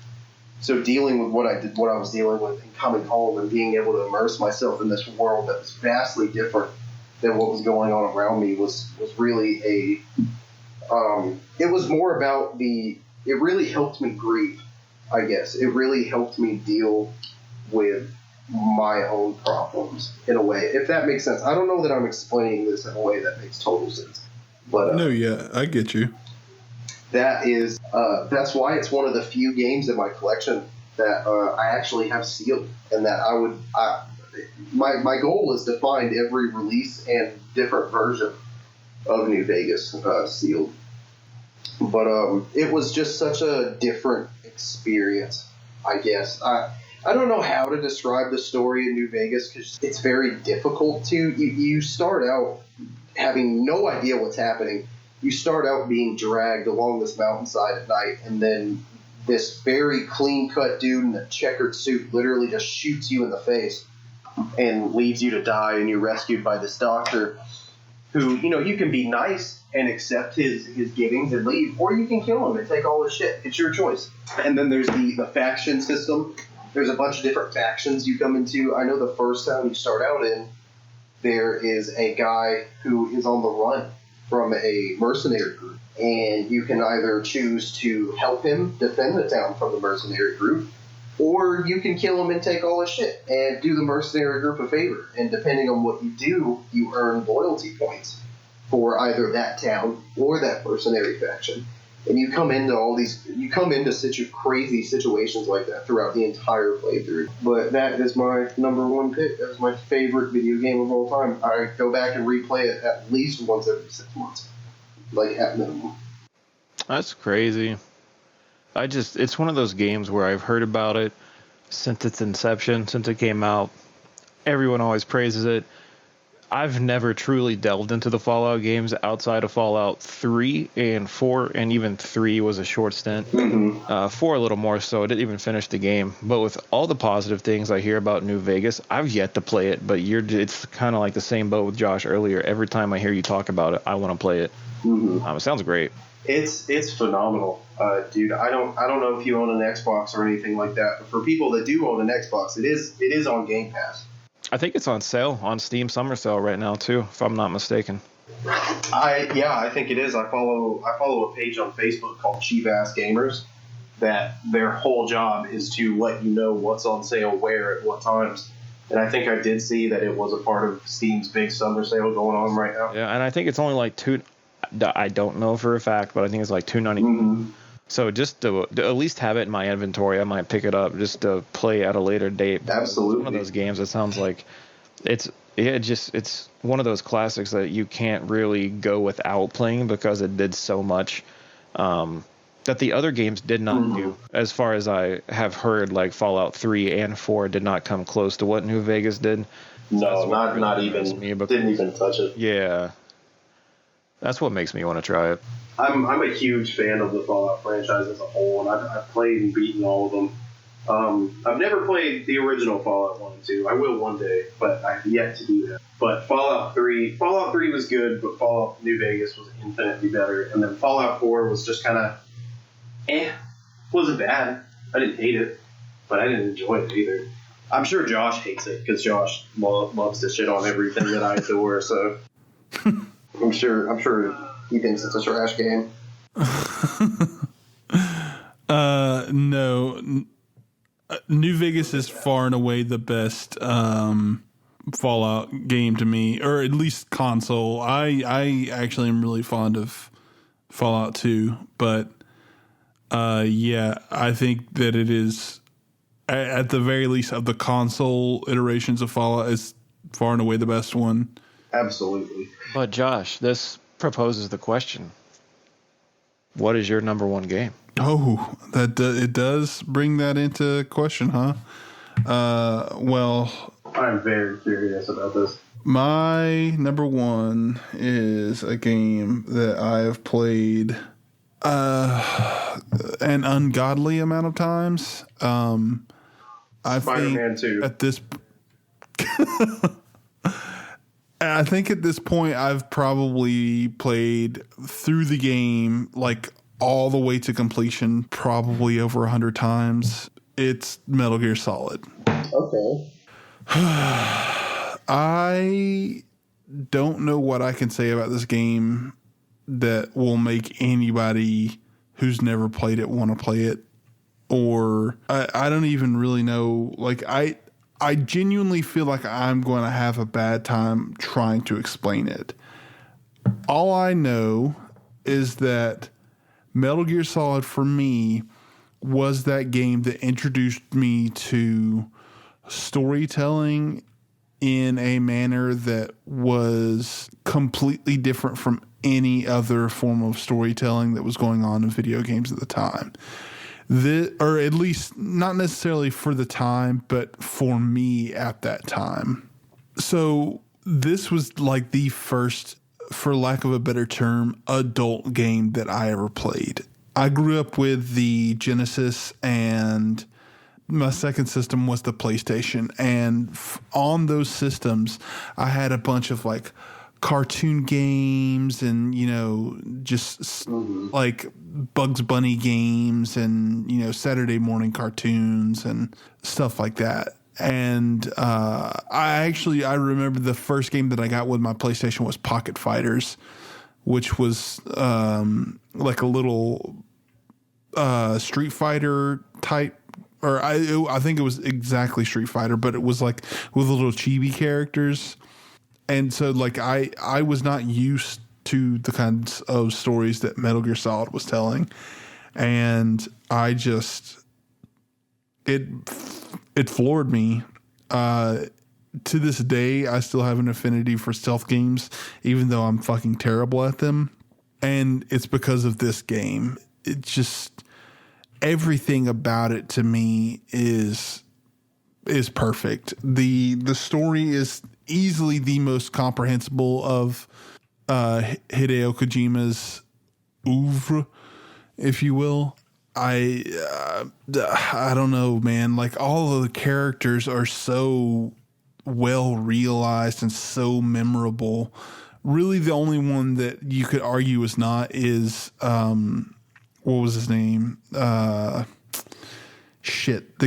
[SPEAKER 4] So dealing with what I was dealing with, and coming home and being able to immerse myself in this world that was vastly different than what was going on around me was really it was more about it really helped me grieve, I guess. It really helped me deal with my own problems in a way, if that makes sense. I don't know that I'm explaining this in a way that makes total sense, but
[SPEAKER 1] no, yeah, I get you.
[SPEAKER 4] That's why it's one of the few games in my collection that I actually have sealed, and that my goal is to find every release and different version of New Vegas sealed. But it was just such a different experience, I guess. I don't know how to describe the story in New Vegas because it's very difficult to. You start out having no idea what's happening. You start out being dragged along this mountainside at night, and then this very clean-cut dude in a checkered suit literally just shoots you in the face and leaves you to die, and you're rescued by this doctor who, you can be nice and accept his givings and leave, or you can kill him and take all his shit. It's your choice. And then there's the faction system. There's a bunch of different factions you come into. I know the first town you start out in, there is a guy who is on the run from a mercenary group, and you can either choose to help him defend the town from the mercenary group, or you can kill him and take all his shit and do the mercenary group a favor. And depending on what you do, you earn loyalty points for either that town or that mercenary faction. And you come into such crazy situations like that throughout the entire playthrough. But that is my number one pick. That is my favorite video game of all time. I go back and replay it at least once every 6 months, like at minimum.
[SPEAKER 3] That's crazy. It's one of those games where I've heard about it since its inception, since it came out. Everyone always praises it. I've never truly delved into the Fallout games outside of Fallout 3 and 4, and even 3 was a short stint. 4 a little more so. I didn't even finish the game. But with all the positive things I hear about New Vegas, I've yet to play it, but it's kind of like the same boat with Josh earlier. Every time I hear you talk about it, I want to play it. It sounds great.
[SPEAKER 4] It's phenomenal, dude. I don't know if you own an Xbox or anything like that, but for people that do own an Xbox, it is on Game Pass.
[SPEAKER 3] I think it's on sale on Steam Summer Sale right now too, if I'm not mistaken.
[SPEAKER 4] I think it is. I follow a page on Facebook called Cheap Ass Gamers that their whole job is to let you know what's on sale where at what times. And I think I did see that it was a part of Steam's big summer sale going on right now.
[SPEAKER 3] Yeah, and I think it's only like I don't know for a fact, but I think it's like $2.99. So just to at least have it in my inventory, I might pick it up just to play at a later date.
[SPEAKER 4] Absolutely.
[SPEAKER 3] It's one of those games that sounds like it's one of those classics that you can't really go without playing because it did so much that the other games did not do. As far as I have heard, like Fallout 3 and 4 did not come close to what New Vegas did.
[SPEAKER 4] No, not even. Didn't even touch it.
[SPEAKER 3] Yeah. That's what makes me want to try it.
[SPEAKER 4] I'm a huge fan of the Fallout franchise as a whole, and I've played and beaten all of them. I've never played the original Fallout 1 and 2. I will one day, but I've yet to do that. But Fallout 3 was good, but Fallout New Vegas was infinitely better. And then Fallout 4 was just kind of, wasn't bad. I didn't hate it, but I didn't enjoy it either. I'm sure Josh hates it, because Josh loves to shit on everything that I adore, so I'm sure he thinks it's a trash game.
[SPEAKER 1] No. New Vegas is far and away the best Fallout game to me, or at least console. I actually am really fond of Fallout 2, but yeah, I think that it is, at the very least of the console iterations of Fallout, is far and away the best one.
[SPEAKER 4] Absolutely.
[SPEAKER 3] But Josh, this proposes the question: what is your number one game?
[SPEAKER 1] Oh, it does bring that into question, huh? Well,
[SPEAKER 4] I'm very curious about this.
[SPEAKER 1] My number one is a game that I have played an ungodly amount of times. I
[SPEAKER 4] Spider-Man 2.
[SPEAKER 1] I think at this point I've probably played through the game, like all the way to completion, probably over 100 times. It's Metal Gear Solid.
[SPEAKER 4] Okay.
[SPEAKER 1] I don't know what I can say about this game that will make anybody who's never played it want to play it. Or I don't even really know. Like, I genuinely feel like I'm going to have a bad time trying to explain it. All I know is that Metal Gear Solid for me was that game that introduced me to storytelling in a manner that was completely different from any other form of storytelling that was going on in video games at the time. Or at least not necessarily for the time, but for me at that time. So this was like the first, for lack of a better term, adult game that I ever played. I grew up with the Genesis, and my second system was the PlayStation. And on those systems, I had a bunch of like cartoon games and, you know, just like Bugs Bunny games and, you know, Saturday morning cartoons and stuff like that. And I remember the first game that I got with my PlayStation was Pocket Fighters, which was like a little Street Fighter type, or I think it was exactly Street Fighter, but it was like with little chibi characters. And so like I was not used to the kinds of stories that Metal Gear Solid was telling. And I just, it floored me. To this day, I still have an affinity for stealth games, even though I'm fucking terrible at them. And it's because of this game. It just, everything about it to me is perfect. The story is easily the most comprehensible of Hideo Kojima's oeuvre, if you will. I don't know, man. Like, all of the characters are so well realized and so memorable. Really, the only one that you could argue is not is what was his name? The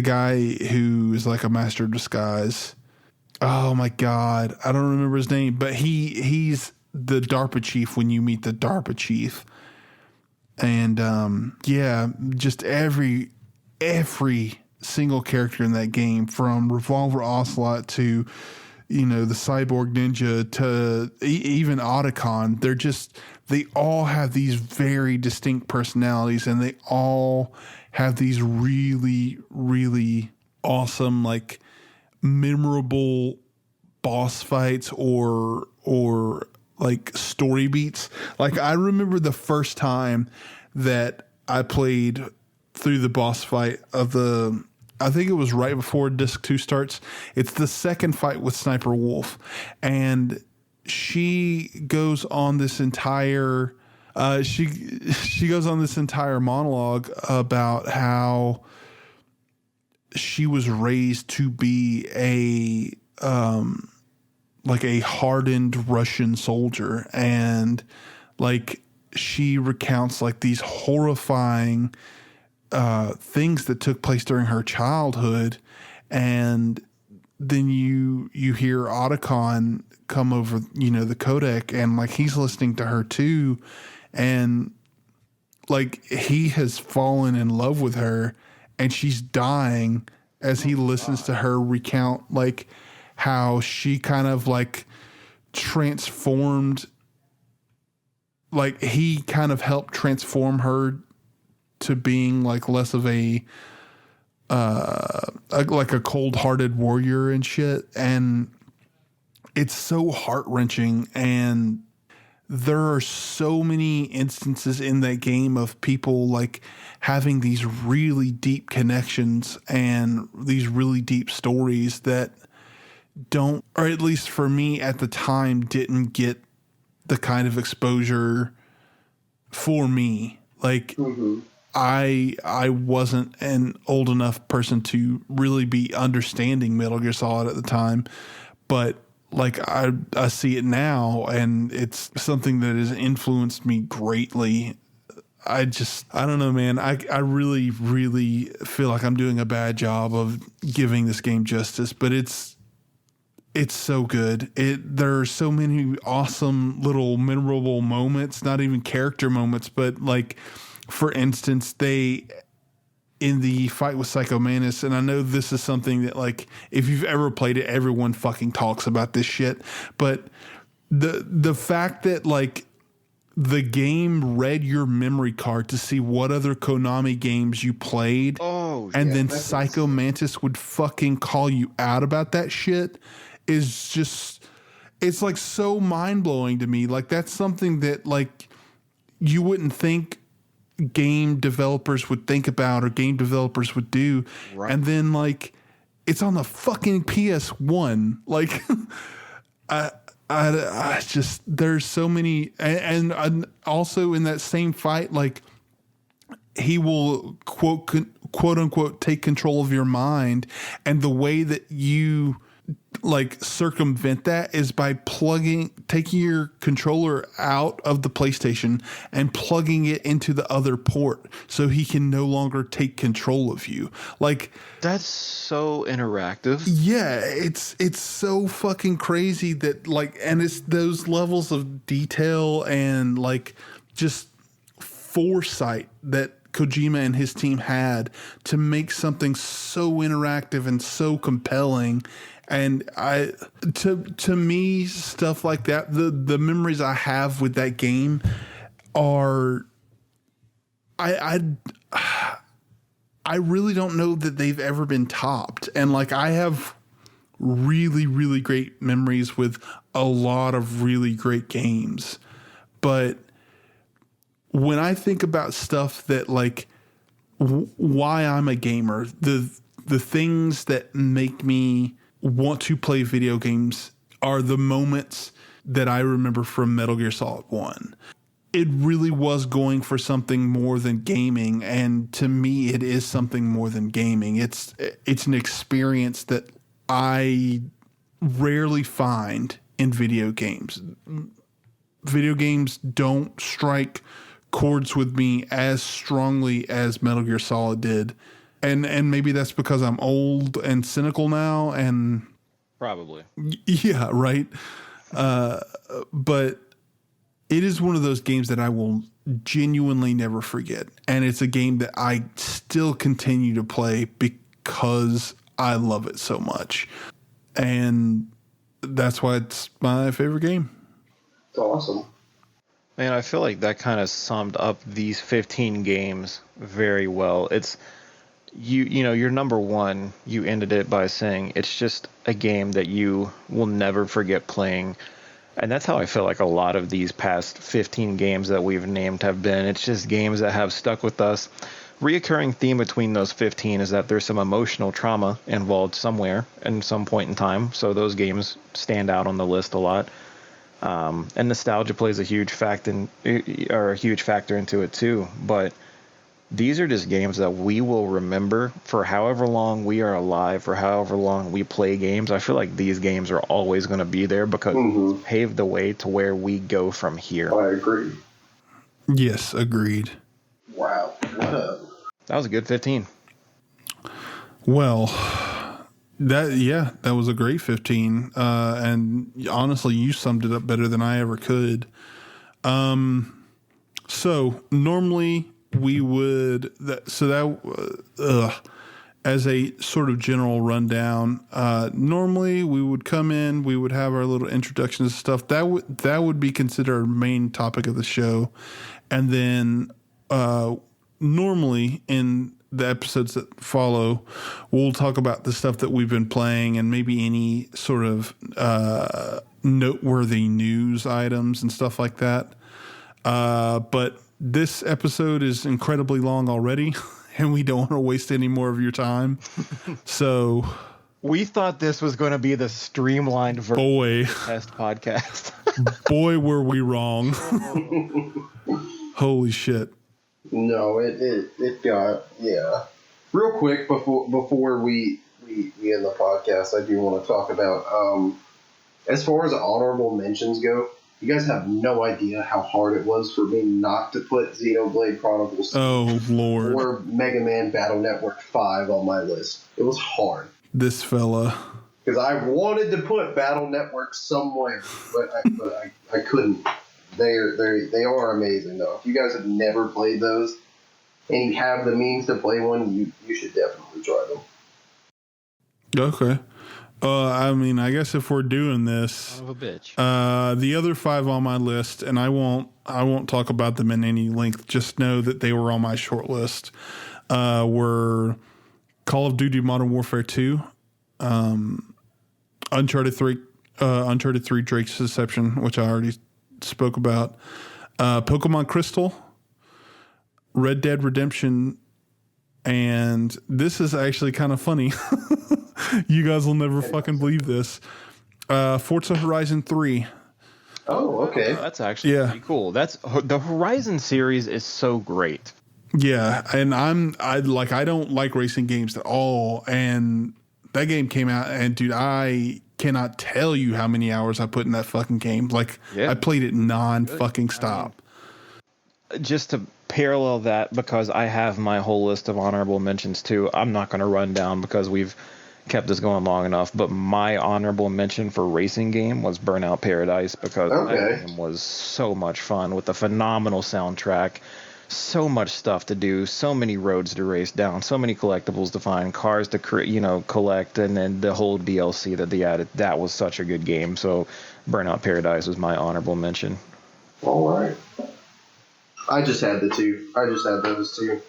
[SPEAKER 1] guy who is like a master of disguise. Oh my God, I don't remember his name, but he's the DARPA chief when you meet the DARPA chief. And yeah, just every single character in that game, from Revolver Ocelot to, you know, the Cyborg Ninja to even Otacon, they all have these very distinct personalities, and they all have these really, really awesome, like, memorable boss fights or like story beats. Like, I remember the first time that I played through the boss fight of I think it was right before Disc 2 starts. It's the second fight with Sniper Wolf, and she goes on this entire she goes on this entire monologue about how she was raised to be a like a hardened Russian soldier, and like she recounts like these horrifying things that took place during her childhood. And then you hear Otacon come over, you know, the codec, and like he's listening to her too, and like he has fallen in love with her, and she's dying as he listens to her recount like how she kind of like transformed, like he kind of helped transform her to being like less of a like a cold-hearted warrior and shit. And it's so heart-wrenching, and there are so many instances in that game of people like having these really deep connections and these really deep stories that don't, or at least for me at the time, didn't get the kind of exposure for me. Like, I wasn't an old enough person to really be understanding Metal Gear Solid at the time, but like I see it now, and it's something that has influenced me greatly. I don't know, man. I really, really feel like I'm doing a bad job of giving this game justice, but it's so good. There are so many awesome little memorable moments, not even character moments, but like, for instance, in the fight with Psycho Mantis, and I know this is something that, like, if you've ever played it, everyone fucking talks about this shit, but the fact that, like, the game read your memory card to see what other Konami games you played, and then Psycho Mantis would fucking call you out about that shit is just, it's, like, so mind-blowing to me. Like, that's something that, like, you wouldn't think game developers would think about or game developers would do. Right. And then like it's on the fucking PS1. Like I just, there's so many, and also in that same fight, like he will quote unquote take control of your mind, and the way that you like circumvent that is by taking your controller out of the PlayStation and plugging it into the other port so he can no longer take control of you. Like,
[SPEAKER 3] That's so interactive.
[SPEAKER 1] yeah, it's so fucking crazy that, like, and it's those levels of detail and like just foresight that Kojima and his team had to make something so interactive and so compelling. And to me, stuff like that, the memories I have with that game are, I really don't know that they've ever been topped. And like, I have really, really great memories with a lot of really great games. But when I think about stuff that like why I'm a gamer, the things that make me want to play video games are the moments that I remember from Metal Gear Solid 1. It really was going for something more than gaming, and to me it is something more than gaming. It's an experience that I rarely find in video games. Video games don't strike chords with me as strongly as Metal Gear Solid did. And maybe that's because I'm old and cynical now, and
[SPEAKER 3] Probably.
[SPEAKER 1] yeah, right. But it is one of those games that I will genuinely never forget. And it's a game that I still continue to play because I love it so much. And that's why it's my favorite game.
[SPEAKER 4] It's awesome.
[SPEAKER 3] Man, I feel like that kind of summed up these 15 games very well. It's you know, your number one, you ended it by saying it's just a game that you will never forget playing. And that's how I feel like a lot of these past 15 games that we've named have been. It's just games that have stuck with us. Reoccurring theme between those 15 is that there's some emotional trauma involved somewhere in some point in time. So those games stand out on the list a lot. And nostalgia plays a huge factor into it too. But these are just games that we will remember for however long we are alive, for however long we play games. I feel like these games are always going to be there because it's paved the way to where we go from here.
[SPEAKER 4] I agree.
[SPEAKER 1] Yes, agreed.
[SPEAKER 4] Wow.
[SPEAKER 3] That was a good 15.
[SPEAKER 1] Well, that was a great 15. And honestly, you summed it up better than I ever could. So normally we would, as a sort of general rundown, normally we would come in, we would have our little introductions and stuff. That would be considered our main topic of the show. And then, normally in the episodes that follow, we'll talk about the stuff that we've been playing and maybe any sort of noteworthy news items and stuff like that. But this episode is incredibly long already, and we don't want to waste any more of your time. So
[SPEAKER 3] we thought this was going to be the streamlined version of the test podcast.
[SPEAKER 1] Boy, were we wrong. Holy shit.
[SPEAKER 4] No, it got, yeah. Real quick before we end the podcast, I do want to talk about, as far as honorable mentions go, you guys have no idea how hard it was for me not to put Xenoblade Chronicles
[SPEAKER 1] Lord,
[SPEAKER 4] or Mega Man Battle Network 5 on my list. It was hard.
[SPEAKER 1] This fella.
[SPEAKER 4] Because I wanted to put Battle Network somewhere, but I couldn't. They are amazing, though. If you guys have never played those and you have the means to play one, you should definitely try them.
[SPEAKER 1] Okay. I mean, I guess if we're doing this,
[SPEAKER 3] Son of a bitch.
[SPEAKER 1] The other 5 on my list, and I won't talk about them in any length. Just know that they were on my short list. Were Call of Duty Modern Warfare 2, Uncharted 3, Drake's Deception, which I already spoke about, Pokemon Crystal, Red Dead Redemption, and this is actually kind of funny. You guys will never fucking believe this. Forza Horizon 3.
[SPEAKER 4] Oh, okay.
[SPEAKER 3] That's actually pretty cool. That's the Horizon series is so great.
[SPEAKER 1] Yeah, and I don't like racing games at all, and that game came out, and dude, I cannot tell you how many hours I put in that fucking game. Like,
[SPEAKER 3] Yeah.
[SPEAKER 1] I played it non-fucking stop.
[SPEAKER 3] Just to parallel that, because I have my whole list of honorable mentions too, I'm not going to run down because we've kept this going long enough, but my honorable mention for racing game was Burnout Paradise, because that game was so much fun with a phenomenal soundtrack, so much stuff to do, so many roads to race down, so many collectibles to find, cars to collect, and then the whole DLC that they added. That was such a good game. So Burnout Paradise was my honorable mention.
[SPEAKER 4] All right. I just had those two.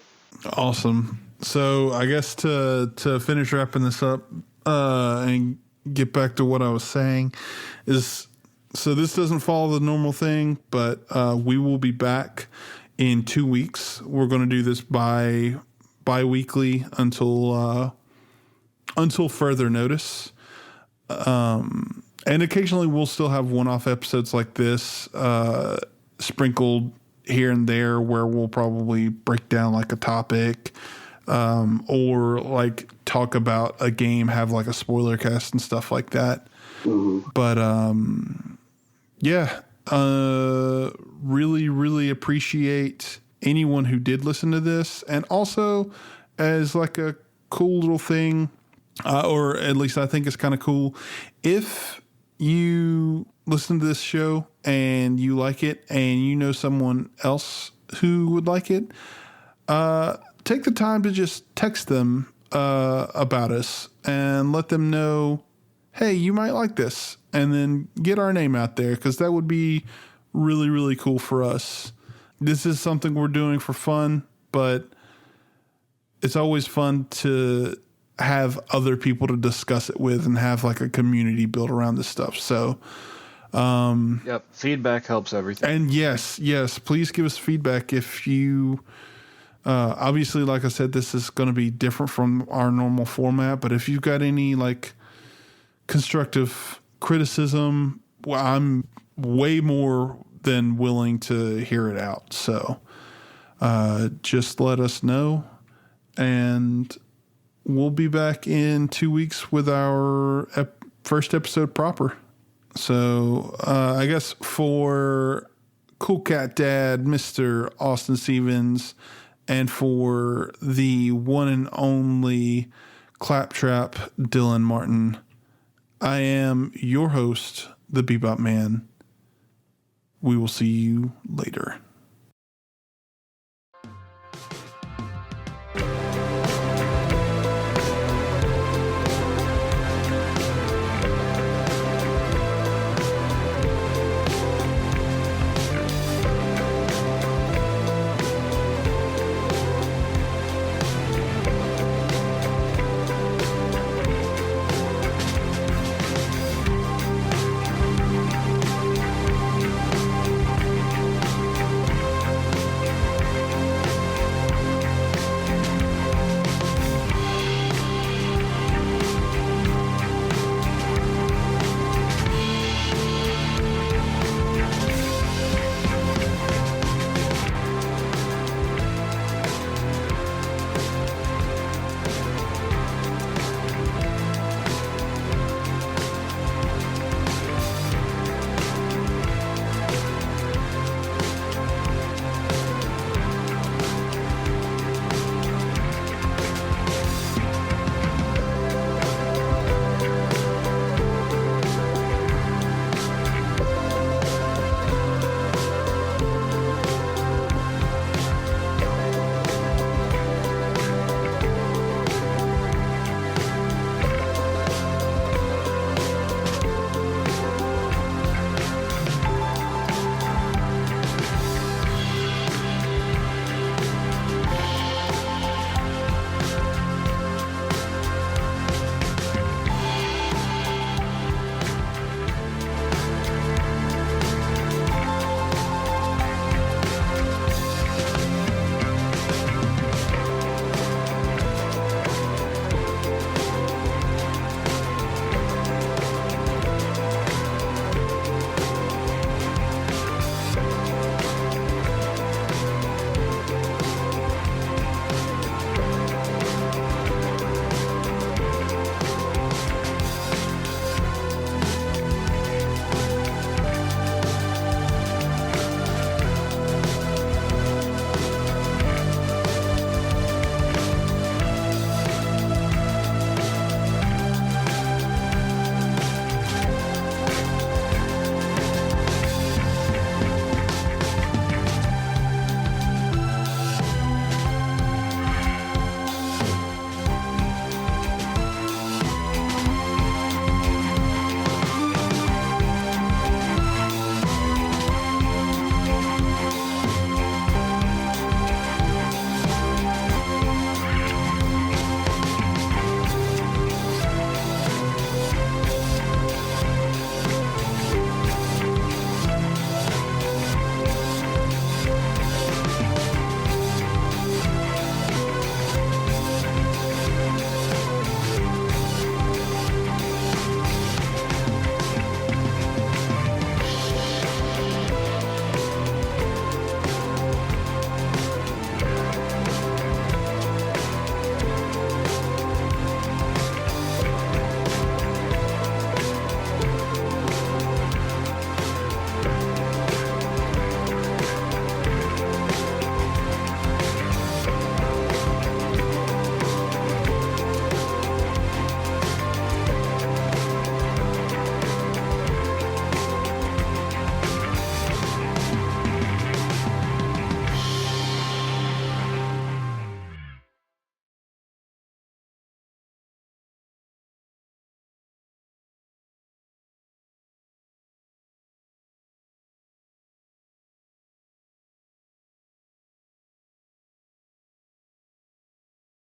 [SPEAKER 1] Awesome. So I guess to finish wrapping this up and get back to what I was saying is, so this doesn't follow the normal thing, but we will be back in 2 weeks. We're going to do this bi-weekly until further notice. And occasionally we'll still have one-off episodes like this sprinkled here and there where we'll probably break down like a topic or like talk about a game, have like a spoiler cast and stuff like that. Mm-hmm. But really, really appreciate anyone who did listen to this. And also as like a cool little thing, or at least I think it's kind of cool, if you listen to this show and you like it and you know someone else who would like it, take the time to just text them about us and let them know, hey, you might like this, and then get our name out there, because that would be really, really cool for us. This is something we're doing for fun, but it's always fun to have other people to discuss it with and have like a community built around this stuff. So,
[SPEAKER 3] yep, feedback helps everything.
[SPEAKER 1] And yes, please give us feedback if you. Obviously, like I said, this is going to be different from our normal format, but if you've got any like constructive criticism, well, I'm way more than willing to hear it out. So just let us know, and we'll be back in 2 weeks with our first episode proper. So I guess for Cool Cat Dad, Mr. Austin Stevens, and for the one and only Claptrap Dylan Martin, I am your host, the Bebop Man. We will see you later.